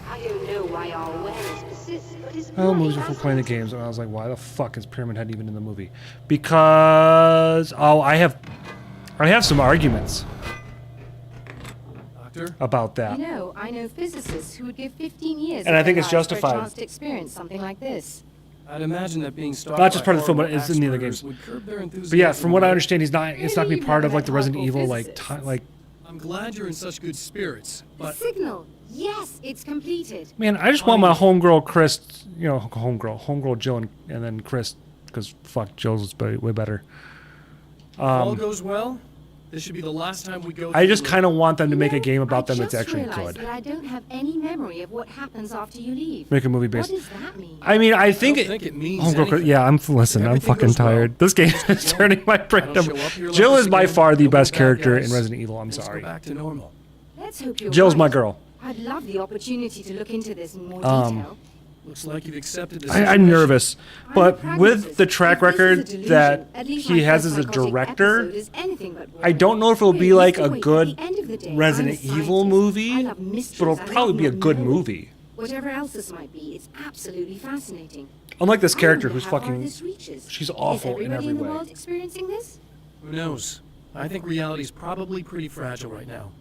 I don't know why our awareness persists, but it's Oh, movies before playing the games, and I was like, why the fuck is Pyramid Head even in the movie? Because I have some arguments about that. You know, I know physicists who would give 15 years And of I think their it's lives for a justified. chance to experience something like this. I'd imagine that being stalked Not just by part of the film, but horrible it's in the other axe games. murderers would curb their enthusiasm. But yeah, from what I right? understand, it's not gonna be part of like the Resident Evil I'm glad you're in such good spirits, but Signal. Yes, it's completed. Man, I just want my homegirl Chris, you know, homegirl Jill, and then Chris, because fuck, Jill's way better. if all goes well, this should be the last time we go. I just through kind of want them to make a game about I them that's just actually realized good. that I don't have any memory of what happens after you leave. Make a movie based. What does that mean? I mean, I think don't think it means Homegirl Chris, anything. yeah, I'm fucking goes well, tired. This game is turning my brain. don't show up, you're Jill like is this by again, far the no more best bad character guys. in Resident Evil. I'm Things sorry. Go back to normal. Let's hope you're Jill's my right. girl. I'd love the opportunity to look into this in more detail. Looks like you've accepted the I'm situation. nervous, but I'm a with pragmatist. the track If this is a record delusion, that at least he my has first as a psychotic director, episode is anything but I don't know if it'll be Hey, like Mr. a Wait, good at the end of the day, Resident I'm a Evil scientist. movie, I love mysteries. but it'll I probably love be a not good knowing. movie. Whatever else this might be, it's absolutely fascinating. Unlike this I character wonder who's how far fucking, this reaches. she's awful Is in everybody every in the way. world experiencing this? Who knows? I think reality's probably pretty fragile right now.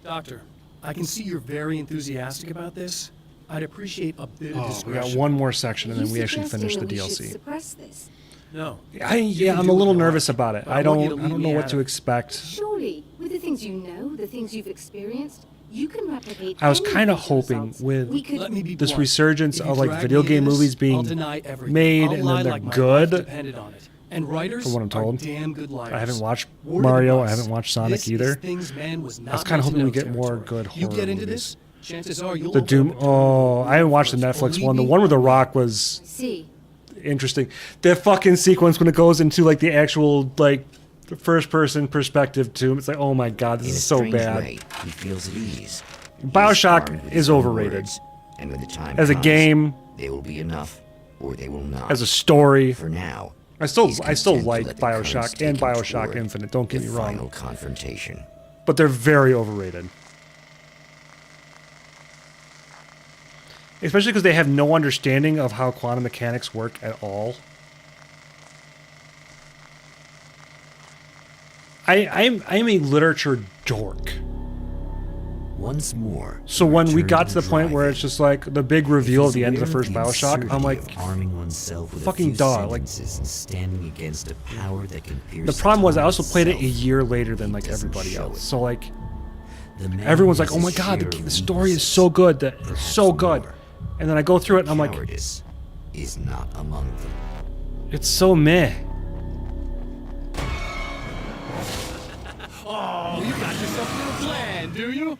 Doctor, I can see you're very enthusiastic about this. I'd appreciate a bit of Oh, we discretion. got one more section and You then we actually suggesting finish the that we should DLC. suppress this? No. Yeah, can I'm do a what little you nervous want, about it. but I want you to don't leave know me what out to of it. expect. Surely, with the things you know, the things you've experienced, you can replicate. I was any kind of future hoping results. with We could Let me be this blunt. resurgence If you of like drag video me game into this, movies I'll being deny everything. made I'll and lie then they're like my life good. depended on it. And writers From what I'm told. are damn good liars. I haven't watched Word of Mario. I advice. haven't watched Sonic This either. Is things man was not I was kind of meant to hoping we know get more territory. good You horror get into movies. this, chances are you'll The open Doom. up a door Oh, I haven't watched the first. Netflix Believe one. The me, one with The Rock was see. interesting. The fucking sequence when it goes into like the actual like first person perspective to him. It's like, oh my god, this In a is so strange bad. way, he feels at ease. BioShock He armed with is his own overrated. words, and when the time As a comes, game, they will be enough, or they will not. as a story. For now, I still he's like content to let the BioShock currents and take him BioShock toward Infinite. Don't get the me wrong, final confrontation. but they're very overrated. Especially because they have no understanding of how quantum mechanics work at all. I'm a literature dork. Once more. So when we return got to the point where drive-in. it's just like the big reveal at the end of the Aware first the BioShock, I'm like, absurdity of arming oneself with fucking a few duh, like- sentences and standing against a power that can pierce the problem was I time also played it a itself. year later than like doesn't everybody show else. it. So like The man everyone's like, has oh my his god, share the of story is weaknesses, so good, it's perhaps so good. more. And then I go through it and I'm like, Cowardice is not among them. it's so meh. Oh, you got yourself a little plan, do you?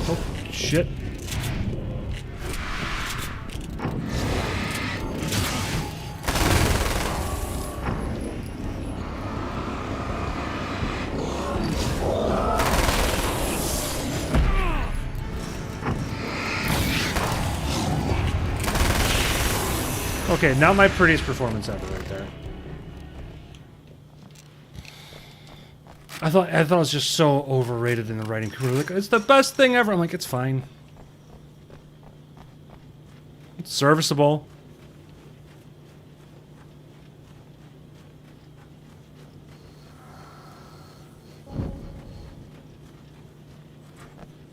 Oh shit. Okay, now my prettiest performance ever right there. I thought it was just so overrated in the writing. People were like, it's the best thing ever. I'm like, it's fine. It's serviceable.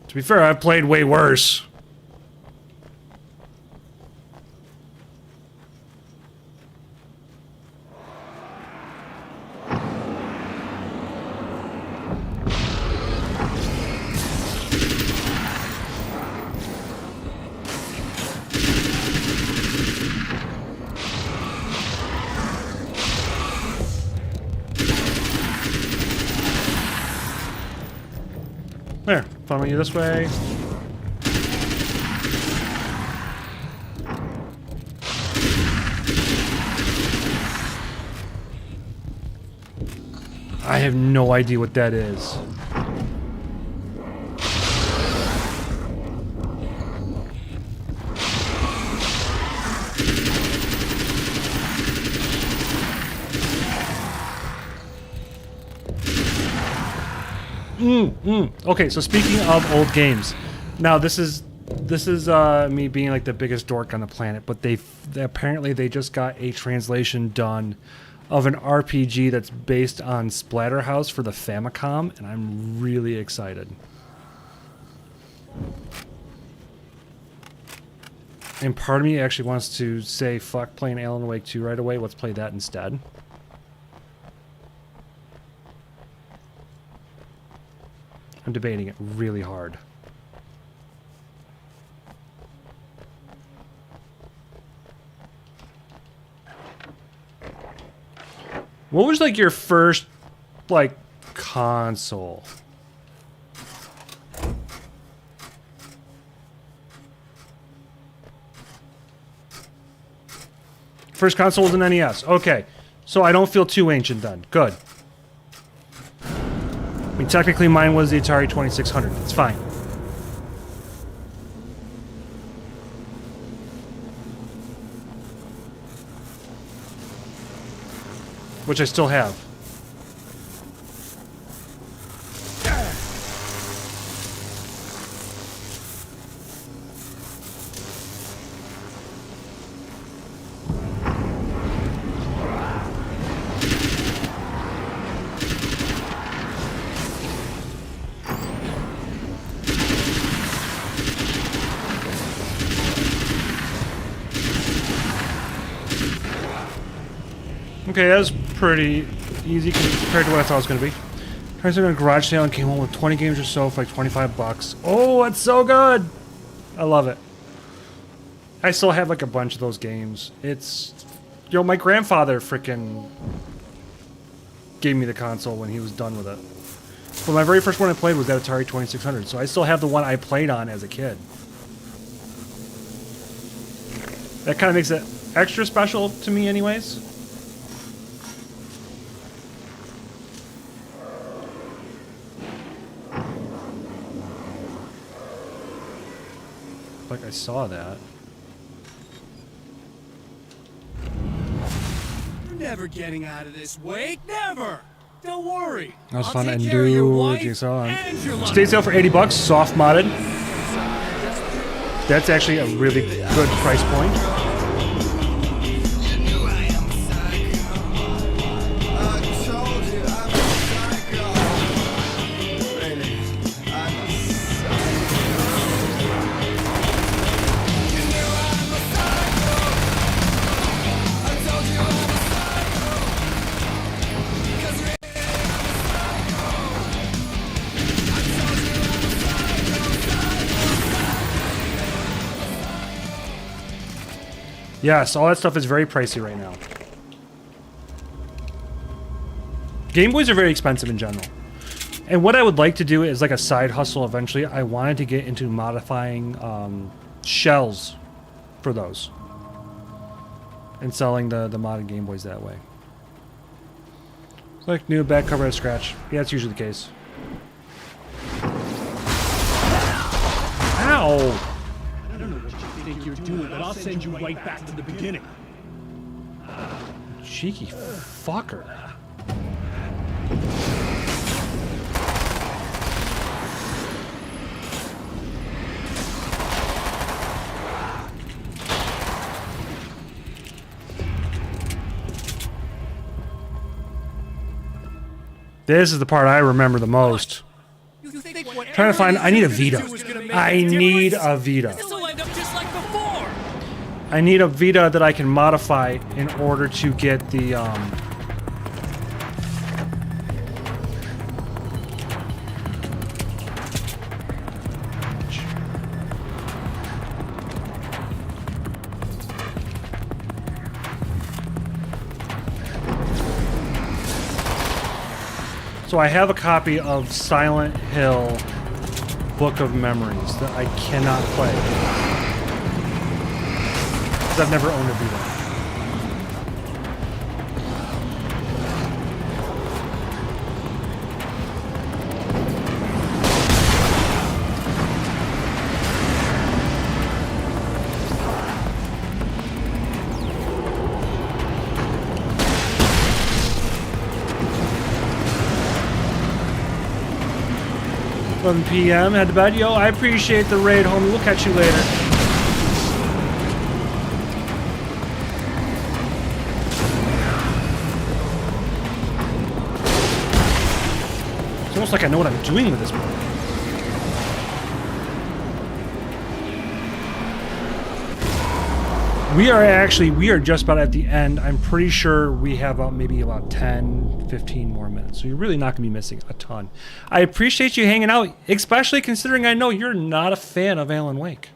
To be fair, I've played way worse. There, following you this way. I have no idea what that is. Okay, so speaking of old games, now this is this is me being like the biggest dork on the planet, but apparently they just got a translation done of an RPG that's based on Splatterhouse for the Famicom, and I'm really excited. And part of me actually wants to say, fuck playing Alan Wake 2 right away, let's play that instead. I'm debating it really hard. What was like your first like console? First console was an NES. Okay. So I don't feel too ancient then. Good. I mean, technically mine was the Atari 2600. It's fine. Which I still have. Okay, that was pretty easy compared to what I thought it was going to be. I was in a garage sale and came home with 20 games or so for like 25 bucks. Oh, it's so good! I love it. I still have like a bunch of those games. It's... Yo, my grandfather frickin' gave me the console when he was done with it. But my very first one I played was that Atari 2600, so I still have the one I played on as a kid. That kind of makes it extra special to me anyways. Like I saw that. You're never getting out of this, Wake. Never. Don't worry. That was I'll fun take and care of your do wife Jigsaw. and your life. Stayed sale for 80 bucks, soft modded. That's actually a really good price point. Yes, all that stuff is very pricey right now. Game Boys are very expensive in general. And what I would like to do is like a side hustle eventually. I wanted to get into modifying shells for those. And selling the modded Game Boys that way. It's like new back cover of scratch. Yeah, that's usually the case. Ow! Think you're doing, but I'll send you right back to the beginning. Cheeky fucker. This is the part I remember the most. Trying to find... I need a Vita. I need a Vita. I need a Vita that I can modify in order to get the, So I have a copy of Silent Hill Book of Memories that I cannot play. Because I've never owned a Vita. 11 p.m. Head to bed. Yo, I appreciate the raid, homie. We'll catch you later. It's almost like I know what I'm doing with this book. We are just about at the end. I'm pretty sure we have maybe about 10, 15 more minutes. So you're really not going to be missing a ton. I appreciate you hanging out, especially considering I know you're not a fan of Alan Wake.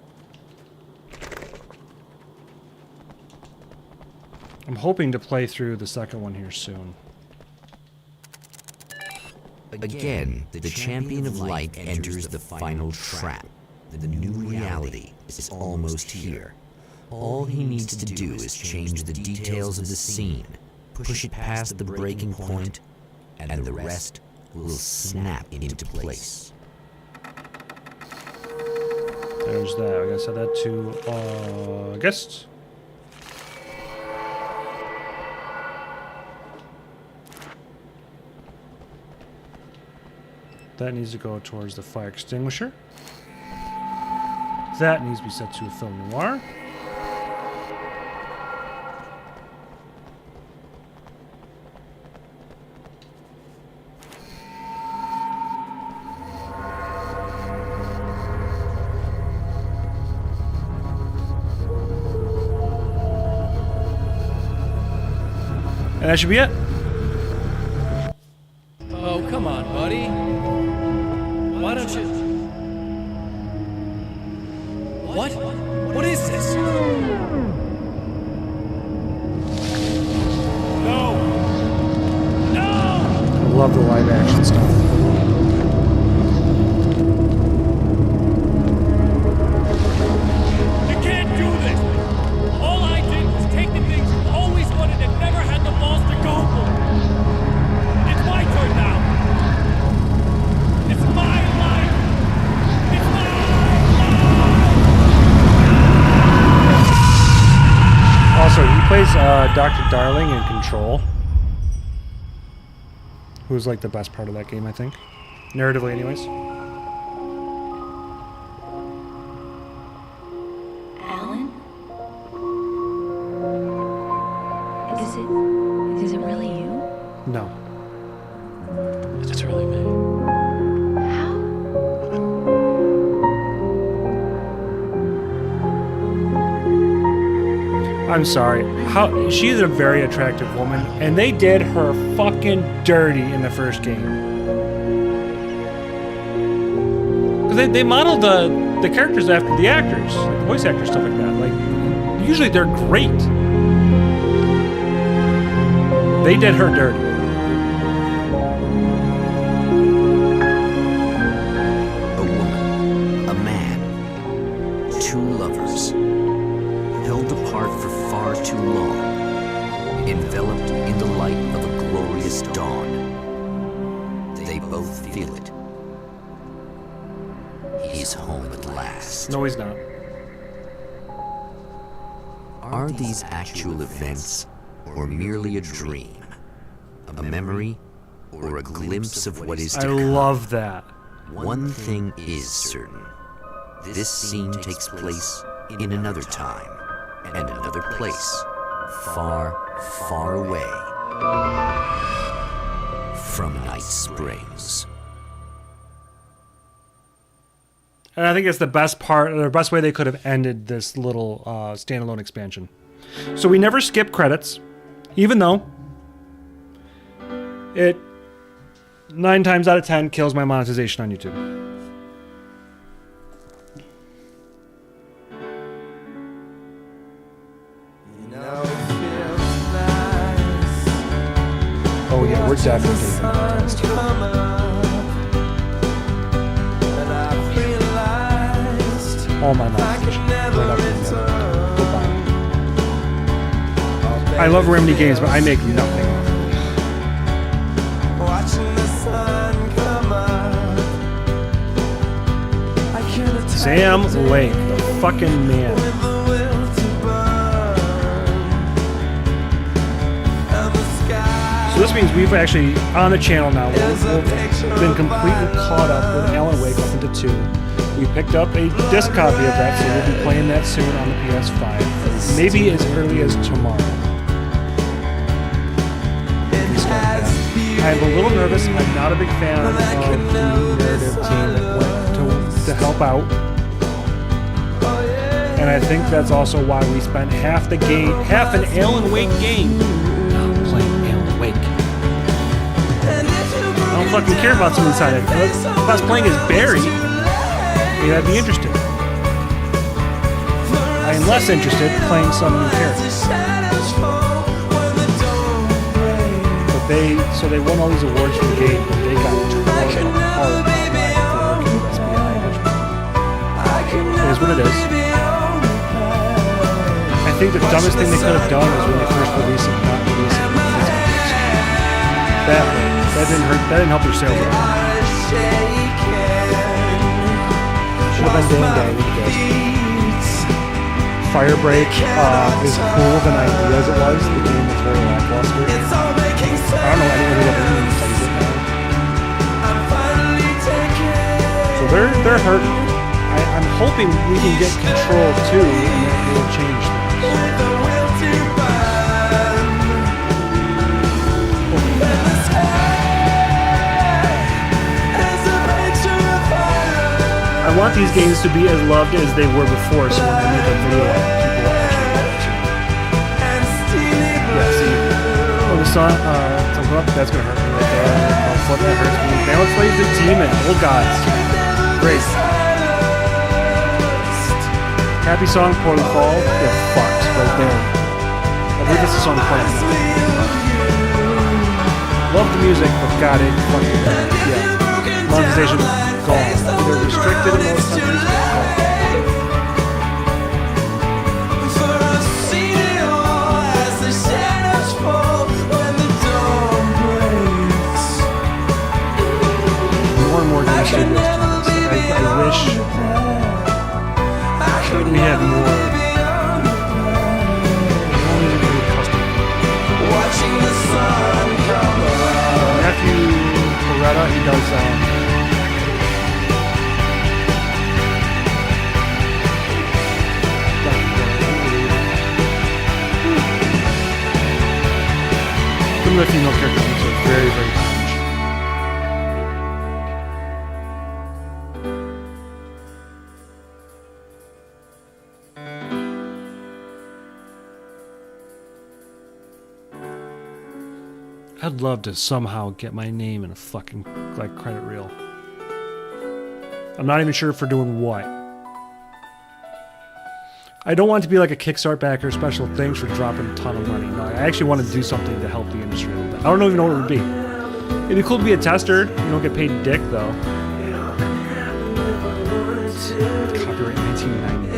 I'm hoping to play through the second one here soon. Again, the champion of light enters the final trap. The new reality is almost here. All he needs to do is change the details of the scene, push it past the breaking point, and the rest will snap into place. There's that. I gotta set that to August. That needs to go towards the fire extinguisher. That needs to be set to a film noir. And that should be it. Oh, come on, buddy. Why don't you... What? What is this? No! No! I love the live action stuff. You can't do this! All I did was take the things you always wanted and never had the balls to go for. It's my turn now. It's my life. It's my life. Also, he plays Dr. Darling in Control, who's like the best part of that game, I think. Narratively, anyways. Alan? Is it really you? No. It's really me. I'm sorry. She's a very attractive woman, and they did her fucking dirty in the first game. Because they modeled the characters after the actors, like the voice actors, stuff like that. Like, usually they're great. They did her dirty. A woman, a man, two lovers, held apart for far too long, enveloped in the light of a glorious dawn. They both feel it. He's home at last. No, he's not. Are these actual events, or merely a dream? A memory, or a glimpse of what is to come? I love that. One thing is certain. This scene takes place in another time, and another place, far, far away from Night Springs. And I think it's the best part, or the best way they could have ended this little standalone expansion. So we never skip credits, even though it 9 times out of 10 kills my monetization on YouTube. Oh yeah, we're definitely all my monetization. Goodbye. I love Remedy games, but I make nothing. Sam Lake, the fucking man. So this this means we've actually, on the channel now, we've been completely caught up with Alan Wake up into 2. We picked up a disc copy of that, so we'll be playing that soon on the PS5. Maybe as early as tomorrow. I'm a little nervous. I'm not a big fan of the narrative team that went to help out. And I think that's also why we spent half an Alan Wake game playing Alan Wake. I don't fucking care about some inside it. If I was playing as Barry, maybe I'd be interested. I am less interested playing some new characters. So they won all these awards for the game, but they got torn apart by the SBI. It is what it is. I think the dumbest thing they could have done was when they first released it, not release it. That didn't hurt. That didn't help their sales at all. Should have been day and day with the disc. Firebreak is cool than I knew as it was. The game was very lackluster. I don't know anyone who ever even plays it now. So they're hurt. I'm hoping we can get Control too, and that will change things. I want these games to be as loved as they were before, so when I make a video on it, people will actually love it too. Yeah, see. Oh, the sun, something up, that's gonna hurt me right there. Oh, that hurts me. Balance Slays the Demon, old gods. Great. Happy song, Portal Fall. They're fucked right there. I believe this is a song playing now. Love the music, but got it. Fucking, yeah. Monetization gone. Either restricted in most countries or gone. More and more game studios do this. I wish we had more. Watching the sun come up. Matthew Beretta, he does some of the female characters are very, very cringe. I'd love to somehow get my name in a fucking credit reel. I'm not even sure for doing what. I don't want it to be like a Kickstart backer special things for dropping a ton of money. No, I actually want to do something to help the industry a little bit. I don't even know what it would be. It'd be cool to be a tester. You don't get paid dick though. Copyright 1990.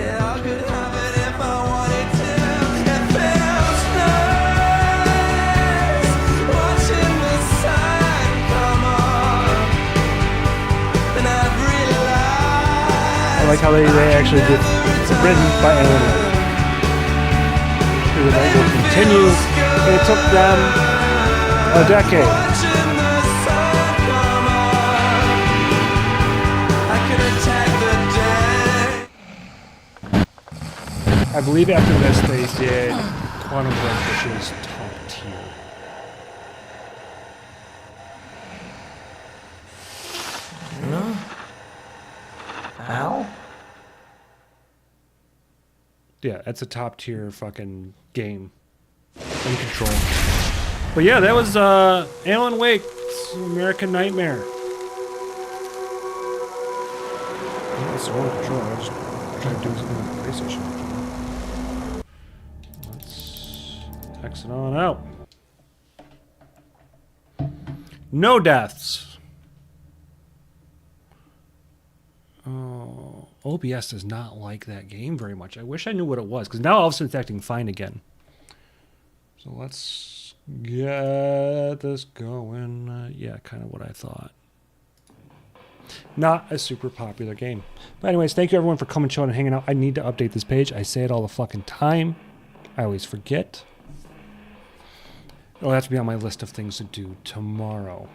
I like how they actually did. It's written by Alan Wake. It will continue. It took them a decade. I believe after this they did Quantum Break, which is top tier. Al? Yeah, that's a top tier fucking game. In Control. But yeah, that was Alan Wake's American Nightmare. That's the wrong control. I was trying to do something on the PlayStation. Let's exit on out. No deaths. Oh, OBS does not like that game very much. I wish I knew what it was, because now all of a sudden it's acting fine again. So let's get this going. Yeah, kind of what I thought. Not a super popular game. But anyways, thank you everyone for coming, chilling, and hanging out. I need to update this page. I say it all the fucking time. I always forget. Oh, that's be on my list of things to do tomorrow.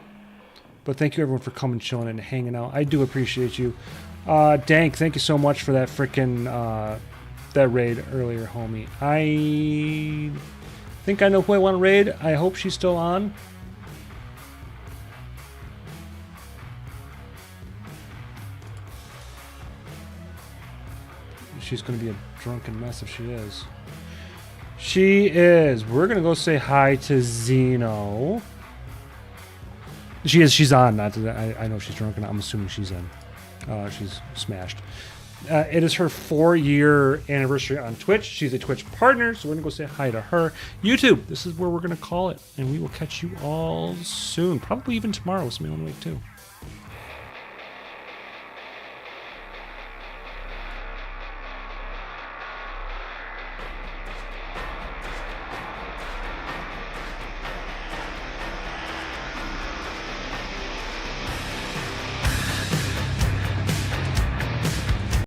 But thank you everyone for coming, chilling, and hanging out. I do appreciate you. Dank, thank you so much for that frickin' that raid earlier, homie. I think I know who I want to raid. I hope she's still on. She's going to be a drunken mess if she is. She is. We're going to go say hi to Zeno. She is. She's on. Not to, I know she's drunk, and I'm assuming she's in. She's smashed. It is her 4-year anniversary on Twitch. She's a Twitch partner, so we're going to go say hi to her. YouTube, this is where we're going to call it, and we will catch you all soon. Probably even tomorrow with something on the week, too.